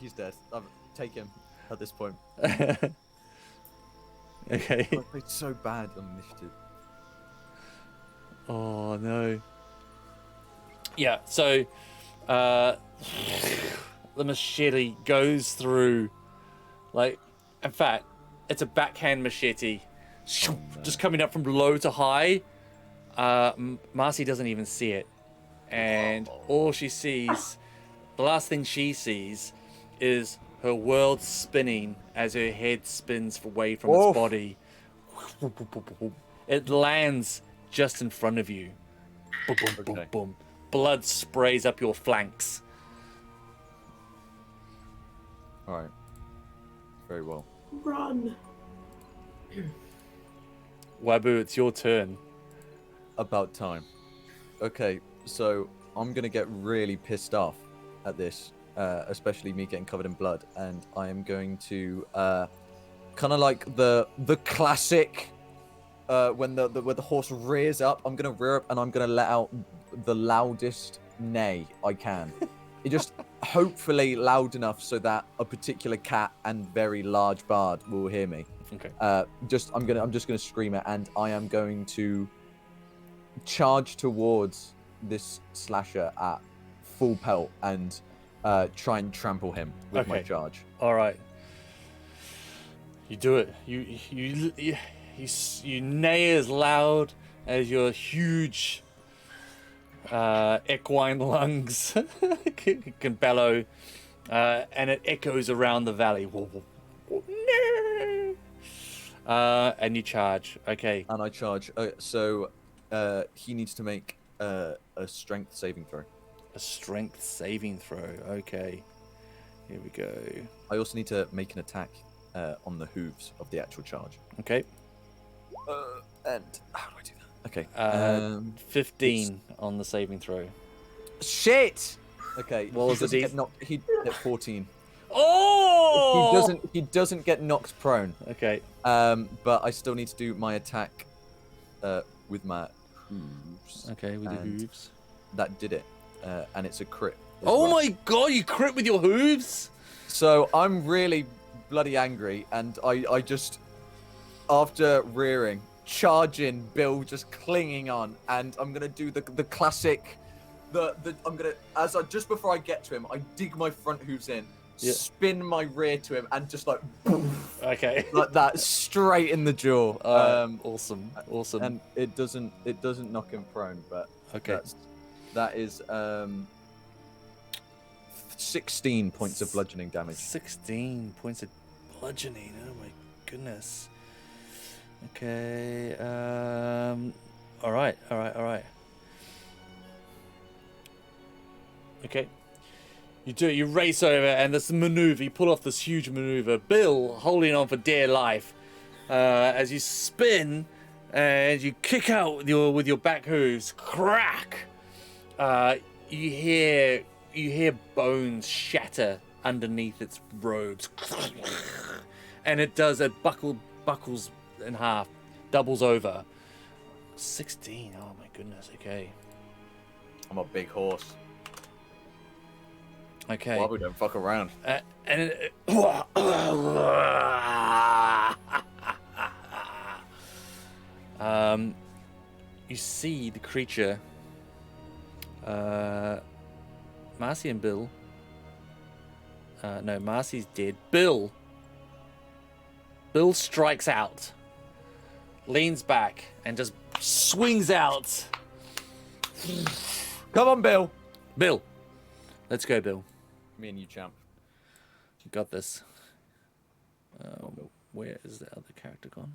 S5: He's dead. Take him at this point.
S1: Okay.
S5: I played so bad on initiative.
S1: Oh no. Yeah. So, the machete goes through, like, In fact, it's a backhand machete,
S5: Oh, no.
S1: just coming up from low to high. Marcy doesn't even see it, and all she sees, the last thing she sees, is her world spinning as her head spins away from its
S5: Oof.
S1: body. It lands just in front of you. Boom, boom, boom,
S5: Okay.
S1: boom. Blood sprays up your flanks.
S5: All right. Very well.
S7: Run.
S1: Wabu, it's your turn.
S5: About time. Okay, so I'm gonna get really pissed off at this, especially me getting covered in blood, and I am going to kind of like the classic when the horse rears up. I'm gonna rear up and I'm gonna let out the loudest neigh I can. It just hopefully loud enough so that a particular cat and very large bard will hear me.
S1: Okay.
S5: I'm just gonna scream it, and I am going to charge towards this slasher at full pelt and try and trample him with my
S1: Okay.
S5: charge.
S1: All right. You do it. You neigh as loud as your huge equine lungs can bellow, and it echoes around the valley. And you charge. Okay.
S5: And I charge. So he needs to make a strength saving throw.
S1: A strength saving throw. Okay. Here we go.
S5: I also need to make an attack on the hooves of the actual charge.
S1: Okay.
S5: And how do I do that? Okay.
S1: 15 on the saving throw.
S5: Shit. Okay.
S1: What was the
S5: doesn't
S1: D?
S5: get knocked. He at 14.
S1: Oh!
S5: He doesn't get knocked prone.
S1: Okay.
S5: But I still need to do my attack with my hooves.
S1: Okay, with your
S5: And
S1: hooves.
S5: That did it. And it's a crit. as
S1: Oh
S5: well.
S1: my god, you crit with your hooves?
S5: So I'm really bloody angry, and I just, after rearing, charge in, Bill just clinging on, and I'm gonna do the classic, I'm gonna, just before I get to him, I dig my front hooves in,
S1: Yeah.
S5: spin my rear to him, and just like,
S1: Okay.
S5: like that, straight in the jaw.
S1: Awesome.
S5: And it doesn't knock him prone, but
S1: Okay.
S5: that is 16 points of bludgeoning damage.
S1: 16 points of bludgeoning. Oh my goodness. Okay. All right. Okay. You do it. You race over, and this maneuver. You pull off this huge maneuver. Bill holding on for dear life as you spin and you kick out with your back hooves. Crack. You hear bones shatter underneath its robes, and it does. It buckles in half, doubles over. 16. Oh my goodness. Okay.
S5: I'm a big horse.
S1: Okay.
S5: Why we don't fuck around?
S1: And it, you see the creature. Marcy and Bill. No, Marcy's dead. Bill strikes out, leans back, and just swings out.
S5: Come on, Bill.
S1: Bill, let's go, Bill.
S5: Me and you, champ.
S1: You got this. Where is the other character gone?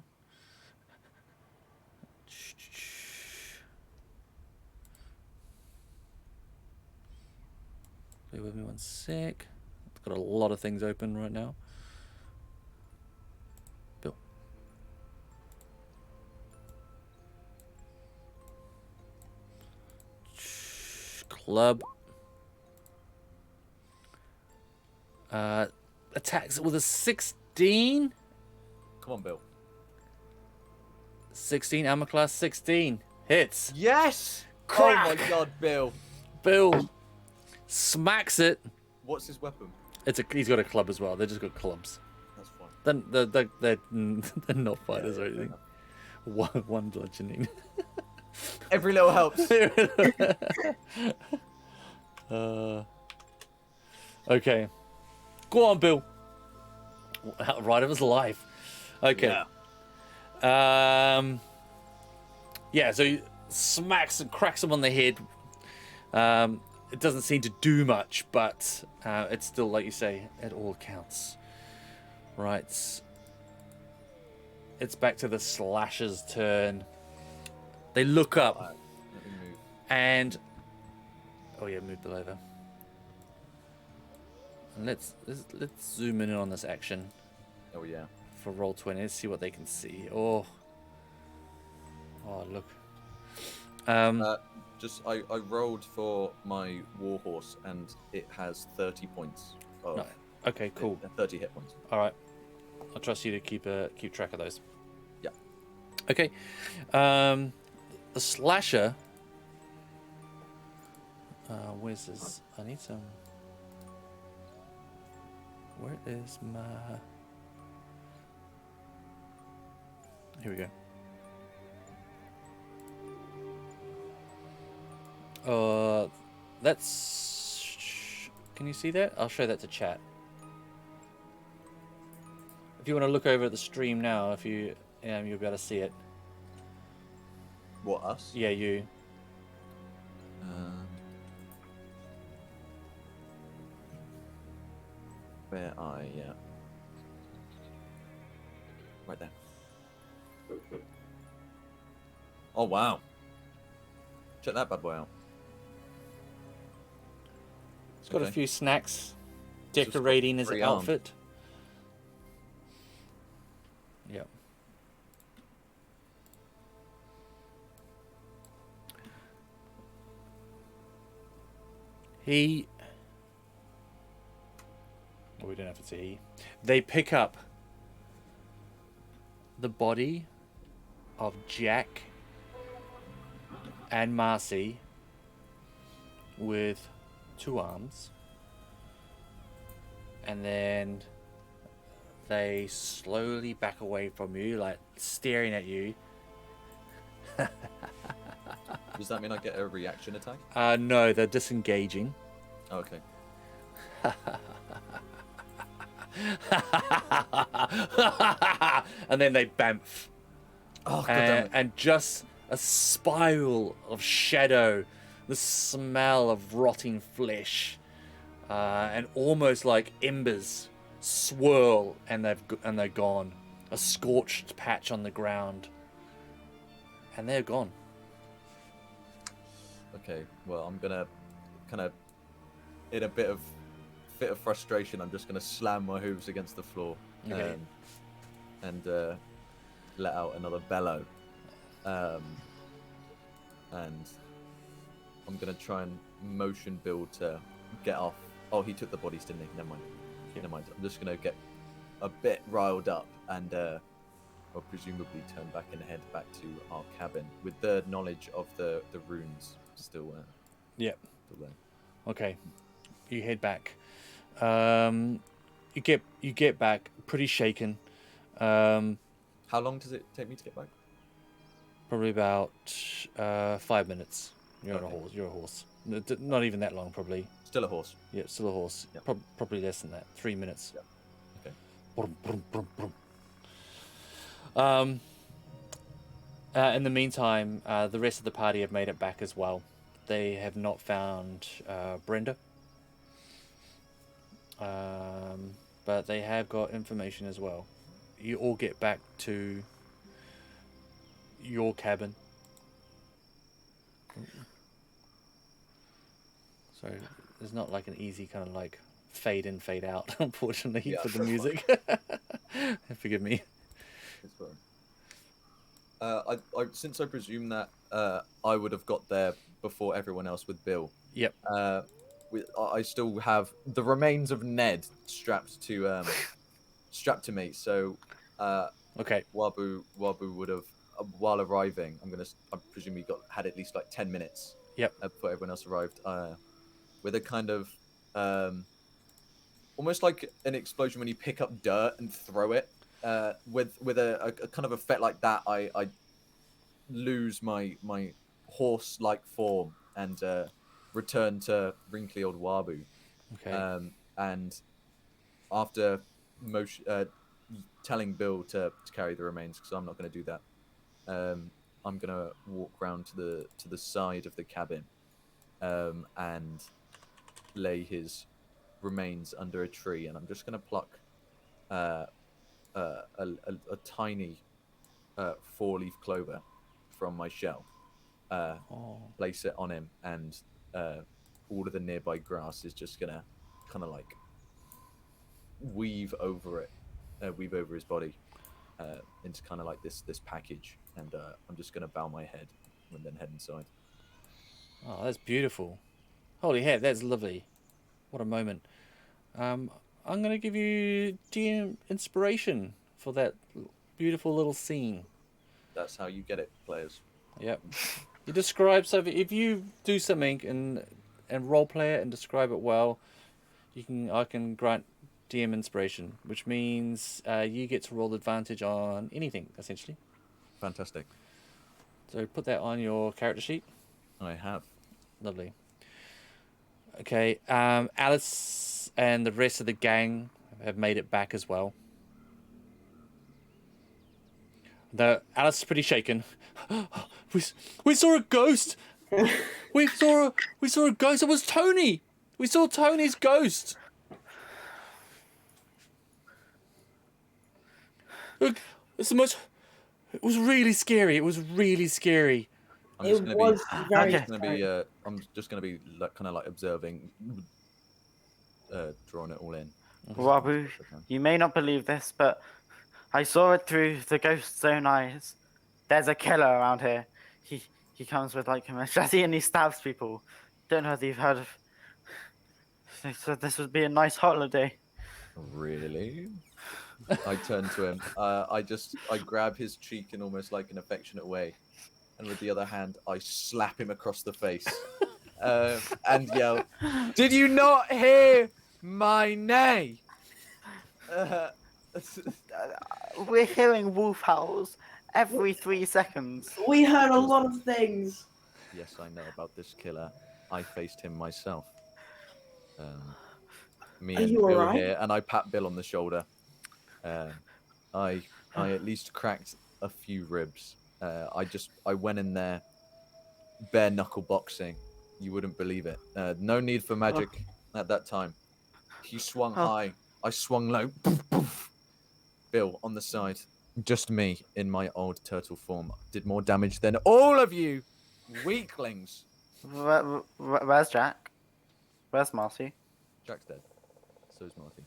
S1: Bear with me one sec. I've got a lot of things open right now. Bill. Club. Attacks with a 16.
S5: Come on, Bill.
S1: 16, armor class 16. Hits.
S5: Yes!
S1: Crack!
S5: Oh my god, Bill.
S1: Bill smacks it.
S5: What's his weapon?
S1: He's got a club as well. They just got clubs.
S5: That's fine.
S1: They're not fighters or anything. One bludgeoning.
S5: Every little helps.
S1: Okay. Go on, Bill. Right of his life. Okay. Yeah, so he smacks and cracks him on the head. It doesn't seem to do much, but it's still, like you say, it all counts. Right. It's back to the Slasher's turn. They look up
S5: Let me move.
S1: and... Oh yeah, move below there. And let's zoom in on this action
S5: Oh yeah.
S1: for Roll20. Let's see what they can see. Oh, look.
S5: I rolled for my warhorse and it has 30 points. Of,
S1: No. Okay, cool.
S5: 30 hit points.
S1: All right. I'll trust you to keep track of those.
S5: Yeah.
S1: Okay. The Slasher. Where's this? I need some. Where is my? Here we go. That's. Can you see that? I'll show that to chat. If you want to look over at the stream now, if you you'll be able to see it.
S5: What, us?
S1: Yeah, you.
S5: Where I, yeah. Right there. Oh, wow. Check that bad boy out.
S1: It's got a
S5: Okay.
S1: few snacks,
S5: So it's got
S1: decorating his
S5: free arm.
S1: outfit. Yep. He. Well, we don't have to say he. They pick up the body of Jack and Marcy with 2 arms, and then they slowly back away from you, like staring at you.
S5: Does that mean I get a reaction attack?
S1: No, they're disengaging.
S5: Oh, okay.
S1: And then they bamf.
S5: Oh, goddammit.
S1: And just a spiral of shadow, the smell of rotting flesh, and almost like embers swirl, and they're gone. A scorched patch on the ground, and they're gone.
S5: Okay, well, I'm gonna kind of, in a bit of fit of frustration, I'm just gonna slam my hooves against the floor
S1: Okay.
S5: and let out another bellow. And I'm gonna try and motion build to get off. Oh, he took the bodies, didn't he? Never mind.
S1: Yeah.
S5: Never mind. I'm just gonna get a bit riled up and I'll presumably turn back and head back to our cabin with the knowledge of the runes still.
S1: Yep.
S5: Still there.
S1: Okay. You head back. You get back pretty shaken.
S5: How long does it take me to get back?
S1: Probably about 5 minutes. You're on a
S5: Okay.
S1: horse. You're a horse. Not even that long, probably.
S5: Still a horse.
S1: Yeah, still a horse.
S5: Yep.
S1: Probably less than that. 3 minutes.
S5: Yep. Okay.
S1: Brum, brum, brum, brum. In the meantime, the rest of the party have made it back as well. They have not found Brenda. But they have got information as well. You all get back to your cabin. So there's not like an easy kind of like fade in, fade out, unfortunately,
S5: Yeah.
S1: for the music. Forgive me.
S5: It's fine. Since I presume that I would have got there before everyone else with Bill.
S1: Yep.
S5: I still have the remains of Ned strapped to me. So
S1: Okay.
S5: Wabu would have, while arriving, I presume he had at least like 10 minutes.
S1: Yep.
S5: Before everyone else arrived, with a kind of almost like an explosion when you pick up dirt and throw it. With a kind of effect like that, I lose my horse-like form and return to wrinkly old Wabu.
S1: Okay.
S5: And after telling Bill to carry the remains because I'm not going to do that. I'm going to walk round to the side of the cabin and lay his remains under a tree, and I'm just going to pluck a tiny 4-leaf clover from my shell, place it on him, and all of the nearby grass is just gonna kind of like weave over his body into kind of like this package, and I'm just gonna bow my head and then head inside.
S1: Oh, that's beautiful. Holy heck, that's lovely. What a moment. I'm gonna give you DM inspiration for that beautiful little scene.
S5: That's how you get it, players.
S1: Yep. You describe, so if you do something and role play it and describe it well, I can grant DM inspiration, which means you get to roll advantage on anything essentially.
S5: Fantastic.
S1: So put that on your character sheet.
S5: I have.
S1: Lovely. Okay, Alice and the rest of the gang have made it back as well. Alice is pretty shaken. We saw a ghost. We saw a ghost. It was Tony. We saw Tony's ghost. Look, it's the most. It was really scary. It was really scary.
S5: I'm just gonna
S7: was very
S5: I'm just gonna be like, kind of like observing, drawing it all in.
S6: Wabu, you may not believe this, but I saw it through the ghost's own eyes. There's a killer around here. He comes with like a machete and he stabs people. Don't know if you've heard of. They said this would be a nice holiday.
S5: Really? I turn to him. I grab his cheek in almost like an affectionate way, and with the other hand, I slap him across the face and yell, "Did you not hear my neigh?"
S6: We're hearing wolf howls every 3 seconds.
S7: We heard a lot of things.
S5: Yes, I know about this killer. I faced him myself. Me
S7: Are
S5: and
S7: you
S5: Bill
S7: alright?
S5: here, and I pat Bill on the shoulder. I at least cracked a few ribs. I went in there bare knuckle boxing. You wouldn't believe it. No need for magic at that time. He swung high. I swung low. Poof, poof. Bill on the side. Just me in my old turtle form did more damage than all of you weaklings.
S6: Where's Jack? Where's Marcy?
S5: Jack's dead. So is Marty.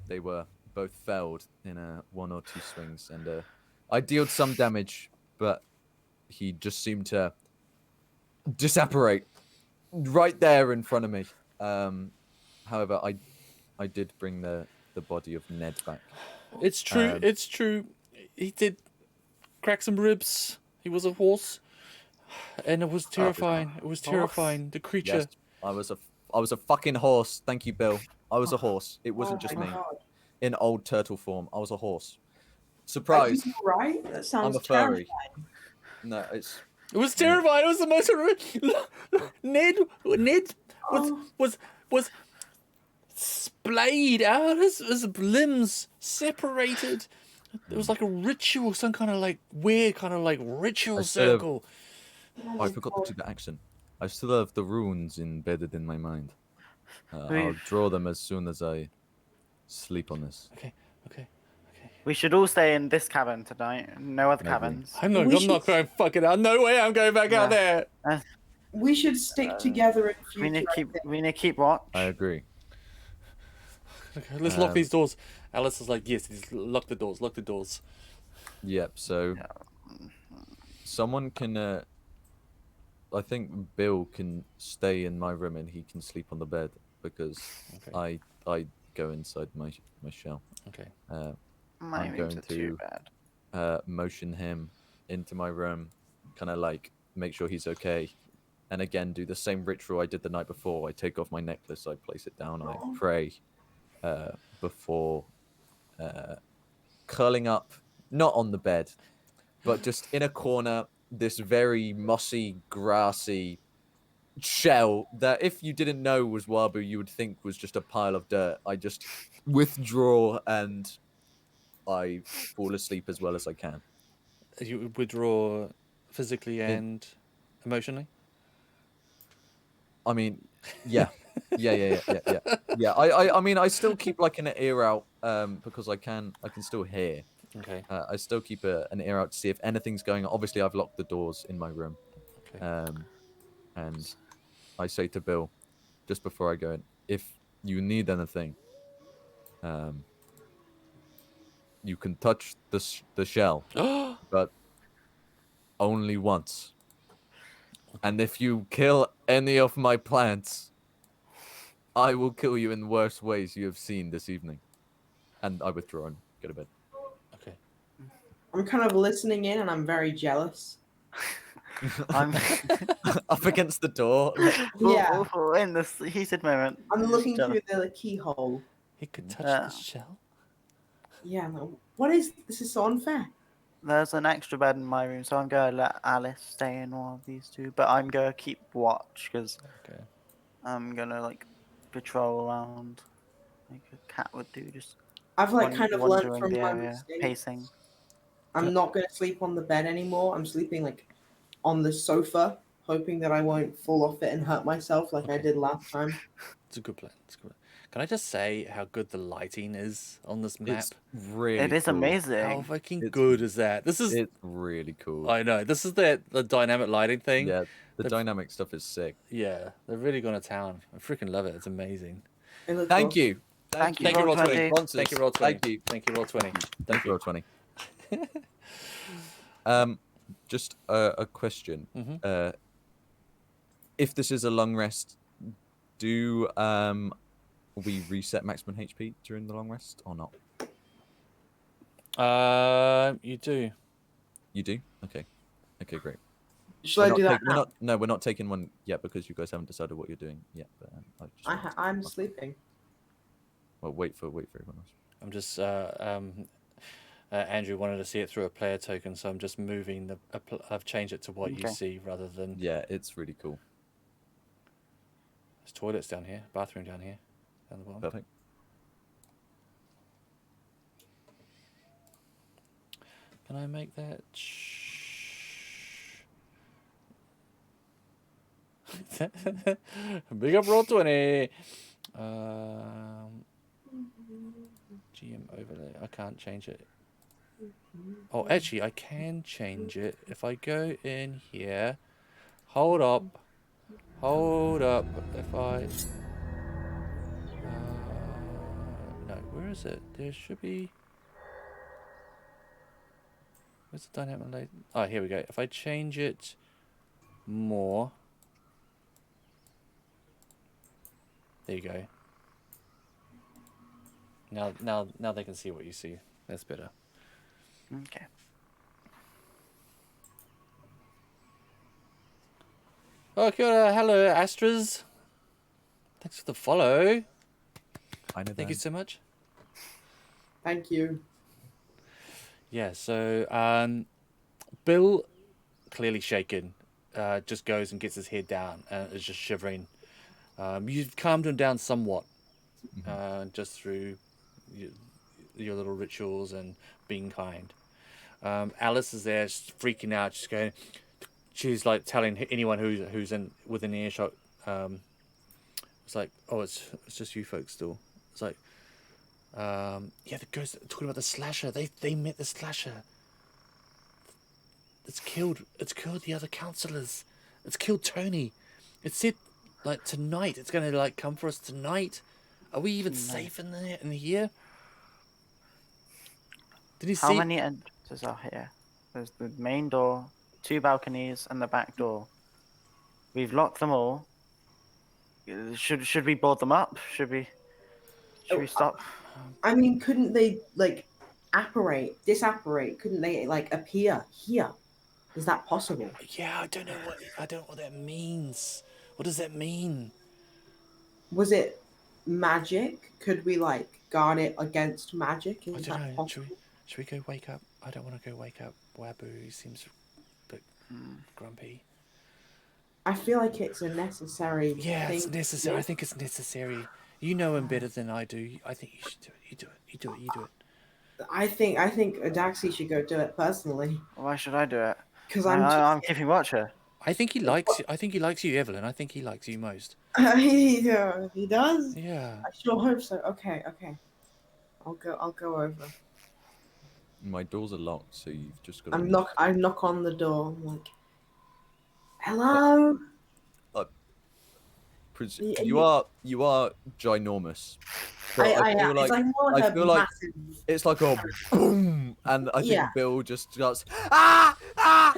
S5: They were both felled in 1 or 2 swings, and I dealt some damage, but he just seemed to disapparate right there in front of me. However, I did bring the body of Ned back.
S1: It's true. It's true. He did crack some ribs. He was a horse, and it was terrifying. It was terrifying. The creature.
S5: Yes, I was a fucking horse. Thank you, Bill. I was a horse. It wasn't just me. In old turtle form, I was a horse. Surprise!
S7: Are you right? That sounds
S5: I'm a furry.
S7: terrifying.
S5: No, it's.
S1: It was terrifying. It was the most horrific. Ned was splayed out. His limbs separated. It was like a ritual, some kind of like weird kind of like ritual circle.
S5: I forgot to do the accent. I still have the runes embedded in my mind. I'll draw them as soon as I sleep on this.
S1: Okay.
S6: We should all stay in this cabin tonight. No other cabins.
S1: I'm not going fucking out. No way I'm going back out there.
S7: We should stick together in future.
S6: We need to keep watch.
S5: I agree.
S1: Okay, let's lock these doors. Alice is like, yes, lock the doors. Lock the doors.
S5: Yep. So someone can. I think Bill can stay in my room and he can sleep on the bed because I go inside my shell.
S1: Okay.
S6: I'm going
S5: to motion him into my room, kind of like make sure he's okay, and again do the same ritual I did the night before. I take off my necklace, I place it down, I pray before curling up, not on the bed, but just in a corner, this very mossy, grassy shell that if you didn't know was Wabu, you would think was just a pile of dirt. I just withdraw and I fall asleep as well as I can.
S1: You withdraw physically
S5: In-
S1: and emotionally.
S5: I mean, yeah. Yeah. I mean, I still keep like an ear out because I can still hear.
S1: Okay.
S5: I still keep an ear out to see if anything's going on. Obviously, I've locked the doors in my room.
S1: Okay.
S5: And I say to Bill, just before I go in, if you need anything, you can touch the shell, but only once. And if you kill any of my plants, I will kill you in worse ways you have seen this evening. And I withdraw and go to bed.
S1: Okay.
S7: I'm kind of listening in, and I'm very jealous.
S6: I'm
S5: Up against the door.
S7: Yeah.
S6: in this heated moment.
S7: I'm
S6: just
S7: looking
S6: jealous.
S7: through the keyhole.
S1: He could touch
S6: Yeah.
S1: the shell.
S7: Yeah. What is this? Is so unfair.
S6: There's an extra bed in my room, so I'm gonna let Alice stay in one of these two. But I'm gonna keep watch because
S1: Okay.
S6: I'm gonna like patrol around like a cat would do, just
S7: I've like kind of learned
S6: wandering
S7: from
S6: the
S7: my
S6: area,
S7: mistakes.
S6: pacing.
S7: I'm not going to sleep on the bed anymore. I'm sleeping like on the sofa, hoping that I won't fall off it and hurt myself like I
S1: Okay.
S7: did last time.
S1: It's a good plan. It's a good plan. Can I just say how good the lighting is on this map?
S5: It's really
S6: It is
S5: cool.
S1: How
S6: amazing.
S1: fucking
S5: It's-
S1: good is that? This is.
S5: It's really cool.
S1: I know. This is the dynamic lighting thing.
S5: Yeah, the
S1: They've-
S5: dynamic stuff is sick.
S1: Yeah, they've really gone to town. I freaking love it. It's amazing.
S7: It looks
S5: Thank
S7: awesome.
S5: you.
S6: Thank you,
S1: Thank you,
S6: Roll
S1: Roll20.
S6: 20.
S5: Sponsors.
S1: Thank you, Roll20.
S5: Thank you.
S1: Thank you, Roll20.
S5: Thank you, Roll20. Just a question.
S1: Mhm.
S5: If this is a long rest, do we reset maximum HP during the long rest or not?
S1: You do.
S5: You do? Okay. Okay, great.
S7: Should I do that now?
S5: We're not taking one yet because you guys haven't decided what you're doing yet. But
S7: I'm sleeping.
S5: Well, wait for everyone else.
S1: I'm just Andrew wanted to see it through a player token, so I'm just moving I've changed it to what you
S6: Okay.
S1: see rather than.
S5: Yeah, it's really cool.
S1: There's toilets down here, bathroom down here, down the bottom.
S5: Perfect.
S1: Can I make that? Big up Roll20. GM overlay. I can't change it. Oh, actually, I can change it if I go in here. Hold up. If I. No, where is it? There should be. Where's the dynamic light? Oh, here we go. If I change it more. There you go. Now they can see what you see. That's better.
S6: Okay.
S1: Oh, kia ora. Hello, Astras. Thanks for the follow.
S5: I know
S1: Thank you so much.
S7: Thank you.
S1: Yeah, so Bill, clearly shaken, just goes and gets his head down and is just shivering. You've calmed him down somewhat, just through your little rituals and being kind. Alice is there, just freaking out, just going. She's like telling anyone who's within earshot. It's like, oh, it's just you folks still. It's like, yeah, the ghost talking about the slasher. They met the slasher. It's killed the other counselors. It's killed Tony. It said like tonight. It's gonna like come for us tonight. Are we even safe in here? Did he see?
S6: How many entrances are here? There's the main door, 2 balconies, and the back door. We've locked them all. Should we board them up? Should we stop?
S7: I mean, couldn't they like disapparate? Couldn't they like appear here? Is that possible?
S1: Yeah, I don't know what that means. What does that mean?
S7: Was it magic? Could we like guard it against magic?
S1: I
S7: Is
S1: don't
S7: that
S1: know.
S7: possible?
S1: Should we go wake up? I don't want to go wake up Wabu. He seems a bit grumpy.
S7: I feel like it's a necessary
S1: Yeah,
S7: thing.
S1: it's necessary. I think it's necessary. You know him better than I do. I think you should do it. You do it. You do it. You do it.
S7: I think Daxi should go do it personally.
S6: Why should I do it?
S7: Because
S6: I'm keeping watch here.
S1: I think he likes you. I think he likes you, Evelyn. I think he likes you most.
S7: he does.
S1: Yeah.
S7: I sure hope so. Okay. I'll go over.
S5: My doors are locked, so you've just got to.
S7: I knock on the door. I'm like, hello.
S5: You are ginormous. But
S7: I am.
S5: feel
S7: It's like more like
S5: I
S7: a
S5: feel like
S7: massive.
S5: it's like a boom, and I think
S7: Yeah.
S5: Bill just starts and I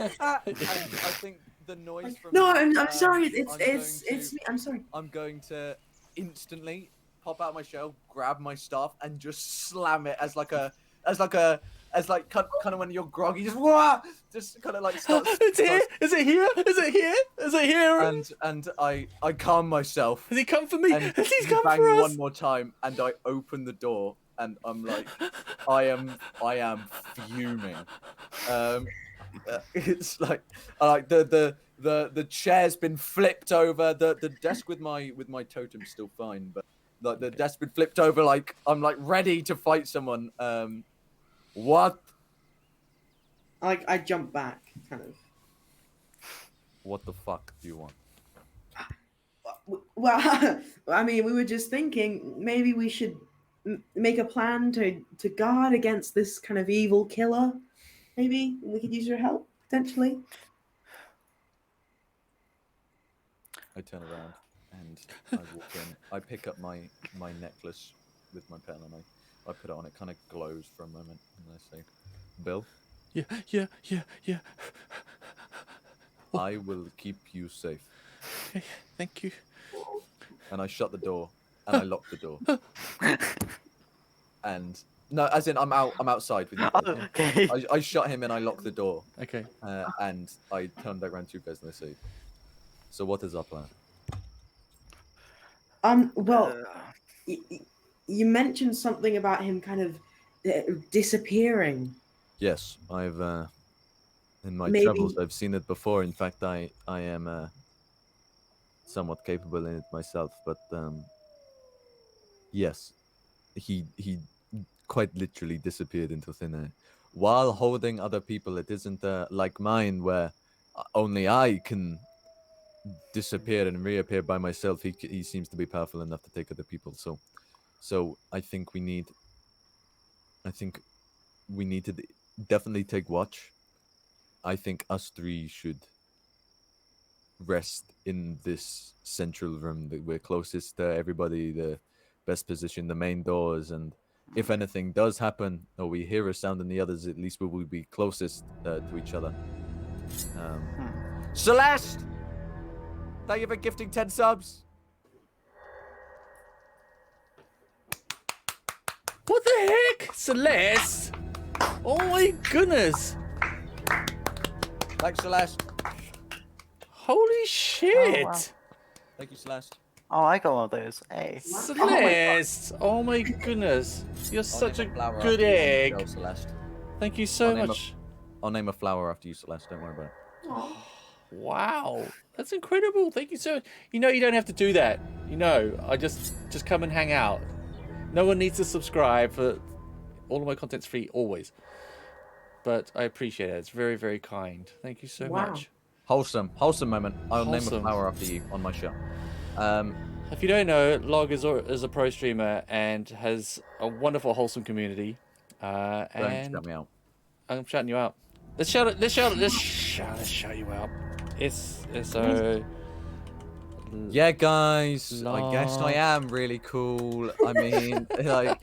S5: think the noise from
S7: No, I'm sorry.
S5: I'm
S7: It's me. I'm sorry.
S5: I'm going to instantly pop out my shell, grab my staff, and just slam it as like kind of when you're groggy, just kind of like starts.
S1: It's here. Is it here? Is it here? Is it here?
S5: And I calm myself.
S1: Has he come for me?
S5: And
S1: Has he
S5: you
S1: come
S5: bang
S1: for us?
S5: one more time, and I open the door, and I'm like, I am fuming. It's like the chair's been flipped over. The desk with my totem's still fine, but like the desk's been flipped over. Like I'm like ready to fight someone. What?
S7: Like I jump back, kind of.
S5: What the fuck do you want?
S7: Well, I mean, we were just thinking maybe we should make a plan to guard against this kind of evil killer. Maybe we could use your help potentially.
S5: I turn around and I walk in. I pick up my necklace with my pen and I put it on. It kind of glows for a moment, and I say, "Bill,
S1: Yeah.
S5: I will keep you safe."
S1: Okay, thank you.
S5: And I shut the door and I lock the door. And no, as in I'm outside with you.
S6: Okay.
S5: I shut him and I lock the door.
S1: Okay.
S5: And I turn back around to you guys and I say, "So what is our plan?"
S7: Well, you mentioned something about him kind of disappearing.
S5: Yes, I've in my
S7: Maybe-
S5: travels I've seen it before. In fact, I am somewhat capable in it myself. But yes, he quite literally disappeared into thin air while holding other people. It isn't like mine where only I can disappear and reappear by myself. He seems to be powerful enough to take other people. So I think we need to definitely take watch. I think us three should rest in this central room that we're closest to everybody, the best position, the main doors, and if anything does happen or we hear a sound in the others, at least we will be closest to each other. Celeste, thank you for gifting 10 subs.
S1: What the heck, Celeste? Oh my goodness!
S5: Thanks, Celeste.
S1: Holy shit!
S6: wow.
S5: Thank you, Celeste.
S6: Oh, I got one of those. Hey.
S1: Celeste! Oh my goodness! You're such a
S5: name a flower
S1: good
S5: after you,
S1: egg.
S5: Celeste.
S1: Thank you so
S5: I'll name
S1: much.
S5: I'll name a flower after you, Celeste. Don't worry about it.
S1: Wow, that's incredible. Thank you so much. You know you don't have to do that. You know, I just come and hang out. No one needs to subscribe. For all of my content's free always. But I appreciate it. It's very, very kind. Thank you so
S7: Wow.
S1: much.
S5: Wholesome moment. I'll name a
S1: Wholesome.
S5: flower after you on my show.
S1: If you don't know, Log is a pro streamer and has a wonderful, wholesome community.
S5: Don't
S1: And
S5: shut me out.
S1: I'm shouting you out. Let's shout you out. It's
S5: Yeah, guys. I guess I
S1: Log.
S5: am really cool. I mean, like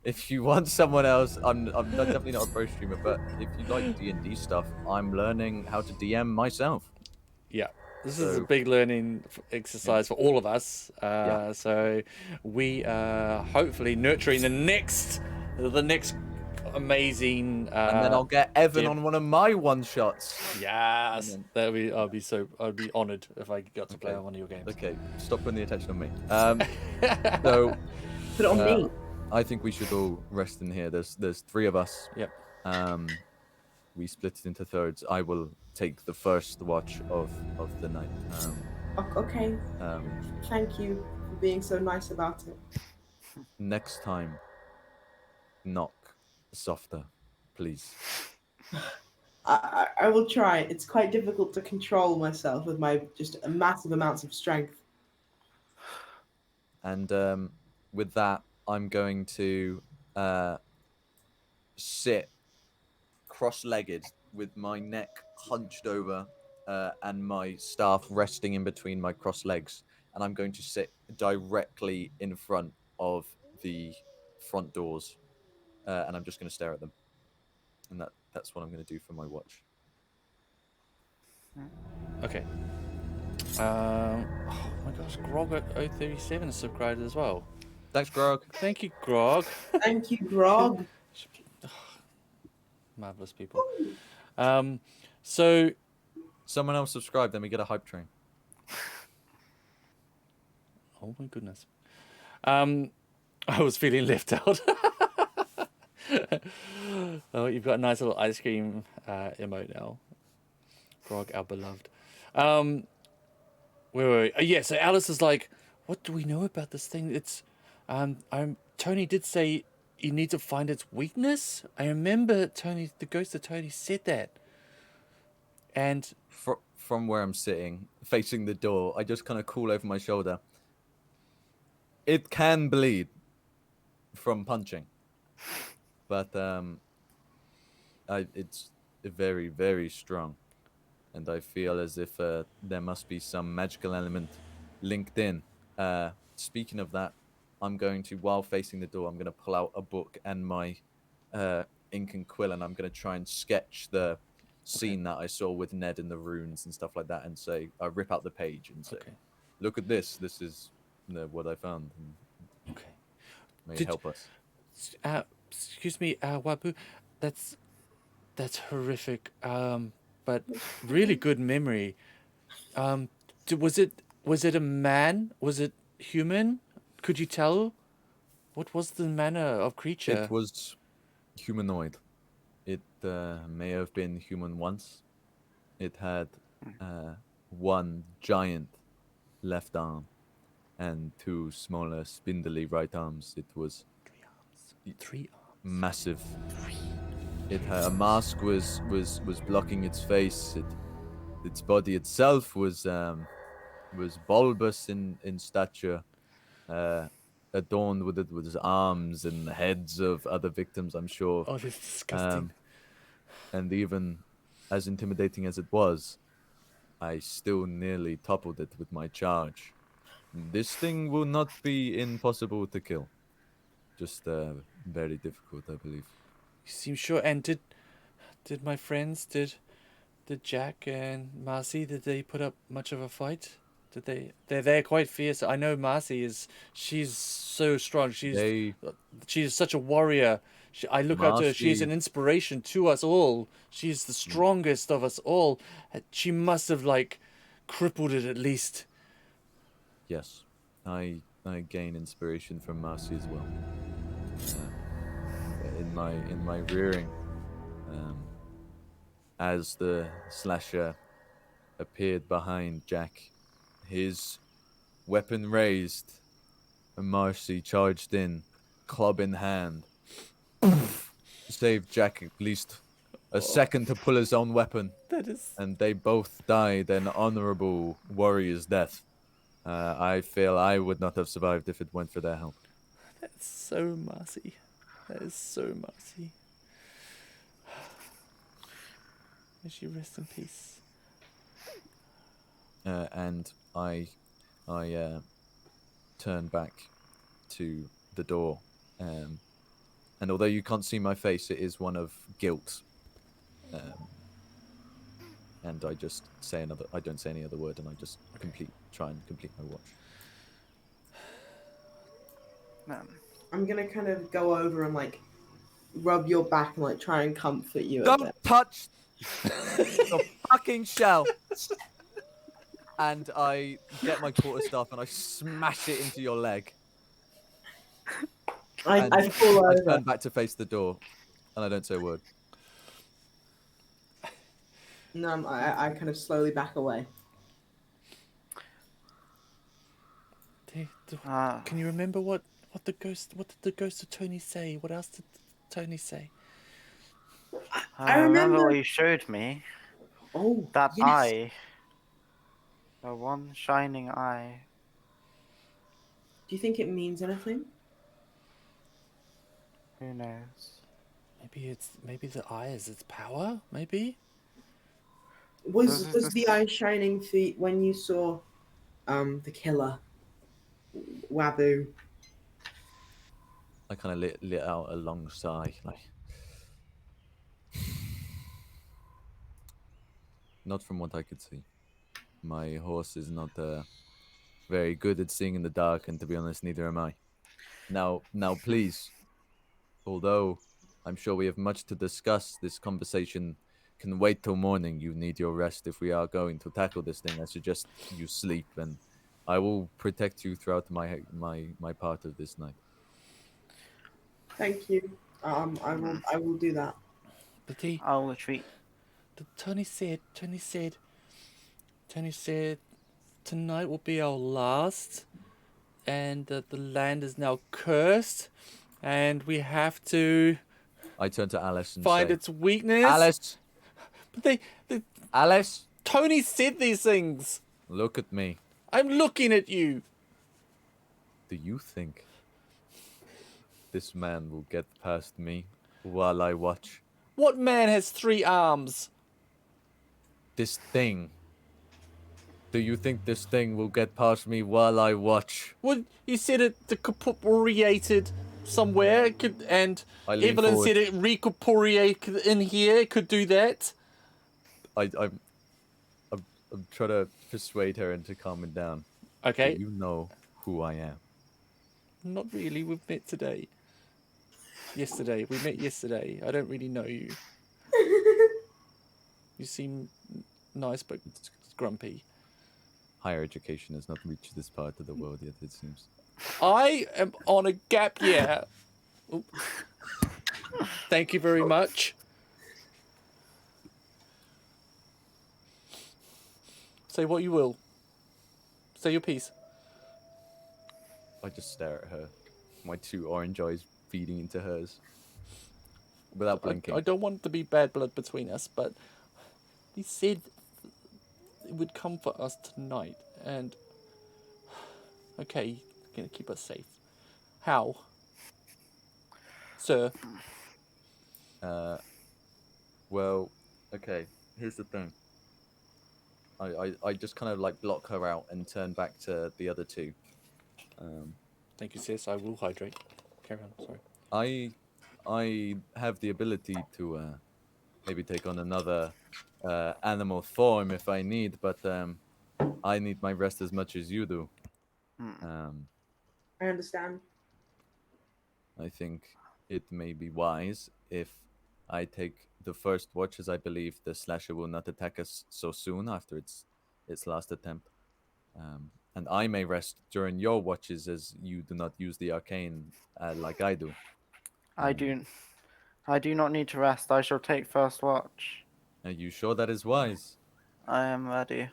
S5: if you want someone else, I'm definitely not a pro streamer, but if you like D&D stuff, I'm learning how to DM myself.
S1: Yeah, this is a
S5: So-
S1: big learning exercise for all of us.
S5: Yeah.
S1: So we are hopefully nurturing the next amazing.
S5: And then I'll get Evan
S1: yeah.
S5: on one of my one-shots.
S1: Yes,
S5: And
S1: that'd be. I'd be honored if I got to play on one of your games.
S5: Okay, stop putting the attention on me. So
S7: Put it on me.
S5: I think we should all rest in here. There's three of us.
S1: Yep.
S5: We split it into thirds. I will take the first watch of the night.
S7: Okay,
S5: Um,
S7: thank you for being so nice about it.
S5: next time, knock softer, please.
S7: I will try. It's quite difficult to control myself with my just massive amounts of strength.
S5: And with that, I'm going to sit cross-legged with my neck hunched over and my staff resting in between my cross legs, and I'm going to sit directly in front of the front doors, and I'm just going to stare at them, and that's what I'm going to do for my watch.
S1: Okay. Oh my gosh, Grog at 037 is subscribed as well.
S5: Thanks, Grog.
S1: Thank you, Grog.
S7: Thank you, Grog.
S1: Marvelous people. So
S5: Someone else subscribed, then we get a hype train.
S1: oh my goodness. I was feeling left out. Oh, you've got a nice little ice cream emote now. Grog, our beloved. Wait, wait. Yeah, so Alice is like, what do we know about this thing? It's, Tony did say you need to find its weakness. I remember Tony, the ghost of Tony said that. And
S5: From where I'm sitting, facing the door, I just kind of call over my shoulder. It can bleed from punching, but it's very, very strong, and I feel as if there must be some magical element linked in. Speaking of that, I'm going to, while facing the door, I'm going to pull out a book and my ink and quill, and I'm going to try and sketch the scene that I saw with Ned and the runes and stuff like that, and say, I rip out the page and say, look at this. This is what I found. And
S1: okay.
S5: may help us.
S1: Excuse me, Wabu, that's horrific. But really good memory. Was it a man? Was it human? Could you tell? What was the manner of creature?
S5: It was humanoid. It may have been human once. It had one giant left arm and two smaller spindly right arms. It was
S1: Three arms.
S5: Massive. It had a mask was blocking its face. Its body itself was bulbous in stature, adorned with its arms and the heads of other victims, I'm sure.
S1: Oh, this is disgusting.
S5: And even as intimidating as it was, I still nearly toppled it with my charge. This thing will not be impossible to kill. Just very difficult, I believe.
S1: You seem sure. And did my friends, did Jack and Marcy, did they put up much of a fight? They're quite fierce. I know Marcy she's so strong. She's such a warrior. I look up to her. She's an inspiration to us all. She's the strongest of us all. She must have crippled it at least.
S5: Yes, I gain inspiration from Marcy as well. In my rearing, as the slasher appeared behind Jack, his weapon raised, and Marcy charged in, club in hand, saved Jack at least a second to pull his own weapon. And they both died an honorable warrior's death. I feel I would not have survived if it weren't for their help.
S1: That's so Marcy. That is so Marcy. May she rest in peace.
S5: And I turn back to the door, and although you can't see my face, it is one of guilt. And I just say I don't say any other word, and I just try and complete my watch.
S7: I'm gonna kind of go over and rub your back and try and comfort you.
S5: Don't touch the fucking shell. And I get my quarterstaff and I smash it into your leg.
S7: I fall over.
S5: I turn back to face the door, and I don't say a word.
S7: No, I kind of slowly back away.
S1: Can you remember what the ghost? What did the ghost of Tony say? What else did Tony say?
S7: I
S6: I remember
S7: remember.
S6: what you showed me.
S7: Oh,
S6: That
S7: yes.
S6: eye. The one shining eye.
S7: Do you think it means anything?
S6: Who knows?
S1: Maybe the eye is its power. Maybe.
S6: This is
S7: Was
S6: the
S7: the eye shining for when you saw the killer Wabu?
S5: I kind of lit out a long sigh, like. Not from what I could see. My horse is not very good at seeing in the dark, and to be honest, neither am I. Now, please, although I'm sure we have much to discuss, this conversation can wait till morning. You need your rest. If we are going to tackle this thing, I suggest you sleep, and I will protect you throughout my part of this night.
S7: Thank you. I will do that.
S1: But
S6: I'll retreat.
S1: Tony said tonight will be our last, and that the land is now cursed, and we have to
S5: I turn to Alice and
S1: find
S5: say,
S1: its weakness.
S5: Alice,
S1: But
S5: Alice,
S1: Tony said these things.
S5: look at me.
S1: I'm looking at you.
S5: Do you think this man will get past me while I watch?
S1: What man has 3 arms?
S5: This thing. Do you think this thing will get past me while I watch?
S1: Well, you said it decorporeated somewhere, and
S5: I lean
S1: Evelyn
S5: forward.
S1: said it recorporeated in here. It could do that.
S5: I'm trying to persuade her into calming down.
S1: Okay.
S5: Do you know who I am?
S1: Not really. We've met today. Yesterday. We met yesterday. I don't really know you. You seem nice but grumpy.
S5: Higher education has not reached this part of the world yet, it seems.
S1: I am on a gap year. Oop. Thank you very much. Say what you will. Say your piece.
S5: I just stare at her, my 2 orange eyes feeding into hers, without blinking.
S1: I don't want it to be bad blood between us, but he said it would come for us tonight, and okay, gonna keep us safe. How, sir?
S5: Well, okay, here's the thing. I just kind of like block her out and turn back to the other 2.
S1: Thank you, sis. I will hydrate. Carry on. Sorry.
S5: I have the ability to maybe take on another animal form if I need, but I need my rest as much as you do.
S7: I understand.
S5: I think it may be wise if I take the first watch, as I believe the slasher will not attack us so soon after its last attempt. And I may rest during your watches, as you do not use the arcane like I do.
S6: I do not need to rest. I shall take first watch.
S5: Are you sure that is wise?
S6: I am ready.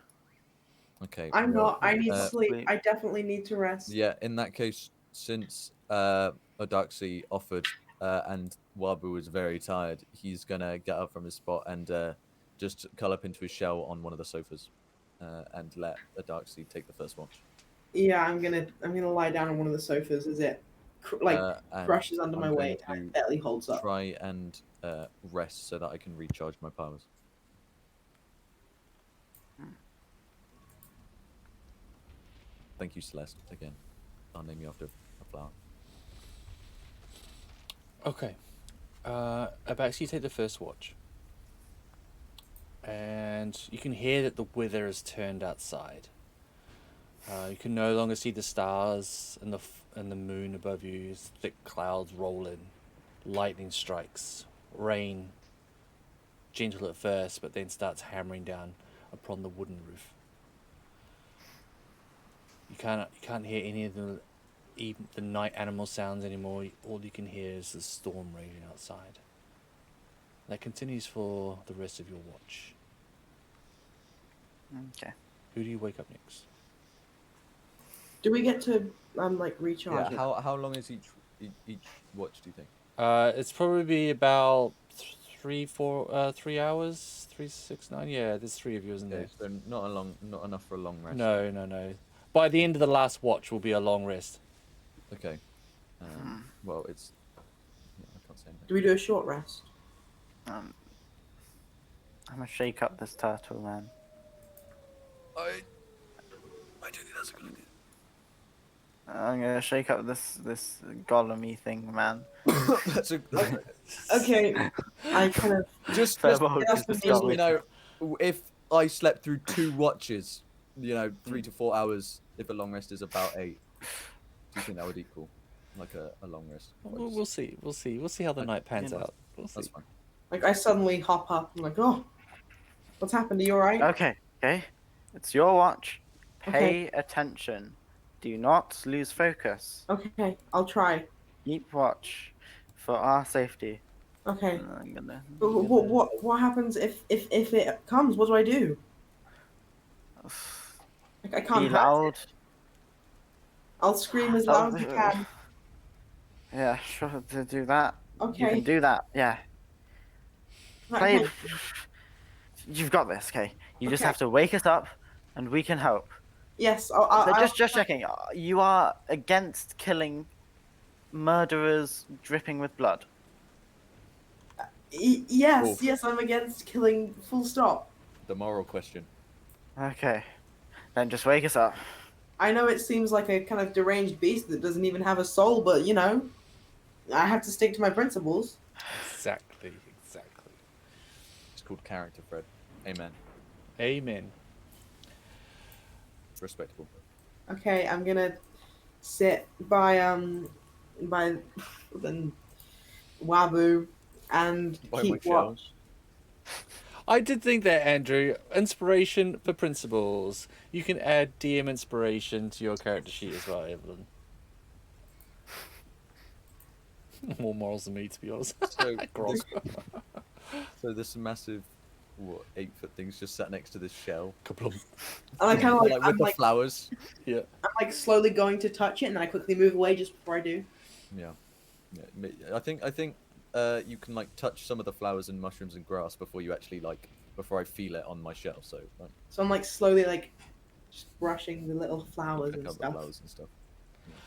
S5: Okay.
S7: I'm
S5: well,
S7: not. I need sleep.
S6: sleep.
S7: I definitely need to rest.
S5: Yeah, in that case, since Odaxi offered and Wabu is very tired, he's gonna get up from his spot and just curl up into his shell on one of the sofas and let Odaxi take the first watch.
S7: Yeah, I'm gonna lie down on one of the sofas as it
S5: And
S7: crushes under
S5: I'm
S7: my
S5: going
S7: weight
S5: to
S7: and barely holds up.
S5: try and rest so that I can recharge my powers. Thank you, Celeste, again. I'll name you after a flower.
S1: Okay. Abaxi, you take the first watch. And you can hear that the weather has turned outside. You can no longer see the stars and the moon above you as thick clouds roll in. Lightning strikes. Rain, gentle at first, but then starts hammering down upon the wooden roof. You can't hear any of the night animal sounds anymore. All you can hear is the storm raging outside. That continues for the rest of your watch.
S6: Okay.
S1: Who do you wake up next?
S7: Do we get to like recharge?
S5: Yeah. How long is each watch? Do you think?
S1: It's probably about 3 hours, 3, 6, 9. Yeah, there's 3 of you, isn't
S5: Okay,
S1: there?
S5: so not enough for a long rest.
S1: No. By the end of the last watch will be a long rest.
S5: Okay. Well, it's. Yeah, I can't say anything.
S7: Do we do a short rest?
S6: I'm gonna shake up this turtle, man.
S5: I don't think that's a good idea.
S6: I'm gonna shake up this golem-y thing, man.
S5: That's a.
S7: Okay, I kind of
S5: just
S6: Farewell,
S5: just
S6: just
S5: because,
S6: go.
S5: you know, if I slept through 2 watches, you know, 3 to 4 hours, if a long rest is about 8, do you think that would equal like a long rest?
S1: We'll see. We'll see how the night pans out. We'll see.
S5: That's fine.
S7: like I suddenly hop up. I'm like, oh, what's happened? Are you alright?
S6: Okay. It's your watch. Pay
S7: Okay.
S6: attention. Do not lose focus.
S7: Okay, I'll try.
S6: Keep watch for our safety.
S7: Okay.
S6: I'm gonna.
S7: But what happens if it comes? What do I do? Like I can't
S6: Be
S7: hurt
S6: loud.
S7: it. I'll scream as loud as I can.
S6: Yeah, sure. To do that. You
S7: Okay.
S6: can do that. Yeah.
S7: Right,
S6: Play. You've got this. Okay. You just
S7: Okay.
S6: have to wake us up, and we can help.
S7: Yes.
S6: Just checking. You are against killing murderers dripping with blood.
S7: Yes.
S5: Oof.
S7: Yes. I'm against killing. Full stop.
S5: The moral question.
S6: Okay. Then just wake us up.
S7: I know it seems like a kind of deranged beast that doesn't even have a soul, but you know, I have to stick to my principles.
S1: Exactly.
S5: It's called character, Fred. Amen.
S1: Amen.
S5: Respectable.
S7: Okay, I'm gonna sit by the Wabu and
S5: By
S7: keep
S5: my shell.
S7: watch.
S1: I did think that, Andrew. Inspiration for principles. You can add DM inspiration to your character sheet as well, Evelyn. More morals than me, to be honest. Gross.
S5: So this massive, 8-foot thing's just sat next to this shell.
S1: Couple of
S7: And I kind of like,
S5: with
S7: I'm
S5: the
S7: like,
S5: flowers.
S1: yeah.
S7: I'm like slowly going to touch it, and then I quickly move away just before I do.
S5: Yeah. I think you can like touch some of the flowers and mushrooms and grass before you actually before I feel it on my shell. So like
S7: So I'm like slowly like just brushing the little flowers
S5: pick
S7: and
S5: up the
S7: stuff,
S5: flowers and stuff.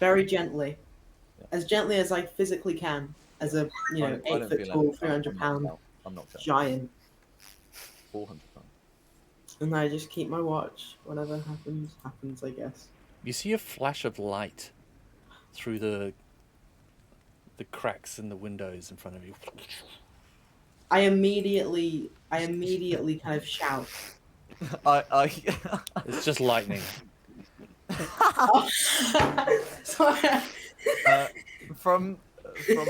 S7: very gently,
S5: Yeah.
S7: as gently as I physically can, as a
S5: I don't
S7: 8 foot
S5: feel
S7: tall,
S5: anything.
S7: 300-pound
S5: I'm not sure.
S7: giant.
S5: 400 pounds.
S7: And I just keep my watch. Whatever happens, happens, I guess.
S1: You see a flash of light through the cracks in the windows in front of you.
S7: I immediately kind of shout.
S5: I
S1: It's just lightning.
S7: So
S5: from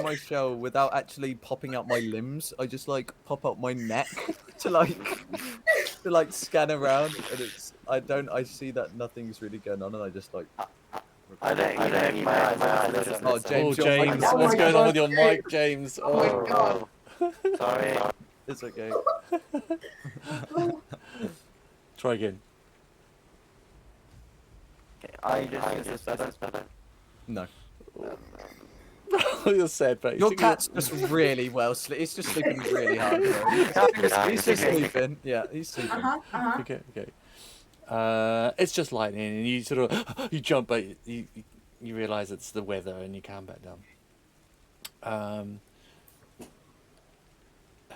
S5: my shell, without actually popping out my limbs, I just like pop out my neck to scan around, and I see that nothing's really going on, and I just like.
S6: I don't need my eyes.
S5: Oh, James,
S1: Oh,
S5: your mic
S1: James,
S5: is-
S7: Oh
S1: what's
S7: my
S1: going on
S7: God.
S1: with your mic, James?
S7: oh my
S1: Oh,
S7: god.
S6: Sorry.
S5: It's okay.
S1: try again.
S6: Okay, is this better?
S5: No.
S1: You're sad, but
S5: Your cat's just really well sleep. He's just sleeping really hard. He's just sleeping. Yeah, he's sleeping.
S1: Okay. It's just lightning, and you sort of you jump, but you realize it's the weather, and you calm back down.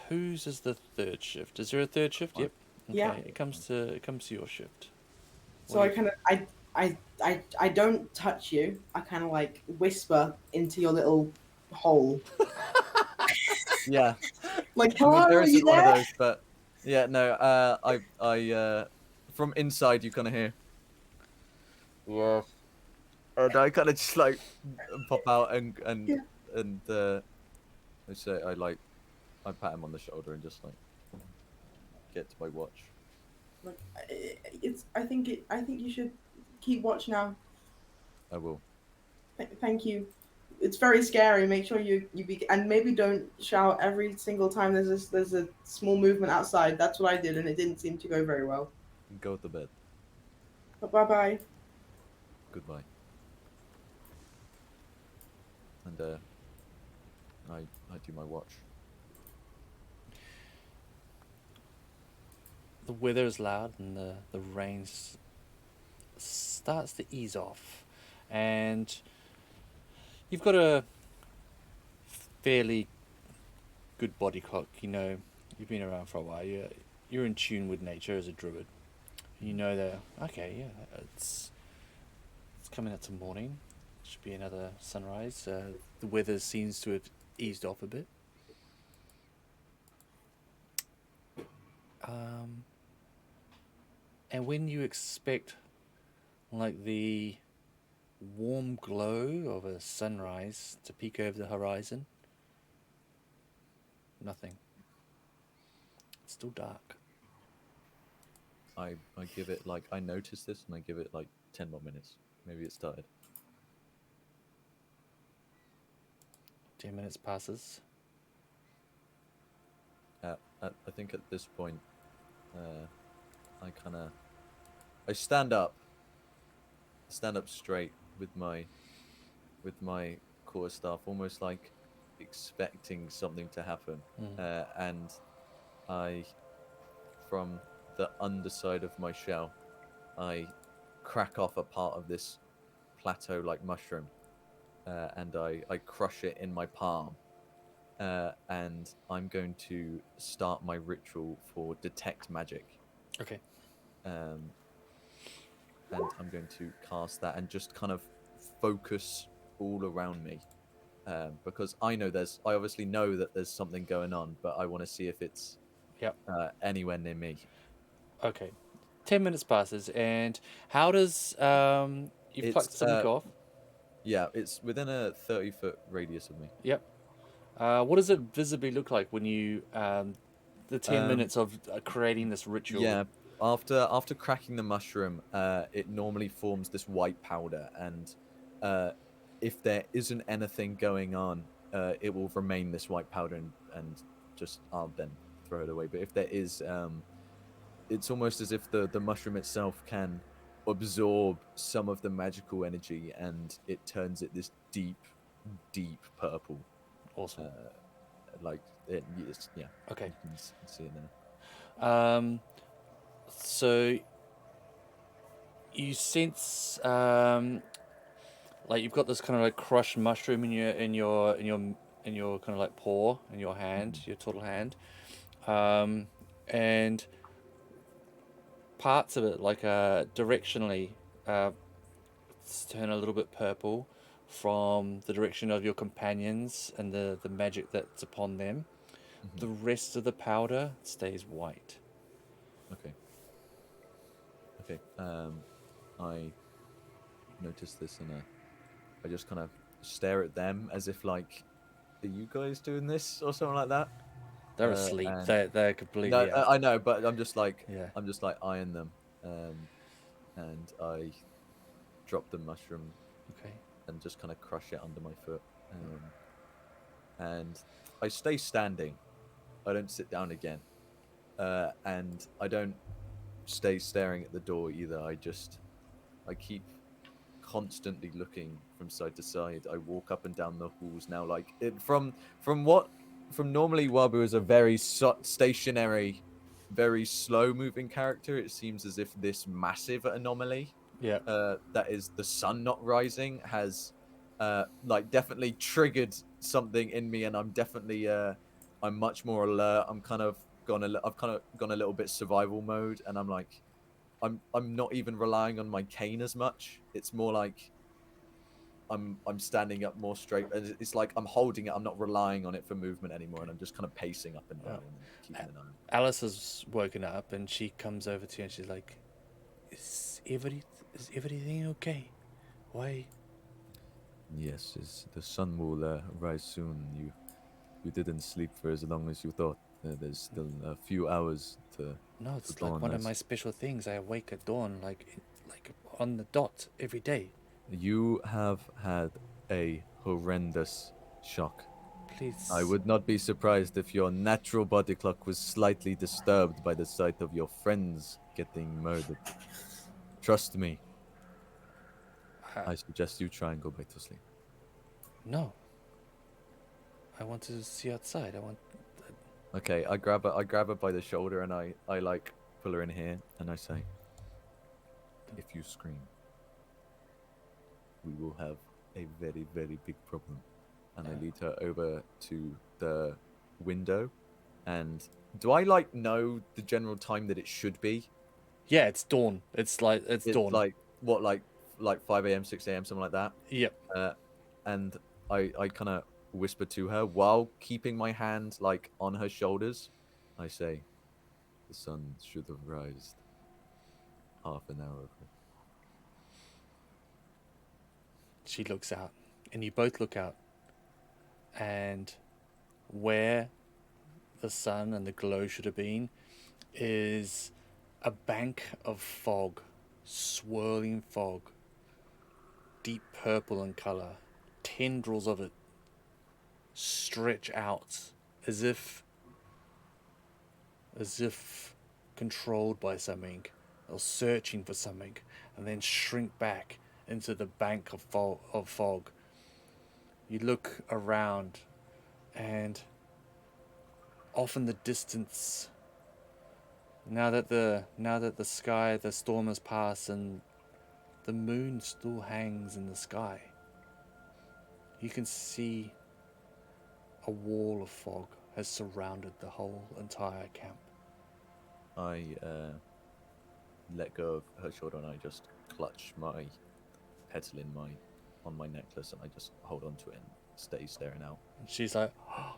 S1: Whose is the third shift? Is there a third shift? Yep. Okay.
S7: Yeah.
S1: It comes to your shift.
S7: So I kind of I don't touch you. I kind of like whisper into your little hole.
S5: Yeah.
S7: Like,
S5: I
S7: hello,
S5: mean, there
S7: are you
S5: isn't one of
S7: there?
S5: those, but yeah, no. I from inside you kind of hear. Yeah. And I kind of just like pop out and I say I pat him on the shoulder and just like get to my watch.
S7: Like, I think you should keep watch now.
S5: I will.
S7: Thank you. It's very scary. Make sure you be, and maybe don't shout every single time there's a small movement outside. That's what I did, and it didn't seem to go very well.
S5: Go to bed.
S7: Bye bye.
S5: Goodbye. And I do my watch.
S1: The weather is loud and the rain starts to ease off, and you've got a fairly good body clock. You know, you've been around for a while. You're in tune with nature as a druid. You know that, okay, yeah, it's coming up to morning. Should be another sunrise. The weather seems to have eased off a bit. And when you expect like the warm glow of a sunrise to peek over the horizon, nothing. It's still dark.
S5: I give it like, I notice this and I give it like 10 more minutes. Maybe it started.
S1: 10 minutes passes.
S5: I think at this point, I stand up straight with my core staff, almost like expecting something to happen. And I, from the underside of my shell, I crack off a part of this plateau-like mushroom, and I crush it in my palm. And I'm going to start my ritual for detect magic.
S1: Okay.
S5: And I'm going to cast that and just kind of focus all around me, because I obviously know that there's something going on, but I want to see if it's anywhere near me.
S1: Okay. 10 minutes passes, and how does you've plucked something off?
S5: Yeah, it's within a 30-foot radius of me.
S1: Yep. What does it visibly look like when you the 10 minutes of creating this ritual?
S5: Yeah, after cracking the mushroom, it normally forms this white powder, and if there isn't anything going on, it will remain this white powder, and just I'll then throw it away. But if there is, it's almost as if the mushroom itself can absorb some of the magical energy, and it turns it this deep purple.
S1: Awesome.
S5: Yeah.
S1: Okay.
S5: You can see it now.
S1: So you sense like you've got this kind of like crushed mushroom in your kind of like paw, in your hand, your total hand, and parts of it, like directionally, turn a little bit purple from the direction of your companions and the magic that's upon them. The rest of the powder stays white.
S5: Okay. I notice this, and I just kind of stare at them as if like, are you guys doing this or something like that?
S1: They're asleep. They're completely out.
S5: I know, but I'm just like
S1: Yeah.
S5: eyeing them, and I drop the mushroom.
S1: Okay.
S5: And just kind of crush it under my foot, and I stay standing. I don't sit down again, and I don't stay staring at the door either. I keep constantly looking from side to side. I walk up and down the halls now, like from normally Wabu is a very stationary, very slow moving character. It seems as if this massive anomaly, that is the sun not rising, has like definitely triggered something in me, and I'm definitely I'm much more alert. I've kind of gone a little bit survival mode, and I'm like, I'm not even relying on my cane as much. It's more like I'm standing up more straight, and it's like I'm holding it. I'm not relying on it for movement anymore, and I'm just kind of pacing up and down and keeping an eye on it.
S1: Alice has woken up, and she comes over to you and she's like, is everything okay? Why?
S5: Yes, the sun will rise soon. You didn't sleep for as long as you thought. There's still a few hours to.
S1: No, it's like one of my special things. I awake at dawn, like on the dot every day.
S5: You have had a horrendous shock.
S1: Please.
S5: I would not be surprised if your natural body clock was slightly disturbed by the sight of your friends getting murdered. Trust me. I suggest you try and go back to sleep.
S1: No. I want to see outside. I want.
S5: Okay, I grab her by the shoulder and I like pull her in here and I say, if you scream, we will have a very, very big problem. And I lead her over to the window. And do I like know the general time that it should be?
S1: Yeah, it's dawn. It's dawn.
S5: Like what, like 5 a.m., 6 a.m., something like that.
S1: Yep.
S5: And I kind of whisper to her while keeping my hand like on her shoulders. I say, the sun should have risen half an hour ago.
S1: She looks out, and you both look out, and where the sun and the glow should have been is a bank of fog, swirling fog, deep purple in color. Tendrils of it stretch out as if controlled by something or searching for something, and then shrink back into the bank of fog. You look around, and off in the distance, now that the sky, the storm has passed and the moon still hangs in the sky, you can see a wall of fog has surrounded the whole entire camp.
S5: I let go of her shoulder and I just clutch my petal on my necklace and I just hold on to it and stay staring out.
S1: And she's like, oh,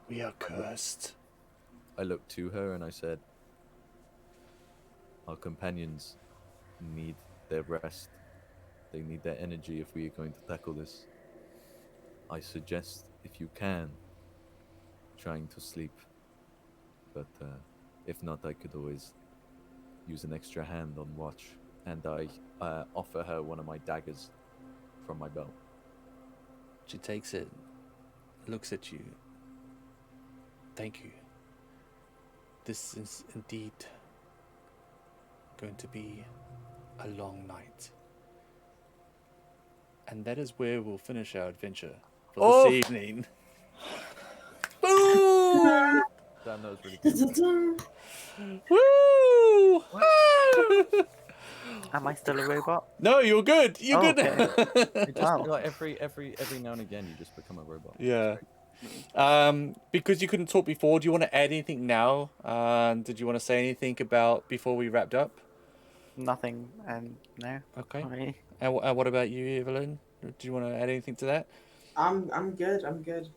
S1: we are cursed.
S5: I looked to her and I said, our companions need their rest. They need their energy if we are going to tackle this. I suggest, if you can, trying to sleep. But if not, I could always use an extra hand on watch. And I offer her one of my daggers from my belt.
S1: She takes it, looks at you. Thank you. This is indeed going to be a long night. And that is where we'll finish our adventure for this evening. Boom!
S5: Damn, that was really cool.
S1: Woo!
S6: Am I still a robot?
S1: No, you're good. You're good.
S5: It just,
S6: Wow.
S5: like, every now and again, you just become a robot.
S1: Yeah. Because you couldn't talk before, do you want to add anything now? Did you want to say anything about before we wrapped up?
S6: Nothing, no.
S1: Okay.
S6: Sorry.
S1: And what about you, Evelyn? Do you want to add anything to that?
S7: I'm good. I'm good.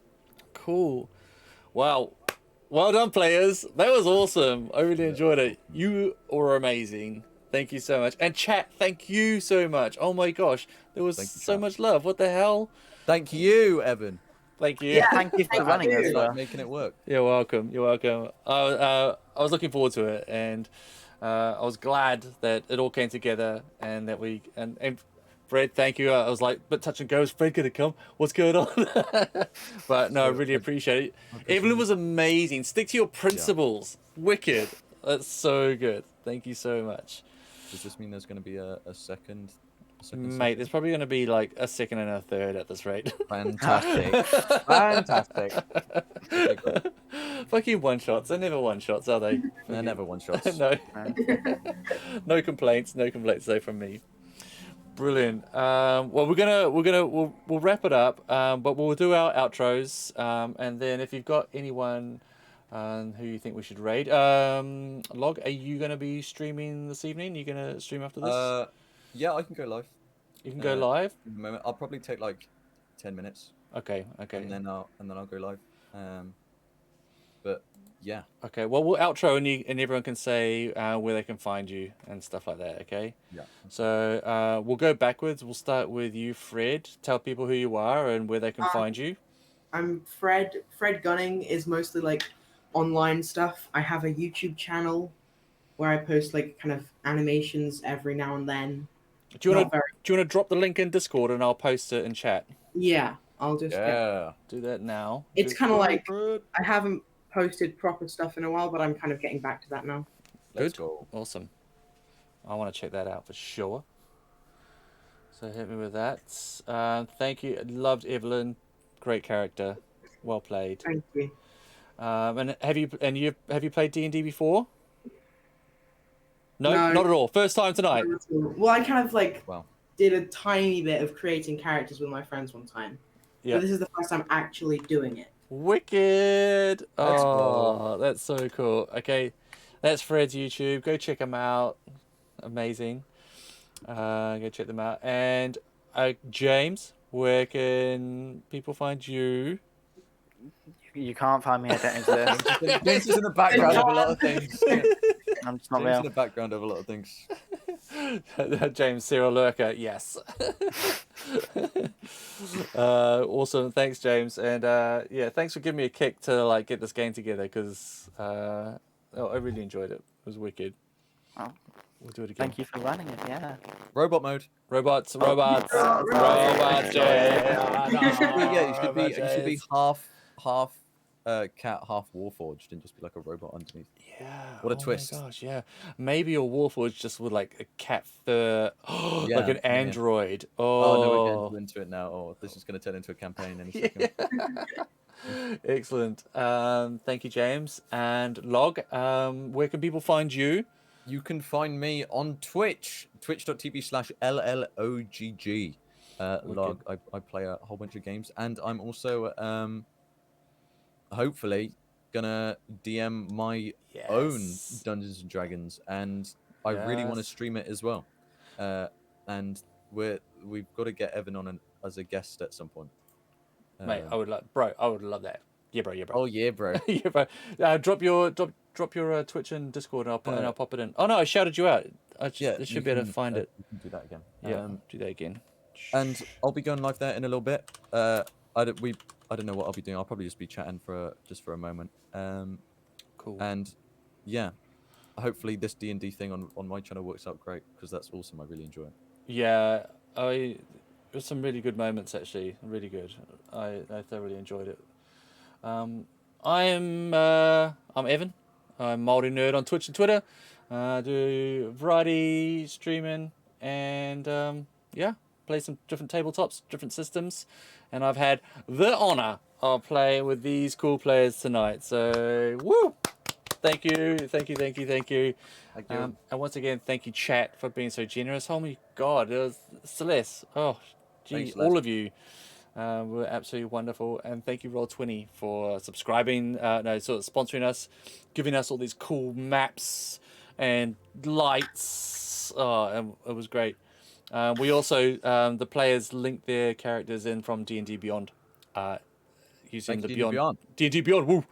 S1: Cool. Wow. Well done, players. That was awesome. I really enjoyed it. You were amazing. Thank you so much. And chat, thank you so much. Oh my gosh. There was so much love. What the hell?
S5: Thank you, Evan.
S1: Thank you.
S6: Yeah, thank you for running
S7: you.
S6: this.
S5: Like making it work.
S1: You're welcome. You're welcome. I was looking forward to it, and I was glad that it all came together, and that we and Fred, thank you. I was like, but touch and go. Is Fred gonna come? What's going on? But no, I really appreciate it. Evelyn was amazing. Stick to your principles. Wicked. That's so good. Thank you so much.
S5: Does this mean there's going to be a second
S1: Mate, there's probably going to be like a second and a third at this rate.
S5: Fantastic. Fantastic. Okay, cool.
S1: Fucking one shots. They're never one shots, are they?
S5: They're never one shots.
S1: No. No complaints. No complaints though from me. Brilliant. Well, we'll wrap it up. But we'll do our outros. And then if you've got anyone who you think we should raid, Log, are you going to be streaming this evening? Are you going to stream after this?
S5: Yeah, I can go live.
S1: You can go live.
S5: In the moment, I'll probably take like 10 minutes.
S1: Okay.
S5: And then I'll go live. But yeah.
S1: Okay. Well, we'll outro and everyone can say where they can find you and stuff like that. Okay.
S5: Yeah.
S1: So we'll go backwards. We'll start with you, Fred. Tell people who you are and where they can find you.
S7: I'm Fred. Fred Gunning is mostly like online stuff. I have a YouTube channel where I post like kind of animations every now and then.
S1: Do you want
S7: Not very
S1: Do you want to drop the link in Discord and I'll post it in chat?
S7: Yeah, I'll just
S5: Yeah.
S1: Do that now.
S7: It's kind of like
S5: Good.
S7: I haven't posted proper stuff in a while, but I'm kind of getting back to that now.
S5: Let's
S1: Good.
S5: go.
S1: Awesome. I want to check that out for sure. So hit me with that. Thank you. Loved Evelyn. Great character. Well played.
S7: Thank you.
S1: And have you played D&D before? No,
S7: No.
S1: not at all. First time tonight.
S7: Well, I kind of like
S5: Wow.
S7: did a tiny bit of creating characters with my friends one time.
S1: Yeah.
S7: But this is the first time actually doing it.
S1: Wicked.
S5: Let's
S1: Oh,
S5: go.
S1: that's so cool. Okay, that's Fred's YouTube. Go check him out. Amazing. Go check them out. And James, where can people find you?
S6: You can't find me. I don't exist.
S5: James is in the background of a lot of things.
S6: I'm just not
S5: James in
S6: real.
S5: the background of a lot of things.
S1: James Serial Lurker, yes. Awesome, thanks James, and yeah, thanks for giving me a kick to like get this game together because I really enjoyed it. It was wicked.
S6: Oh,
S1: We'll do it again.
S6: thank you for running it. Yeah.
S5: Robot mode.
S1: Robots, robots,
S6: Oh,
S1: robots.
S5: Yeah, you should be
S1: James.
S5: half cat, half warforged, and just be like a robot underneath.
S1: Yeah.
S5: What a
S1: oh
S5: twist.
S1: My gosh, yeah. Maybe your Warforged just with like a cat fur, like
S5: Yeah,
S1: an
S5: yeah.
S1: android.
S5: Oh, no, we're
S1: Oh,
S5: getting into it now. Oh, this is going to turn into a campaign any second.
S1: excellent. Thank you, James. And Log, where can people find you?
S5: You can find me on Twitch, twitch.tv/LLOGG. Log, I play a whole bunch of games, and I'm also hopefully gonna DM my own
S1: Yes.
S5: Dungeons and Dragons, and I really want to
S1: Yes.
S5: stream it as well. And we've got to get Evan on as a guest at some point.
S1: Mate, I would love that. Yeah, bro.
S5: Oh yeah, bro.
S1: Yeah, bro. Drop your Twitch and Discord, and I'll pop it in. Oh no, I shouted you out. I should be able to find it.
S5: You can do that again.
S1: Yeah, do that again.
S5: And I'll be going live there in a little bit. I don't know what I'll be doing. I'll probably just be chatting for a moment.
S1: Cool.
S5: And yeah, hopefully this D&D thing on my channel works out great because that's awesome. I really enjoy it.
S1: Yeah, there's some really good moments actually. Really good. I thoroughly enjoyed it. I'm Evan. I'm Māori Nerd on Twitch and Twitter. Do variety streaming and yeah, play some different tabletops, different systems, and I've had the honor of playing with these cool players tonight. So woo! Thank you.
S5: Thank you.
S1: And once again, thank you, chat, for being so generous. Oh my God, it was Celeste. Oh, gee,
S5: Thanks,
S1: all
S5: Celeste.
S1: of you were absolutely wonderful. And thank you, Roll20, for subscribing, sort of sponsoring us, giving us all these cool maps and lights. Oh, and it was great. We also, the players linked their characters in from D&D Beyond, using
S5: Thank
S1: the
S5: you,
S1: Beyond. D&D Beyond, woo!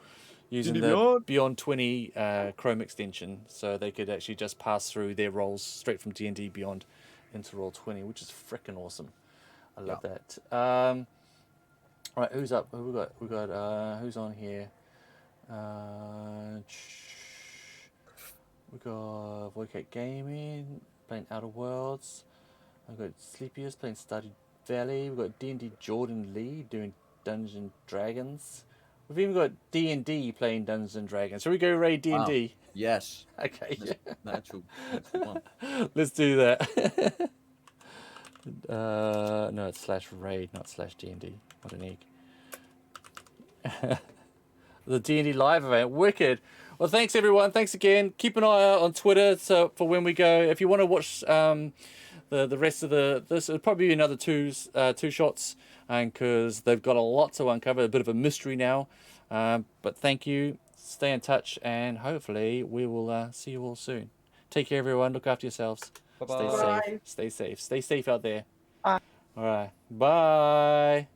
S1: Using
S5: D&D
S1: the Beyond 20 Chrome extension, so they could actually just pass through their roles straight from D&D Beyond into Roll20, which is freaking awesome. I love that. All right, who's up? Who we got who's on here? We got Voidcat Gaming playing Outer Worlds. We've got Sleepiest playing Stardew Valley. We've got D&D Jordan Lee doing Dungeons and Dragons. We've even got D&D playing Dungeons and Dragons. Shall we go raid D&D?
S5: Wow. Yes.
S1: Okay.
S5: Natural one.
S1: Let's do that. No, it's /raid, not /D&D. What an egg. The D&D live event, wicked. Well, thanks everyone. Thanks again. Keep an eye out on Twitter so for when we go. If you want to watch the rest of this will probably be another two shots, and because they've got a lot to uncover, a bit of a mystery now. But thank you. Stay in touch, and hopefully we will see you all soon. Take care, everyone. Look after yourselves.
S5: Bye-bye.
S1: Stay
S7: Bye.
S1: safe. Stay safe. Stay safe out there.
S6: Bye.
S1: All right. Bye.